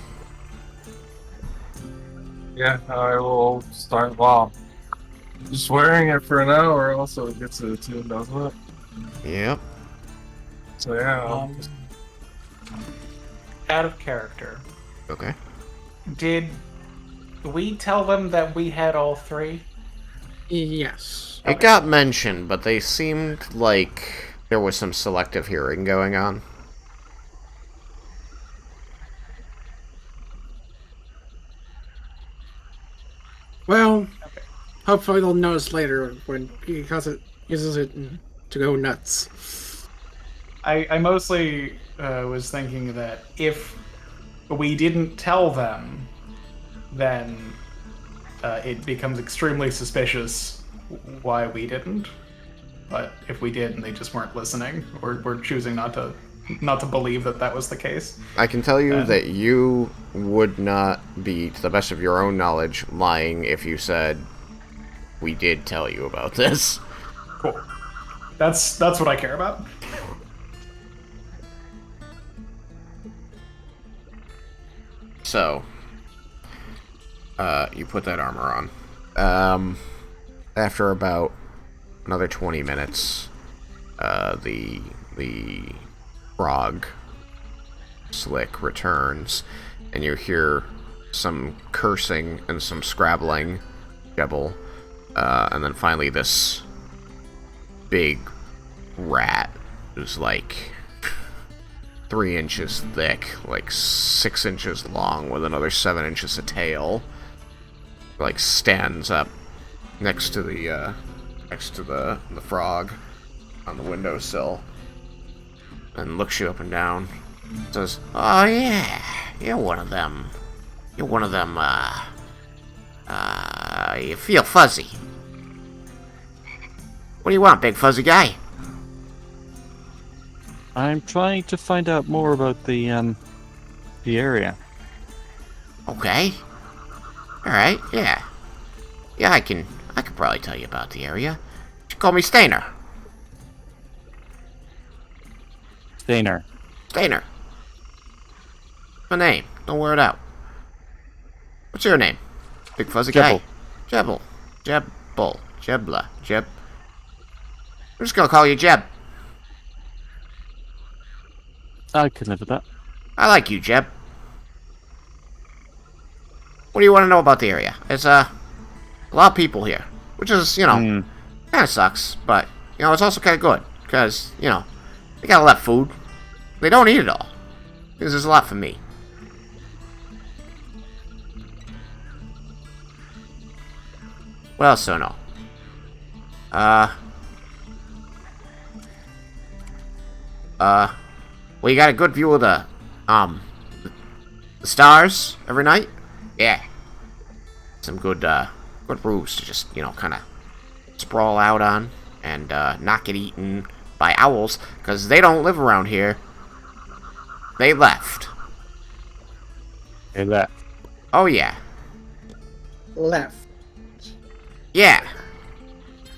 Yeah, I will start. Well, just wearing it for an hour also gets it attuned, doesn't it? Yep. So yeah. Out of character. Okay. Did we tell them that we had all three? Yes. It got mentioned, but they seemed like there was some selective hearing going on. Well, hopefully they'll notice later when because it uses it to go nuts. I mostly was thinking that if we didn't tell them, then it becomes extremely suspicious why we didn't. But if we did and they just weren't listening, or we're choosing not to believe that was the case. I can tell you that you would not be, to the best of your own knowledge, lying if you said, we did tell you about this. Cool. That's what I care about. So, you put that armor on. After about another 20 minutes, the frog Slick returns, and you hear some cursing and some scrabbling, Jebble, and then finally this big rat who's 3 inches thick, 6 inches long, with another 7 inches of tail, stands up next to the frog on the windowsill and looks you up and down. Says, "Oh yeah, you're one of them. You're one of them. You feel fuzzy. What do you want, big fuzzy guy?" I'm trying to find out more about the area. Okay. All right. Yeah. Yeah, I can probably tell you about the area. You should call me Stainer. Stainer. Stainer. My name. Don't wear it out. What's your name? Big fuzzy guy. Jebble. Jebble. Jebla. Jeb. I'm just gonna call you Jeb. I can live with that. I like you, Jeb. What do you want to know about the area? There's a lot of people here, which is, kind of sucks, but, it's also kind of good, because, they got a lot of food. They don't eat it all, because there's a lot for me. What else do I know? Well, you got a good view of the stars every night? Yeah. Some good good ruse to just, kind of sprawl out on and not get eaten by owls, because they don't live around here. They left. Hey, that. Oh, yeah. Left. Yeah.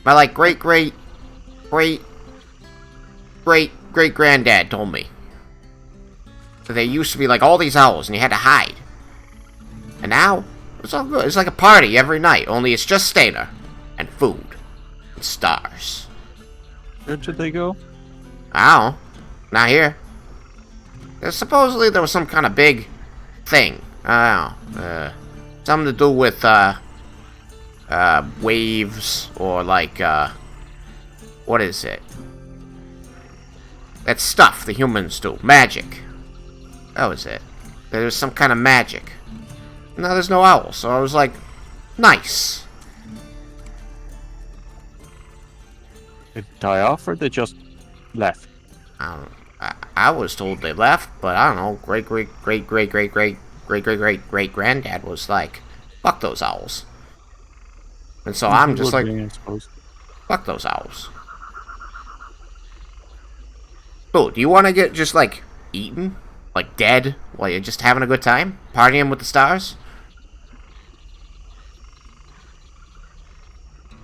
My, like, great-great-great-great-granddad told me that there used to be, like, all these owls, and you had to hide. And now, it's all good. It's like a party every night, only it's just Stainer. And food. And stars. Where did they go? I don't know. Not here. Supposedly there was some kind of big thing. I don't know. Something to do with, waves, or like, what is it? That stuff the humans do. Magic. That was it. There was some kind of magic. Now there's no owl, so I was like, nice. Did it die off, or they just left? I don't know. I was told they left, but I don't know. Great-great-great-great-great-great-great-great-granddad was like, fuck those owls. And so I'm just like, I suppose. fuck those owls. Oh, do you want to get just, like, eaten? Like, dead? While you're just having a good time? Partying with the stars?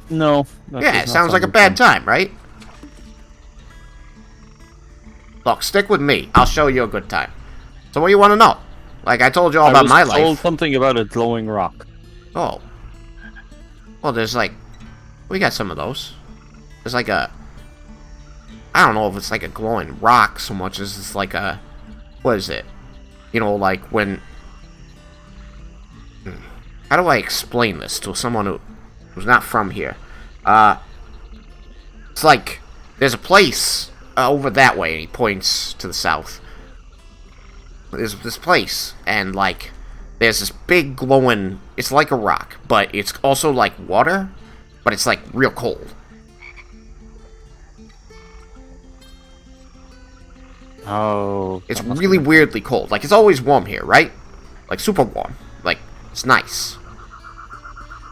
No. Yeah, it sounds like a bad time, right? Look, stick with me. I'll show you a good time. So what do you want to know? Like, I told you all about my life. I was told something about a glowing rock. Oh. Well, there's like... We got some of those. There's like a... I don't know if it's like a glowing rock so much as it's like a... What is it? You know, like when... How do I explain this to someone who's not from here? It's like... There's a place over that way, and he points to the south. There's this place, and like... There's this big glowing... It's like a rock, but it's also like water, but it's like real cold. Oh. It's really weirdly cold. Like, it's always warm here, right? Like, super warm. Like, it's nice.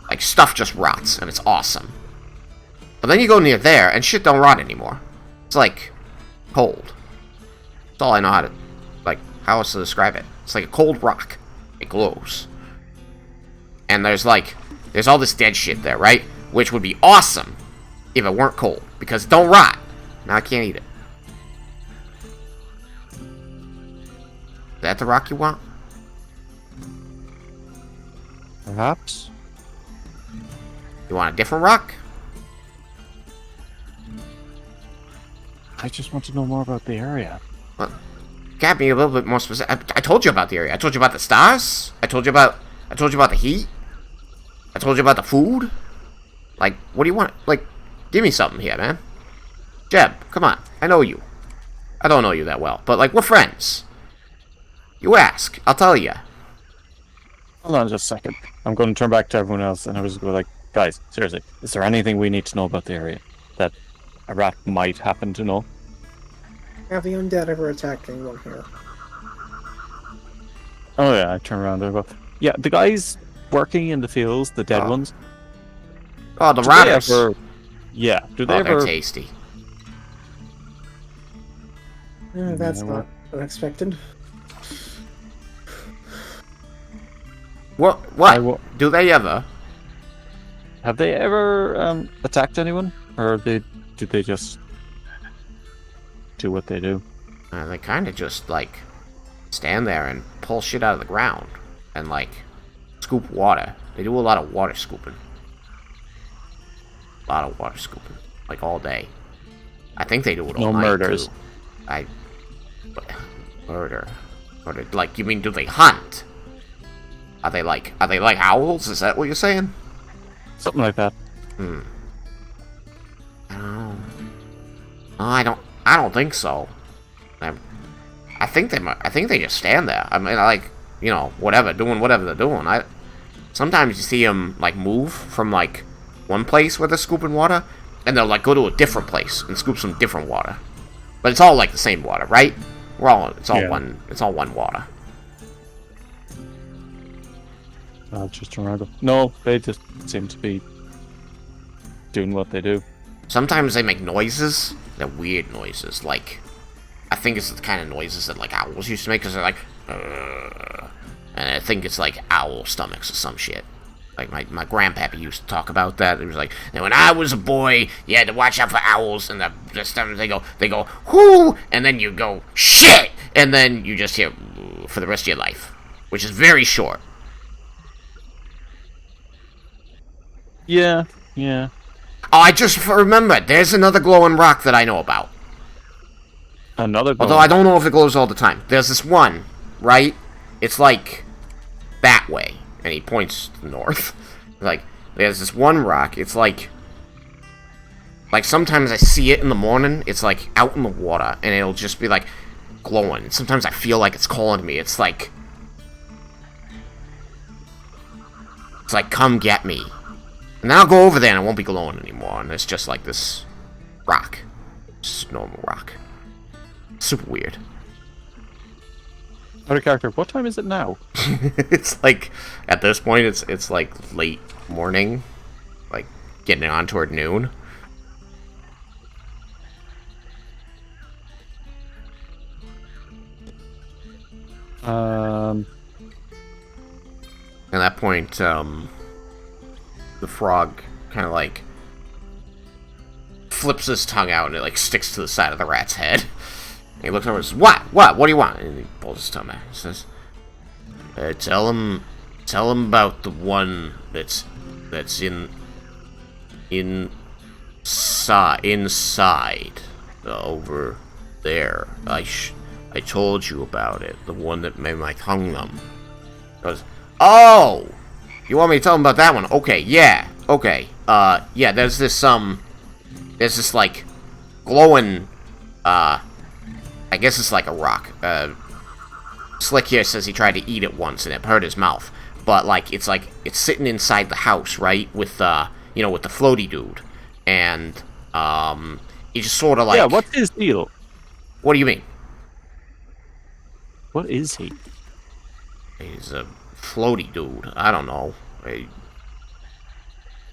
Like, stuff just rots, and it's awesome. But then you go near there, and shit don't rot anymore. It's like... cold. That's all I know how to... Like, how else to describe it. It's like a cold rock. It glows. And there's like... There's all this dead shit there, right? Which would be awesome if it weren't cold. Because it don't rot. Now I can't eat it. Is that the rock you want? Perhaps. You want a different rock? I just want to know more about the area. Well, gotta be a little bit more specific. I told you about the area. I told you about the stars. I told you about the heat. I told you about the food. Like, what do you want? Like, give me something here, man. Jeb, come on. I know you. I don't know you that well, but like, we're friends. You ask, I'll tell you. Hold on just a second. I'm going to turn back to everyone else, and I was going like, guys, seriously, is there anything we need to know about the area that a rat might happen to know? Have the undead ever attacked anyone here? Oh yeah, I turn around and go, yeah, the guys working in the fields, the dead ones. Oh, the do ratters. they ever, yeah, do they they're ever... tasty. That's not unexpected. What? Do they ever? Have they ever attacked anyone? Or did they just do what they do? They kind of just, like, stand there and pull shit out of the ground. And, like, scoop water. They do a lot of water scooping. A lot of water scooping. Like, all day. I think they do it all No night, murders. too. Murder. Like, you mean, do they hunt? Are they like owls? Is that what you're saying? Something like that. I don't know. I don't think so. I think they just stand there. I mean, like, you know, doing whatever they're doing. Sometimes you see them like move from like one place where they're scooping water, and they'll like go to a different place and scoop some different water. But it's all like the same water, right? It's all one water. Just around. No, they just seem to be doing what they do. Sometimes they make noises. They're weird noises. Like, I think it's the kind of noises that, like, owls used to make, because they're like, and I think it's, like, owl stomachs or some shit. Like, my grandpappy used to talk about that. It was like, now when I was a boy, you had to watch out for owls, and the stomach, they go, whoo, and then you go, shit, and then you just hear, for the rest of your life, which is very short. Yeah. Oh, I just remembered. There's another glowing rock that I know about. Another. Although I don't know if it glows all the time. There's this one, right? It's like that way, and he points north. Like, there's this one rock. It's like sometimes I see it in the morning. It's like out in the water, and it'll just be like glowing. Sometimes I feel like it's calling to me. It's like come get me. And then I'll go over there and it won't be glowing anymore, and it's just like this rock. Just normal rock. Super weird. Other character, what time is it now? It's like, at this point, it's like late morning. Like, getting on toward noon. At that point, the frog kind of like flips his tongue out and it like sticks to the side of the rat's head. And he looks over and says, What do you want? And he pulls his tongue out. He says, tell him about the one that's inside over there. I told you about it. The one that made my tongue numb. He goes, oh! You want me to tell him about that one? Okay, yeah. Okay. Yeah, there's this, like, glowing, I guess it's like a rock. Slick here says he tried to eat it once and it hurt his mouth. But, like, it's sitting inside the house, right? With, you know, with the floaty dude. And, he just sort of like... Yeah, what's his deal? What do you mean? What is he? He's a floaty dude. I don't know.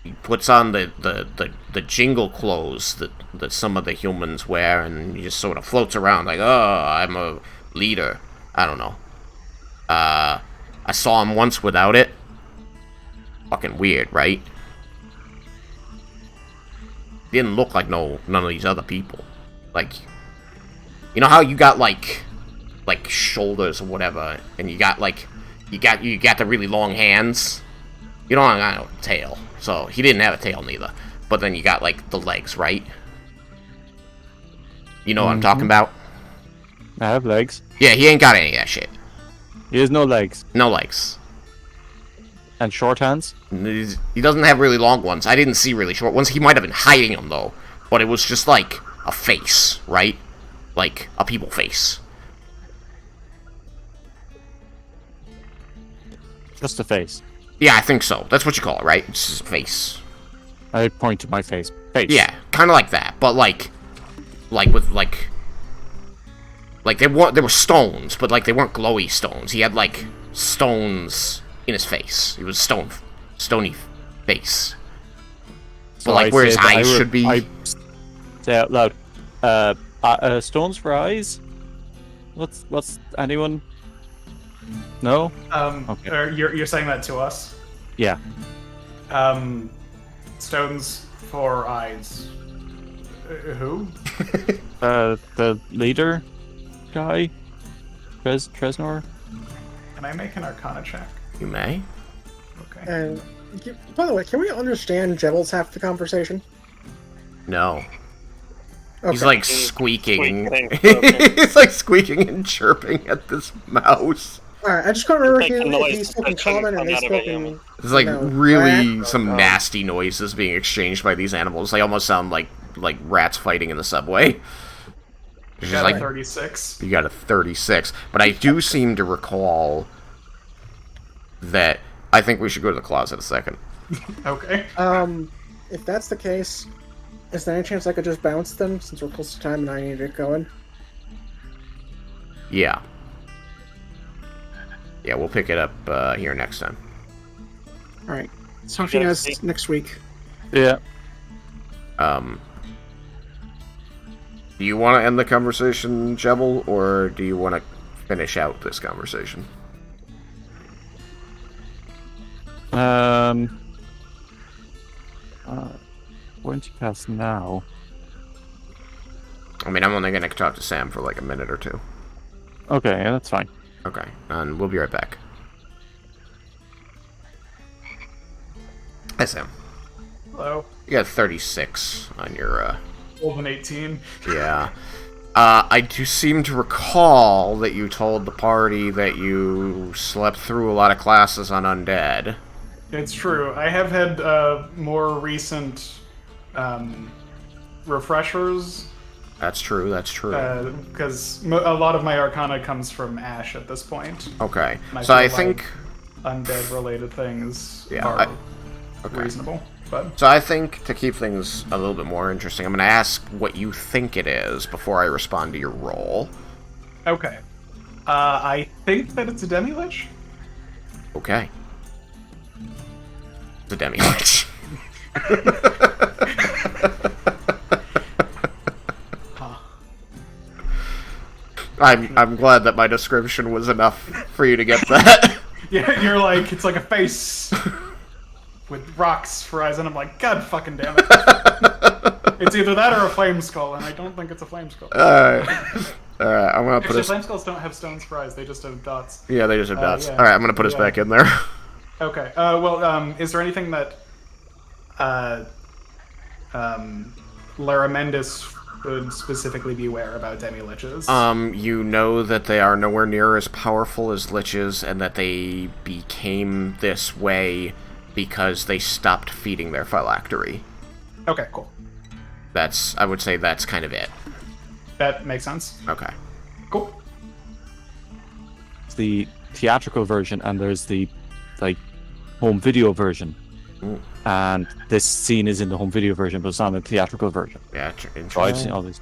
He puts on the jingle clothes that some of the humans wear, and he just sort of floats around like, oh, I'm a leader. I don't know. I saw him once without it. Fucking weird, right? Didn't look like none of these other people. Like, you know how you got like shoulders or whatever, and you got the really long hands. You don't have a tail, so he didn't have a tail neither. But then you got like the legs, right? You know what I'm talking about? I have legs. Yeah, he ain't got any of that shit. He has no legs. No legs. And short hands? He doesn't have really long ones. I didn't see really short ones. He might have been hiding them though, but it was just like a face, right? Like a people face. Just a face. Yeah, I think so. That's what you call it, right? It's just a face. I point to my face. Face. Yeah, kind of like that, but like they were stones, but like they weren't glowy stones. He had like stones in his face. It was stony face. So But like where his eyes should be. I say out loud. Stones for eyes? What's anyone? No? Okay. Or you're saying that to us? Yeah. Stones for eyes. Who? The leader guy? Tresnor? Can I make an Arcana check? You may. Okay. And by the way, can we understand Jebble's half the conversation? No. Okay. He's like squeaking. Squeaking. He's like squeaking and chirping at this mouse. Alright, I just can't remember Like the if noise he spoke in that's coming common and they out of spoke it, yeah. in... There's like No, really rat? some nasty noises being exchanged by these animals. They almost sound like rats fighting in the subway. It's just Got like a 36. you got a 36, but I do seem to recall that I think we should go to the closet a second. Okay. If that's the case, is there any chance I could just bounce them since we're close to time and I need to get going? Yeah. Yeah, we'll pick it up here next time. All right. Talk to you guys next week. Yeah. Do you want to end the conversation, Jebel, or do you want to finish out this conversation? When'd you cast now? I mean, I'm only going to talk to Sam for like a minute or two. Okay, yeah, that's fine. Okay, and we'll be right back. Hi, Sam. Hello. You got 36 on your, Old 18. Yeah. I do seem to recall that you told the party that you slept through a lot of classes on Undead. It's true. I have had more recent refreshers. That's true, that's true. Because a lot of my arcana comes from Ash at this point. Okay, And so I feel think... like undead-related things Yeah, are okay. reasonable. But So I think, to keep things a little bit more interesting, I'm going to ask what you think it is before I respond to your roll. okay. I think that it's a demi-lich. Okay. The Demi-Lich. I'm glad that my description was enough for you to get that. Yeah, you're like, it's like a face with rocks for eyes, and I'm like, God fucking damn it. It's either that or a flame skull, and I don't think it's a flame skull. Alright, I'm gonna put Actually, us... flame skulls don't have stones for eyes, they just have dots. Yeah, they just have dots. yeah. Alright, I'm gonna put us back in there. Okay, is there anything that Laramendis would specifically be aware about demi-liches? You know that they are nowhere near as powerful as liches, and that they became this way because they stopped feeding their phylactery. Okay, cool. I would say that's kind of it. That makes sense. Okay. Cool. It's the theatrical version, and there's the, like, home video version. Ooh. And this scene is in the home video version, but it's not in the theatrical version. Yeah, So I've interesting. seen all these.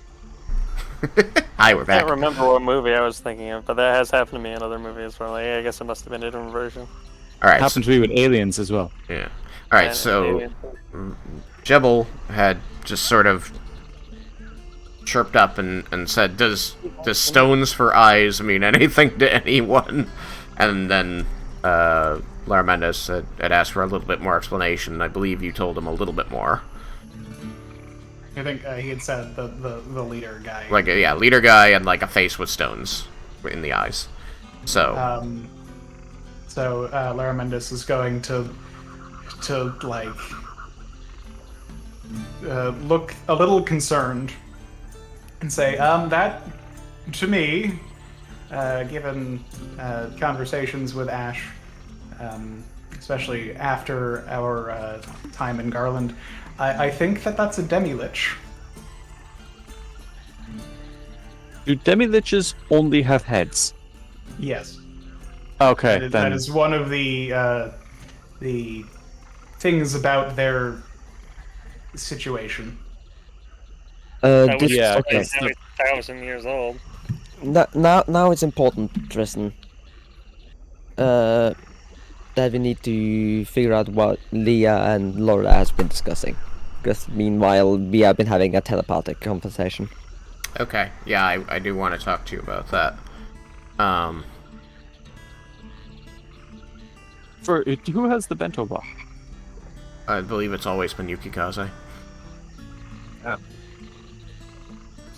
Hi, we're I back. can't remember what movie I was thinking of, but that has happened to me in other movies as well. Like, I guess it must have been a different version. Alright, Happened to me with Aliens as well. yeah. Alright, And so... Alien. Jebel had just sort of chirped up and said, does stones for eyes mean anything to anyone? And then Lara Mendes had asked for a little bit more explanation, and I believe you told him a little bit more. I think he had said the leader guy. Like, yeah, leader guy and like a face with stones in the eyes. So, Lara Mendes is going to like look a little concerned and say, that to me, given conversations with Ash, especially after our time in Garland, I think that that's a demi-lich. Do demi-liches only have heads? Yes. Okay, That then. is one of the things about their situation. I was Yeah, okay. okay. Now he's 1,000 years old. Now it's important, Tristan. That we need to figure out what Leah and Laura has been discussing. Because meanwhile, we have been having a telepathic conversation. okay. Yeah, I do want to talk to you about that. Who has the bento box? I believe it's always been Yukikaze. So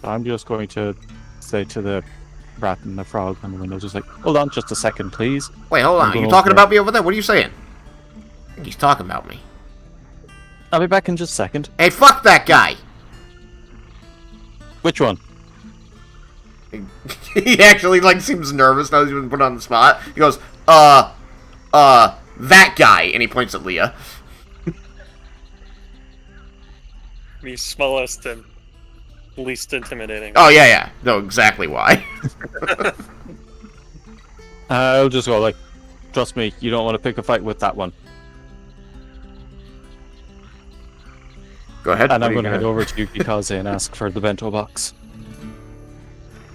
I'm just going to say to the rat and the frog on the window, just like, hold on just a second, please. Wait, hold on. I'm Are you going talking over- about me over there? What are you saying? I think he's talking about me. I'll be back in just a second. Hey, fuck that guy! Which one? He actually, like, seems nervous now he's been put on the spot. He goes, that guy! And he points at Leah. The smallest and least intimidating. Oh, yeah. No, exactly why. I'll just go like, trust me, you don't want to pick a fight with that one. Go ahead. And what I'm are you going to head over to Yukikaze and ask for the bento box.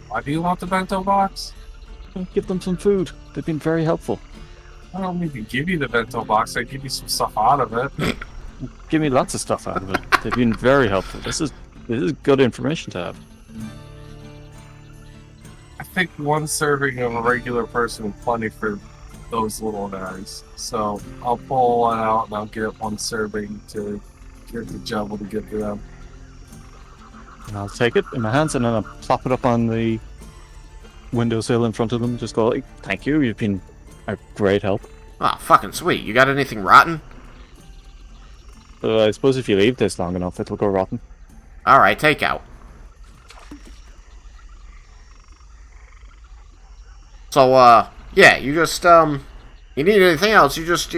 Why do you want the bento box? Give them some food. They've been very helpful. I don't need to give you the bento box. I give you some stuff out of it. Give me lots of stuff out of it. They've been very helpful. This is good information to have. I think one serving of a regular person is plenty for those little guys. So I'll pull one out and I'll get one serving to get the Jubble to get to them. And I'll take it in my hands and then I'll plop it up on the windowsill in front of them. Just go like, thank you. You've been a great help. Ah, fucking sweet. You got anything rotten? I suppose if you leave this long enough, it'll go rotten. Alright, takeout. So, yeah, you just, you need anything else, you just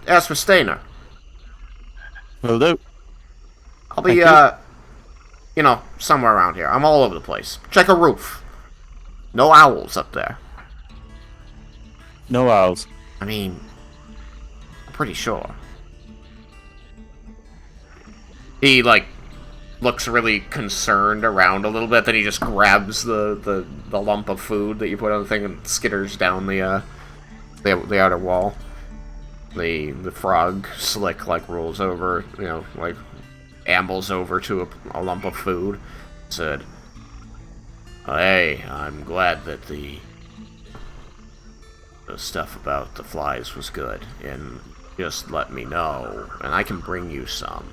ask for Stainer. Will do. I'll be, you know, somewhere around here. I'm all over the place. Check a roof. No owls up there. No owls. I mean, I'm pretty sure. He, like, looks really concerned around a little bit, then he just grabs the lump of food that you put on the thing and skitters down the outer wall. The frog Slick, like, rolls over, you know, like, ambles over to a lump of food. Said, hey, I'm glad that the stuff about the flies was good, and just let me know, and I can bring you some.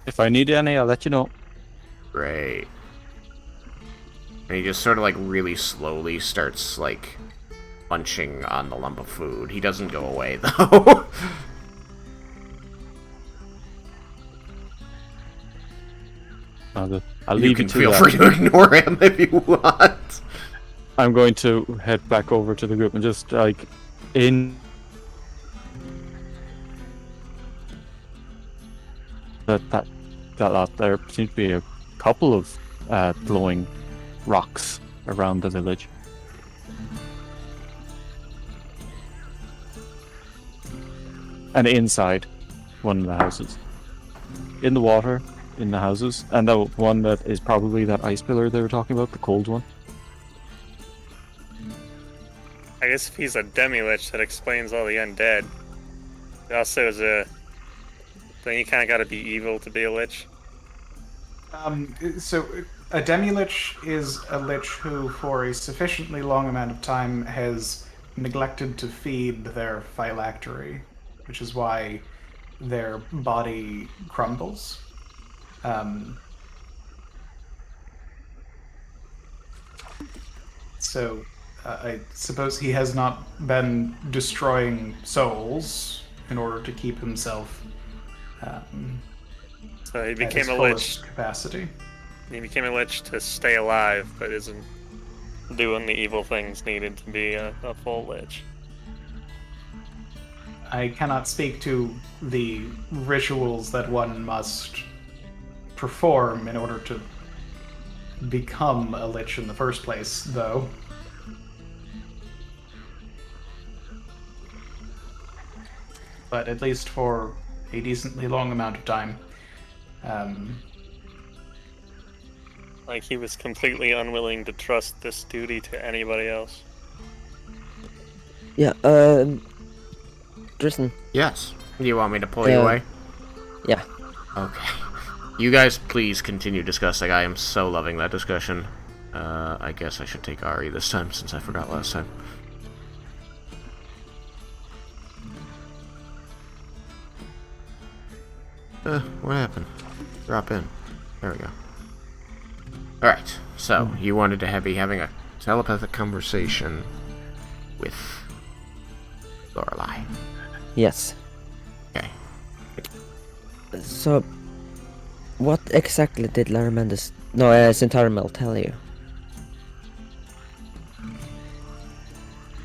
If I need any, I'll let you know. Great. And he just sort of, like, really slowly starts, like, munching on the lump of food. He doesn't go away, though. I'll leave you can to feel that. free to ignore him if you want. I'm going to head back over to the group and just, like, in... That lot, there seems to be a couple of glowing rocks around the village. And inside one of the houses. In the water, in the houses, and the one that is probably that ice pillar they were talking about, the cold one. I guess if he's a demi-lich, that explains all the undead. It also is a... Then you kind of got to be evil to be a lich. So a demi-lich is a lich who, for a sufficiently long amount of time, has neglected to feed their phylactery, which is why their body crumbles. So I suppose he has not been destroying souls in order to keep himself So he at became his a fullest lich. capacity. He became a lich to stay alive, but isn't doing the evil things needed to be a full lich. I cannot speak to the rituals that one must perform in order to become a lich in the first place, though. But at least for a decently long amount of time. Like he was completely unwilling to trust this duty to anybody else. Yeah, Tristan. Yes. Do you want me to pull you away? Yeah. Okay. You guys please continue discussing. I am so loving that discussion. I guess I should take Ari this time since I forgot last time. What happened? Drop in. There we go. Alright, so you wanted to be having a telepathic conversation with Lorelei. Yes. Okay. So, what exactly did Laramenda's... No, Centaurmel tell you?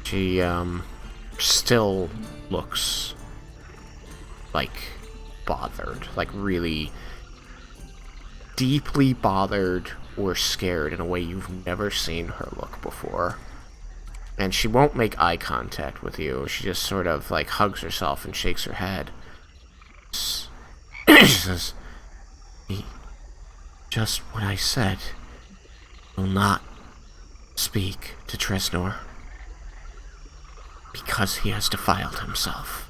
She, still looks like bothered. Like, really deeply bothered or scared in a way you've never seen her look before. And she won't make eye contact with you. She just sort of, like, hugs herself and shakes her head. She says, just what I said. Will not speak to Tresnor because he has defiled himself.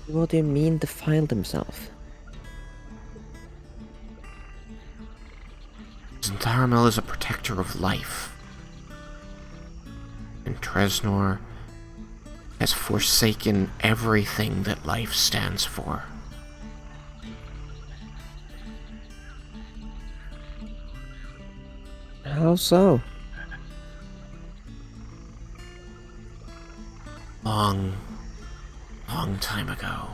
What do you mean defiled himself? Zentharamel is a protector of life, and Tresnor has forsaken everything that life stands for. How so? Long time ago,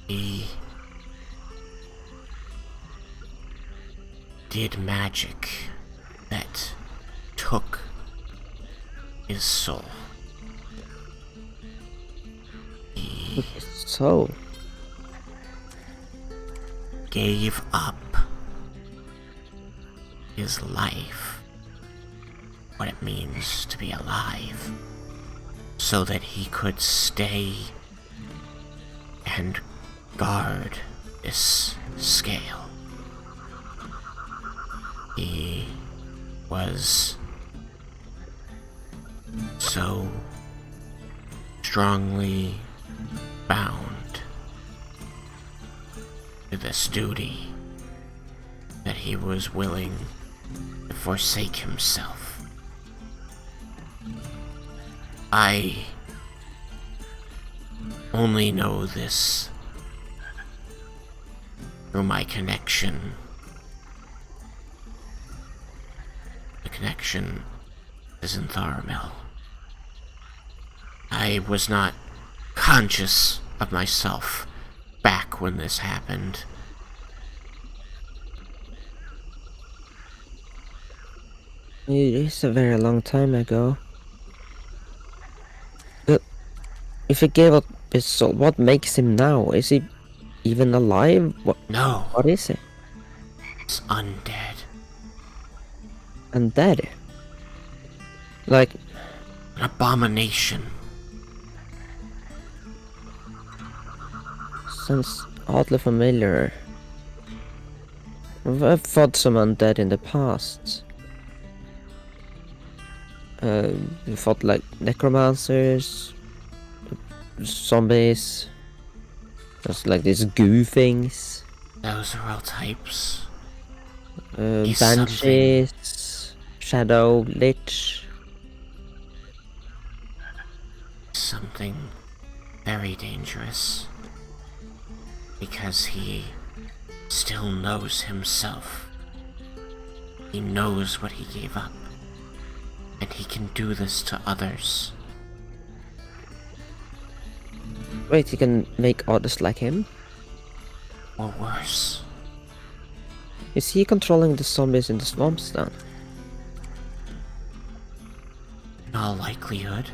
he did magic that took his soul. He So, gave up his life, what it means to be alive, so that he could stay and guard this scale. He was so strongly bound to this duty that he was willing to forsake himself. I only know this through my connection. The connection is in Tharamel. I was not conscious of myself back when this happened. it is a very long time ago. But if he gave up his soul, what makes him now? Is he even alive? No, What is he? it's undead. Undead? Like, An abomination. sounds oddly familiar. I've fought some undead in the past. We fought like necromancers, zombies. There's like these goo things. Those are all types. He's Banshees, Shadow, Lich. Something very dangerous. Because he still knows himself. He knows what he gave up. And he can do this to others. Wait, he can make others like him? Or worse. Is he controlling the zombies in the swamps then? In all likelihood.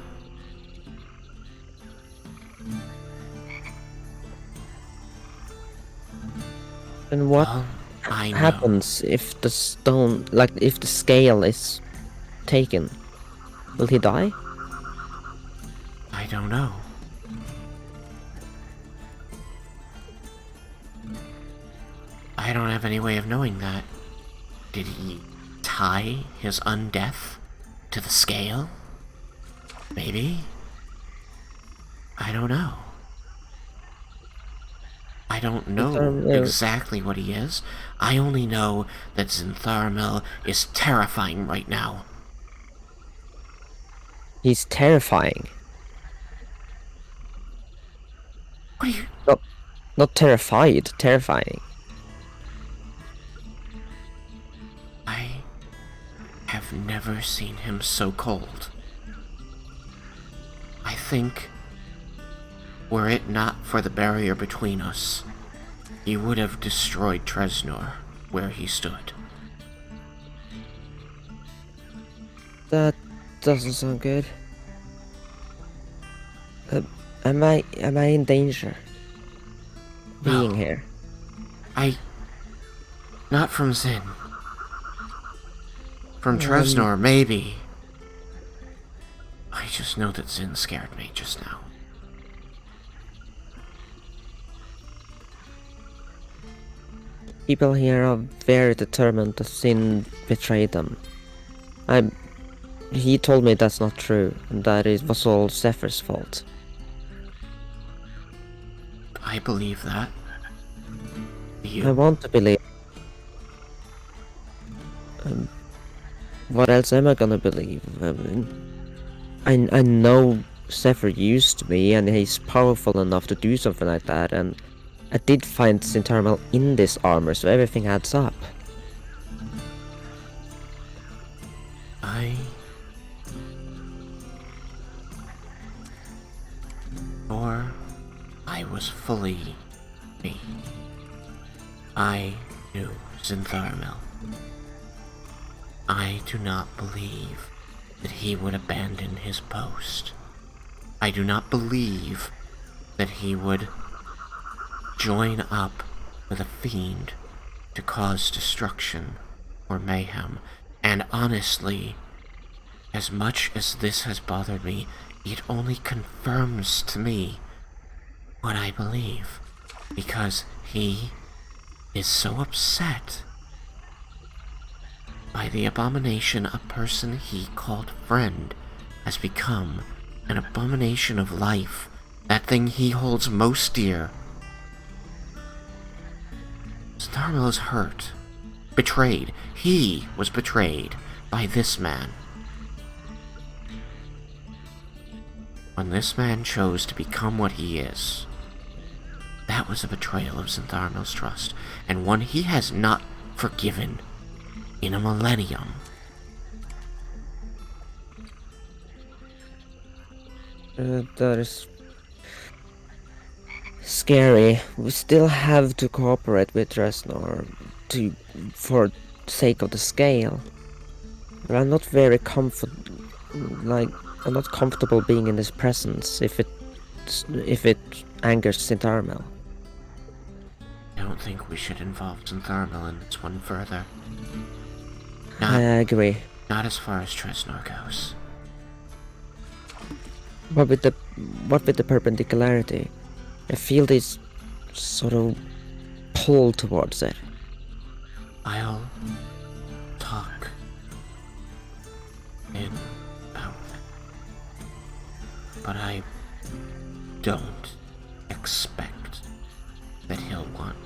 And what Well, I know. happens if the stone, like if the scale is taken? Will he die? I don't know. I don't have any way of knowing that. Did he tie his undeath to the scale? Maybe? I don't know. I don't know exactly what he is. I only know that Zentharamel is terrifying right now. He's terrifying. What are you... Not terrified, terrifying. I have never seen him so cold. I think, were it not for the barrier between us, he would have destroyed Tresnor where he stood. That doesn't sound good. Am I in danger? Being No. here. Not from Zin. From Tresnor, maybe. I just know that Zin scared me just now. People here are very determined that sin betrayed them. He told me that's not true, and that it was all Zephyr's fault. I believe that. I want to believe. What else am I gonna believe? I know Zephyr used to be, and he's powerful enough to do something like that, and I did find Sintarmal in this armor, so everything adds up. Or I was fully me. I knew Zintharmel. I do not believe that he would abandon his post. I do not believe that he would join up with a fiend to cause destruction or mayhem. And honestly, as much as this has bothered me, it only confirms to me what I believe. Because he is so upset by the abomination a person he called friend has become an abomination of life, that thing he holds most dear. Starmel is hurt, betrayed. He was betrayed by this man. When this man chose to become what he is, that was a betrayal of Zintharmel's trust, and one he has not forgiven in a millennium. That is scary. We still have to cooperate with Dresnor for sake of the scale. But I'm not very I'm not comfortable being in his presence if it angers Zintharmel. I don't think we should involve Zintharmel in this one further. I agree. Not as far as Dresnor goes. What with the perpendicularity? I feel this sort of pull towards it. I'll talk in about that. But I don't expect that he'll want.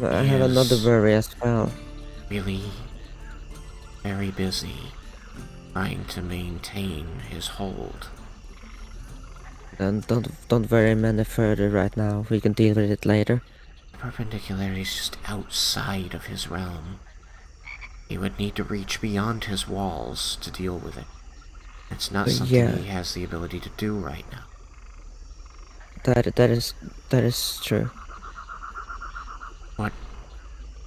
I have another worry as well. Really very busy trying to maintain his hold. And don't worry any further right now. We can deal with it later. The perpendicularity is just outside of his realm. He would need to reach beyond his walls to deal with it. It's not something he has the ability to do right now. That is true.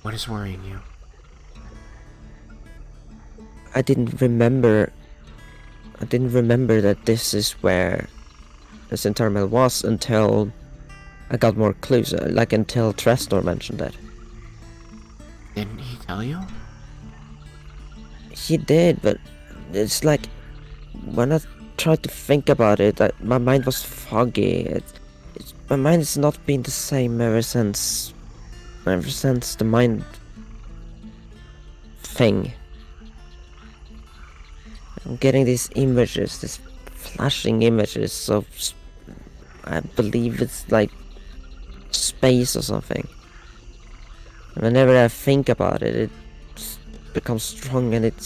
What is worrying you? I didn't remember that this is where the Zintharmel was until I got more clues, like until Trestor mentioned it. Didn't he tell you? He did, but it's like when I tried to think about it, my mind was foggy. My mind has not been the same ever since the mind thing. I'm getting these images, these flashing images of, I believe it's like space or something. And whenever I think about it, it becomes strong and it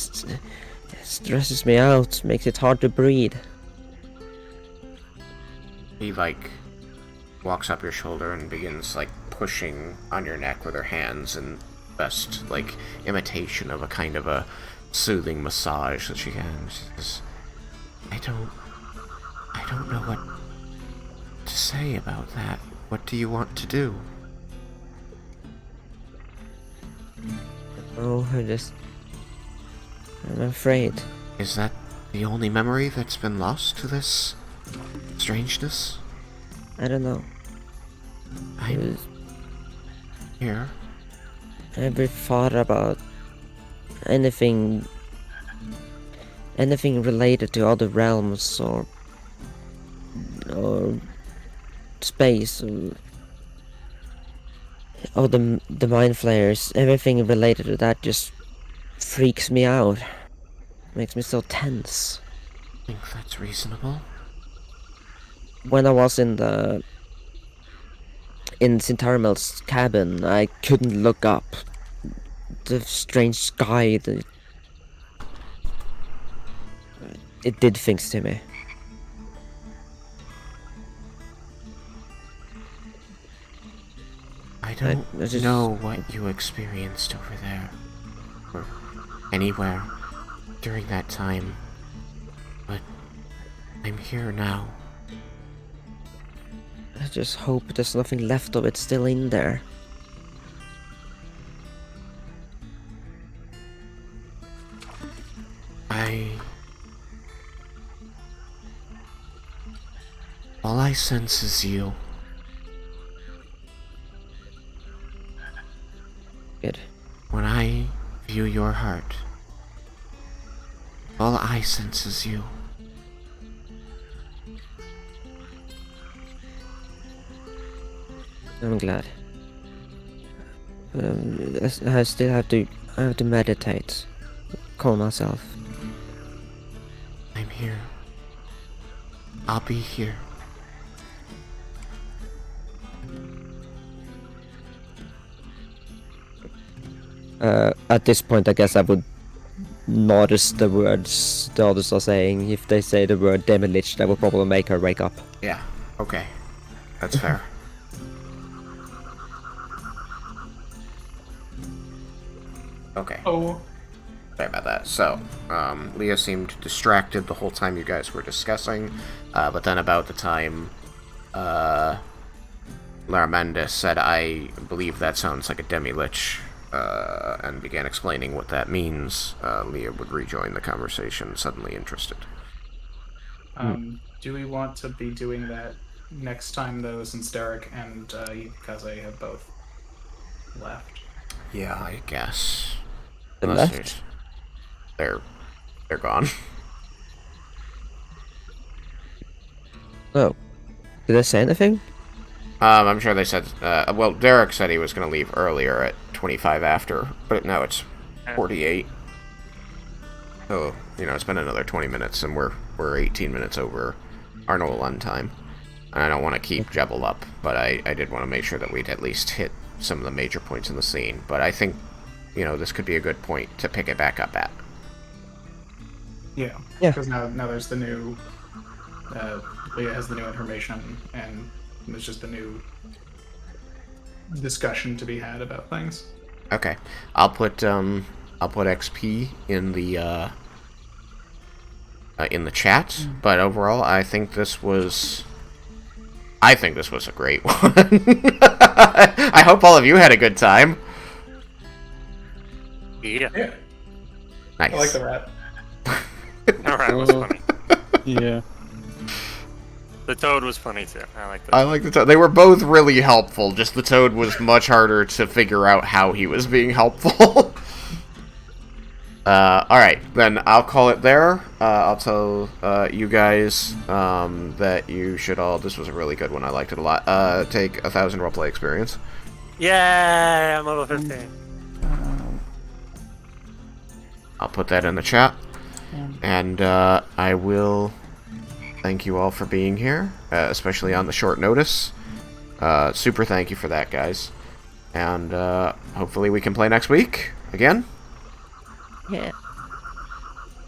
stresses me out, makes it hard to breathe. He walks up your shoulder and begins pushing on your neck with her hands in best imitation of a kind of a soothing massage that she can. She says, I don't know what to say about that. What do you want to do? Oh, I'm afraid. Is that the only memory that's been lost to this strangeness? I don't know. I'm here. I never thought about anything related to other realms or space. Oh, the mind flayers, everything related to that just freaks me out. Makes me so tense. I think that's reasonable. When I was in Sintaramel's cabin, I couldn't look up. The strange sky, it did things to me. I don't I just- know what you experienced over there, or anywhere, during that time, but I'm here now. I just hope there's nothing left of it still in there. All I sense is you. Good. When I view your heart, all I sense is you. I'm glad. I still have to meditate, calm myself. I'm here. I'll be here. At this point, I guess I would notice the words the others are saying. If they say the word Demilich, that will probably make her wake up. Yeah, okay. That's fair. Okay. Oh, Sorry about that. So, Leah seemed distracted the whole time you guys were discussing, but then about the time, Laramanda said, I believe that sounds like a demi-lich, and began explaining what that means. Leah would rejoin the conversation, suddenly interested. do we want to be doing that next time, though, since Derek and Kaze have both left? Yeah, I guess. They Unless left? They're gone. Oh. Did they say anything? I'm sure they said, well, Derek said he was going to leave earlier at 25 after, but no, it's 48. So, it's been another 20 minutes, and we're 18 minutes over our Nolan time. And I don't want to keep Jebel up, but I did want to make sure that we'd at least hit some of the major points in the scene. But I think, this could be a good point to pick it back up at. Yeah. Yeah. Because now there's the new. Leah has the new information, and there's just a new discussion to be had about things. Okay, I'll put XP in the chat. But overall, I think this was a great one. I hope all of you had a good time. Yeah. Yeah. Nice. I like the rat. Alright, was funny. Yeah. The toad was funny too. I like that. I like the toad. They were both really helpful. Just the toad was much harder to figure out how he was being helpful. Alright, then I'll call it there. I'll tell you guys that you should all... This was a really good one. I liked it a lot. Take 1,000 roleplay experience. Yeah, I'm level 15. I'll put that in the chat. And I will thank you all for being here, especially on the short notice. Super thank you for that, guys. And hopefully we can play next week again. Yeah.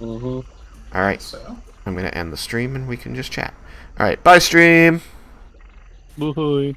Alright, So. I'm going to end the stream and we can just chat. Alright, bye stream! Woohoo!